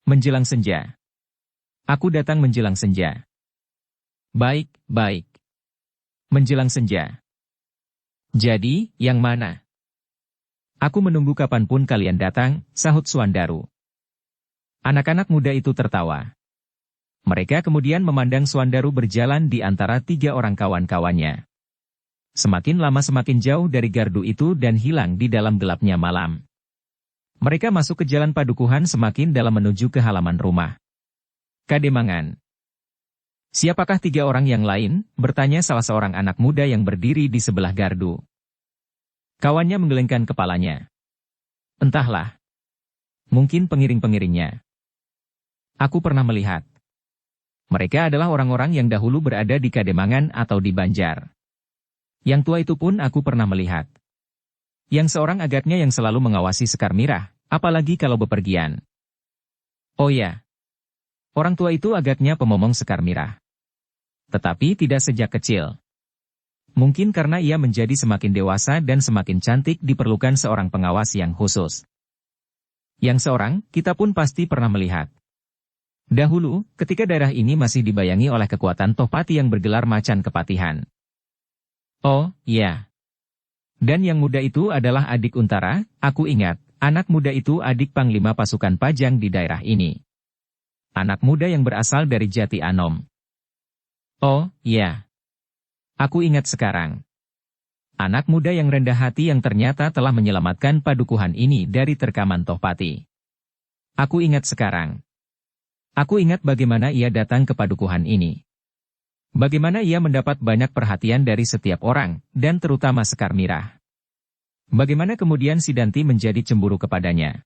Speaker 1: Menjelang senja. Aku datang menjelang senja. Baik, baik. Menjelang senja. Jadi, yang mana? Aku menunggu kapanpun kalian datang, sahut Suandaru. Anak-anak muda itu tertawa. Mereka kemudian memandang Suandaru berjalan di antara 3 orang kawan-kawannya. Semakin lama semakin jauh dari gardu itu dan hilang di dalam gelapnya malam. Mereka masuk ke jalan padukuhan semakin dalam menuju ke halaman rumah Kademangan. Siapakah 3 orang yang lain? Bertanya salah seorang anak muda yang berdiri di sebelah gardu. Kawannya menggelengkan kepalanya. Entahlah. Mungkin pengiring-pengiringnya. Aku pernah melihat. Mereka adalah orang-orang yang dahulu berada di Kademangan atau di Banjar. Yang tua itu pun aku pernah melihat. Yang seorang agaknya yang selalu mengawasi Sekar Mirah, apalagi kalau bepergian. Oh ya. Orang tua itu agaknya pemomong Sekar Mirah. Tetapi tidak sejak kecil. Mungkin karena ia menjadi semakin dewasa dan semakin cantik diperlukan seorang pengawas yang khusus. Yang seorang, kita pun pasti pernah melihat. Dahulu, ketika daerah ini masih dibayangi oleh kekuatan Tohpati yang bergelar Macan Kepatihan. Oh, iya. Dan yang muda itu adalah adik Untara, aku ingat, anak muda itu adik Panglima pasukan Pajang di daerah ini. Anak muda yang berasal dari Jati Anom. Oh, iya. Aku ingat sekarang. Anak muda yang rendah hati yang ternyata telah menyelamatkan padukuhan ini dari terkaman Tohpati. Aku ingat sekarang. Aku ingat bagaimana ia datang ke padukuhan ini. Bagaimana ia mendapat banyak perhatian dari setiap orang, dan terutama Sekar Mirah. Bagaimana kemudian Sidanti menjadi cemburu kepadanya.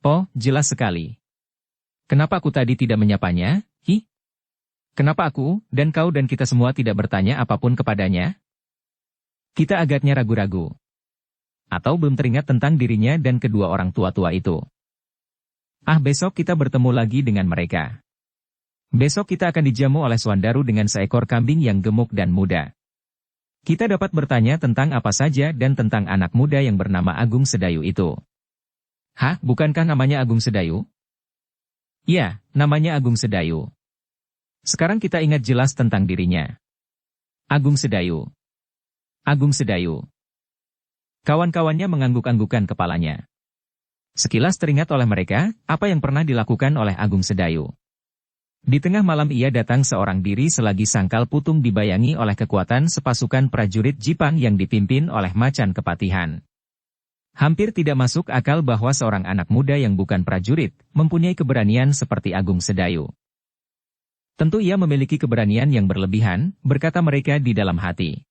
Speaker 1: Oh, jelas sekali. Kenapa aku tadi tidak menyapanya, hi? Kenapa aku, dan kau dan kita semua tidak bertanya apapun kepadanya? Kita agaknya ragu-ragu. Atau belum teringat tentang dirinya dan kedua orang tua-tua itu. Ah, besok kita bertemu lagi dengan mereka. Besok kita akan dijamu oleh Suandaru dengan seekor kambing yang gemuk dan muda. Kita dapat bertanya tentang apa saja dan tentang anak muda yang bernama Agung Sedayu itu. Hah, bukankah namanya Agung Sedayu? Ya, namanya Agung Sedayu. Sekarang kita ingat jelas tentang dirinya. Agung Sedayu. Agung Sedayu. Kawan-kawannya mengangguk-anggukan kepalanya. Sekilas teringat oleh mereka, apa yang pernah dilakukan oleh Agung Sedayu. Di tengah malam ia datang seorang diri selagi Sangkal Putung dibayangi oleh kekuatan sepasukan prajurit Jipang yang dipimpin oleh Macan Kepatihan. Hampir tidak masuk akal bahwa seorang anak muda yang bukan prajurit, mempunyai keberanian seperti Agung Sedayu. Tentu ia memiliki keberanian yang berlebihan, berkata mereka di dalam hati.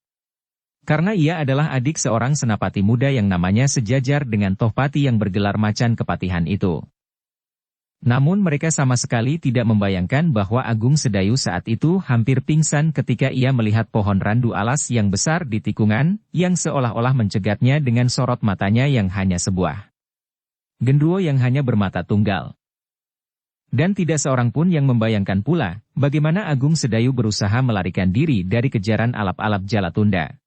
Speaker 1: Karena ia adalah adik seorang senapati muda yang namanya sejajar dengan Tohpati yang bergelar Macan Kepatihan itu. Namun mereka sama sekali tidak membayangkan bahwa Agung Sedayu saat itu hampir pingsan ketika ia melihat pohon randu alas yang besar di tikungan, yang seolah-olah mencegatnya dengan sorot matanya yang hanya sebuah genderuwo yang hanya bermata tunggal. Dan tidak seorang pun yang membayangkan pula, bagaimana Agung Sedayu berusaha melarikan diri dari kejaran alap-alap Jalatunda.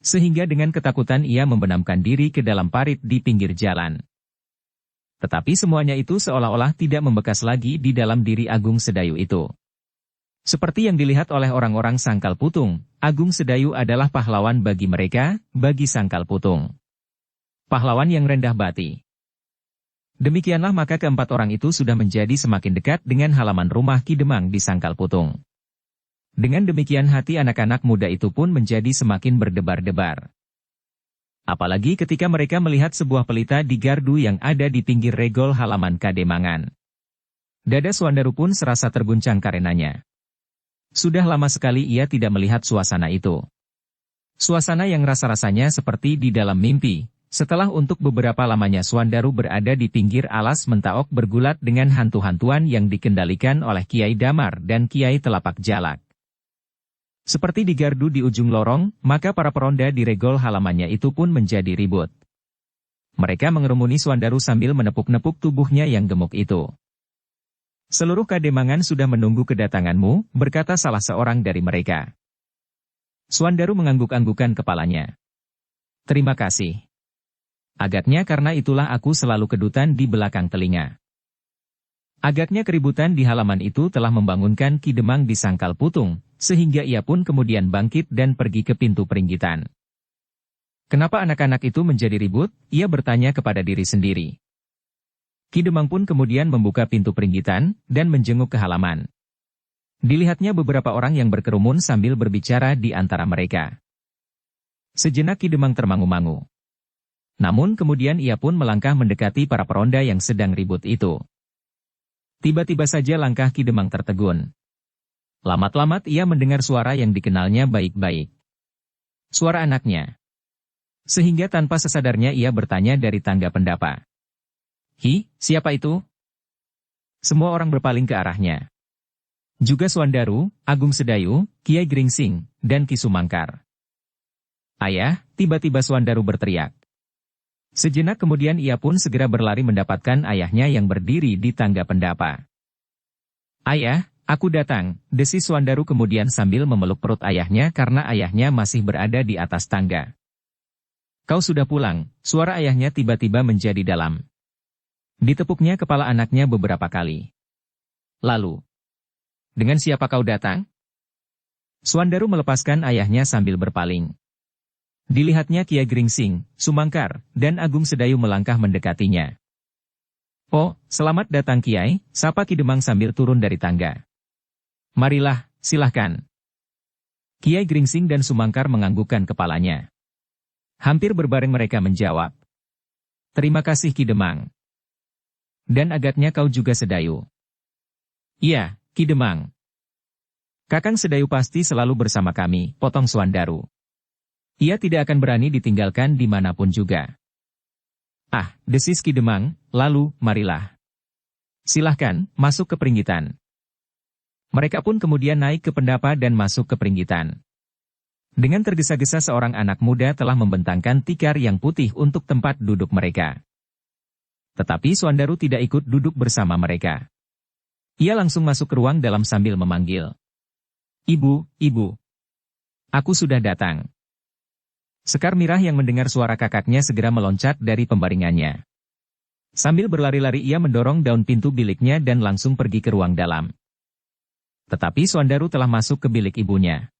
Speaker 1: Sehingga dengan ketakutan ia membenamkan diri ke dalam parit di pinggir jalan. Tetapi semuanya itu seolah-olah tidak membekas lagi di dalam diri Agung Sedayu itu. Seperti yang dilihat oleh orang-orang Sangkal Putung, Agung Sedayu adalah pahlawan bagi mereka, bagi Sangkal Putung. Pahlawan yang rendah bati. Demikianlah maka keempat orang itu sudah menjadi semakin dekat dengan halaman rumah Ki Demang di Sangkal Putung. Dengan demikian hati anak-anak muda itu pun menjadi semakin berdebar-debar. Apalagi ketika mereka melihat sebuah pelita di gardu yang ada di pinggir regol halaman Kademangan. Dada Suandaru pun serasa terguncang karenanya. Sudah lama sekali ia tidak melihat suasana itu. Suasana yang rasa-rasanya seperti di dalam mimpi. Setelah untuk beberapa lamanya Suandaru berada di pinggir alas Mentaok bergulat dengan hantu-hantuan yang dikendalikan oleh Kiai Damar dan Kiai Telapak Jalak. Seperti di gardu di ujung lorong, maka para peronda di regol halamannya itu pun menjadi ribut. Mereka mengerumuni Suandaru sambil menepuk-nepuk tubuhnya yang gemuk itu. Seluruh Kademangan sudah menunggu kedatanganmu, berkata salah seorang dari mereka. Suandaru mengangguk-anggukan kepalanya. Terima kasih. Agaknya karena itulah aku selalu kedutan di belakang telinga. Agaknya keributan di halaman itu telah membangunkan Ki Demang di sangkal putung, sehingga ia pun kemudian bangkit dan pergi ke pintu peringgitan. Kenapa anak-anak itu menjadi ribut? Ia bertanya kepada diri sendiri. Ki Demang pun kemudian membuka pintu peringgitan dan menjenguk ke halaman. Dilihatnya beberapa orang yang berkerumun sambil berbicara di antara mereka. Sejenak Ki Demang termangu-mangu. Namun kemudian ia pun melangkah mendekati para peronda yang sedang ribut itu. Tiba-tiba saja langkah Ki Demang tertegun. Lamat-lamat ia mendengar suara yang dikenalnya baik-baik. Suara anaknya. Sehingga tanpa sesadarnya ia bertanya dari tangga pendapa. "Hi, siapa itu?" Semua orang berpaling ke arahnya. Juga Suandaru, Agung Sedayu, Kiai Gringsing, dan Ki Sumangkar. "Ayah!" tiba-tiba Suandaru berteriak. Sejenak kemudian ia pun segera berlari mendapatkan ayahnya yang berdiri di tangga pendapa. "Ayah, aku datang," desis Suandaru kemudian sambil memeluk perut ayahnya karena ayahnya masih berada di atas tangga. "Kau sudah pulang," suara ayahnya tiba-tiba menjadi dalam. Ditepuknya kepala anaknya beberapa kali. Lalu, "Dengan siapa kau datang?" Suandaru melepaskan ayahnya sambil berpaling. Dilihatnya Kiai Gringsing, Sumangkar, dan Agung Sedayu melangkah mendekatinya. "Oh, selamat datang Kiai," sapa Ki Demang sambil turun dari tangga. "Marilah, silahkan." Kiai Gringsing dan Sumangkar menganggukkan kepalanya. Hampir berbareng mereka menjawab. "Terima kasih Ki Demang. Dan agaknya kau juga Sedayu." "Iya, Ki Demang. Kakang Sedayu pasti selalu bersama kami," potong Suandaru. "Ia tidak akan berani ditinggalkan dimanapun juga." "Ah," desis Ki Demang, "lalu, marilah. Silahkan, masuk ke peringgitan." Mereka pun kemudian naik ke pendapa dan masuk ke peringgitan. Dengan tergesa-gesa seorang anak muda telah membentangkan tikar yang putih untuk tempat duduk mereka. Tetapi Suandaru tidak ikut duduk bersama mereka. Ia langsung masuk ke ruang dalam sambil memanggil. "Ibu, ibu. Aku sudah datang." Sekar Mirah yang mendengar suara kakaknya segera meloncat dari pembaringannya. Sambil berlari-lari ia mendorong daun pintu biliknya dan langsung pergi ke ruang dalam. Tetapi Suandaru telah masuk ke bilik ibunya.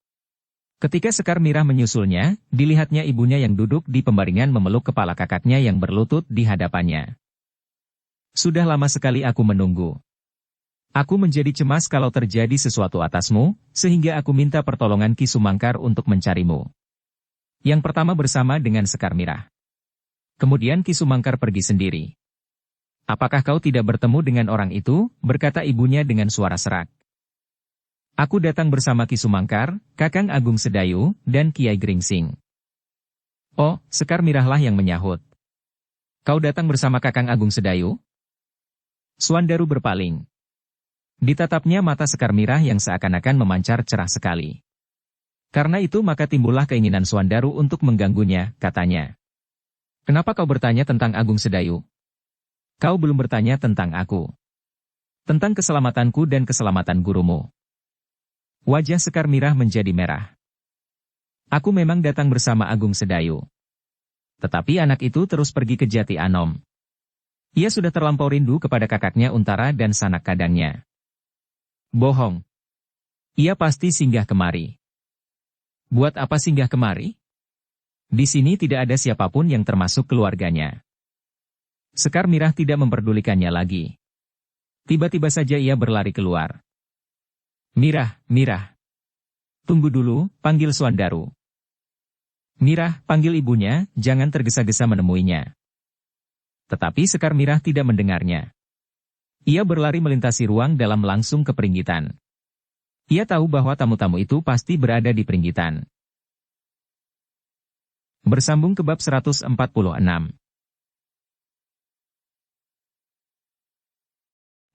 Speaker 1: Ketika Sekar Mirah menyusulnya, dilihatnya ibunya yang duduk di pembaringan memeluk kepala kakaknya yang berlutut di hadapannya. "Sudah lama sekali aku menunggu. Aku menjadi cemas kalau terjadi sesuatu atasmu, sehingga aku minta pertolongan Ki Sumangkar untuk mencarimu." Yang pertama bersama dengan Sekar Mirah. Kemudian Ki Sumangkar pergi sendiri. "Apakah kau tidak bertemu dengan orang itu?" berkata ibunya dengan suara serak. "Aku datang bersama Ki Sumangkar, Kakang Agung Sedayu, dan Kiai Gringsing." "Oh," Sekar Mirahlah yang menyahut. "Kau datang bersama Kakang Agung Sedayu?" Suandaru berpaling. Ditatapnya mata Sekar Mirah yang seakan-akan memancar cerah sekali. Karena itu maka timbullah keinginan Suandaru untuk mengganggunya, katanya. "Kenapa kau bertanya tentang Agung Sedayu? Kau belum bertanya tentang aku. Tentang keselamatanku dan keselamatan gurumu." Wajah Sekar Mirah menjadi merah. "Aku memang datang bersama Agung Sedayu. Tetapi anak itu terus pergi ke Jati Anom. Ia sudah terlampau rindu kepada kakaknya Untara dan sanak kadangnya." "Bohong. Ia pasti singgah kemari." "Buat apa singgah kemari? Di sini tidak ada siapapun yang termasuk keluarganya." Sekar Mirah tidak memperdulikannya lagi. Tiba-tiba saja ia berlari keluar. "Mirah, Mirah. Tunggu dulu," panggil Suandaru. "Mirah," panggil ibunya, "jangan tergesa-gesa menemuinya." Tetapi Sekar Mirah tidak mendengarnya. Ia berlari melintasi ruang dalam langsung ke peringgitan. Ia tahu bahwa tamu-tamu itu pasti berada di peringgitan. Bersambung ke bab 146.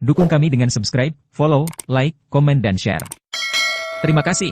Speaker 1: Dukung kami dengan subscribe, follow, like, komen dan share. Terima kasih.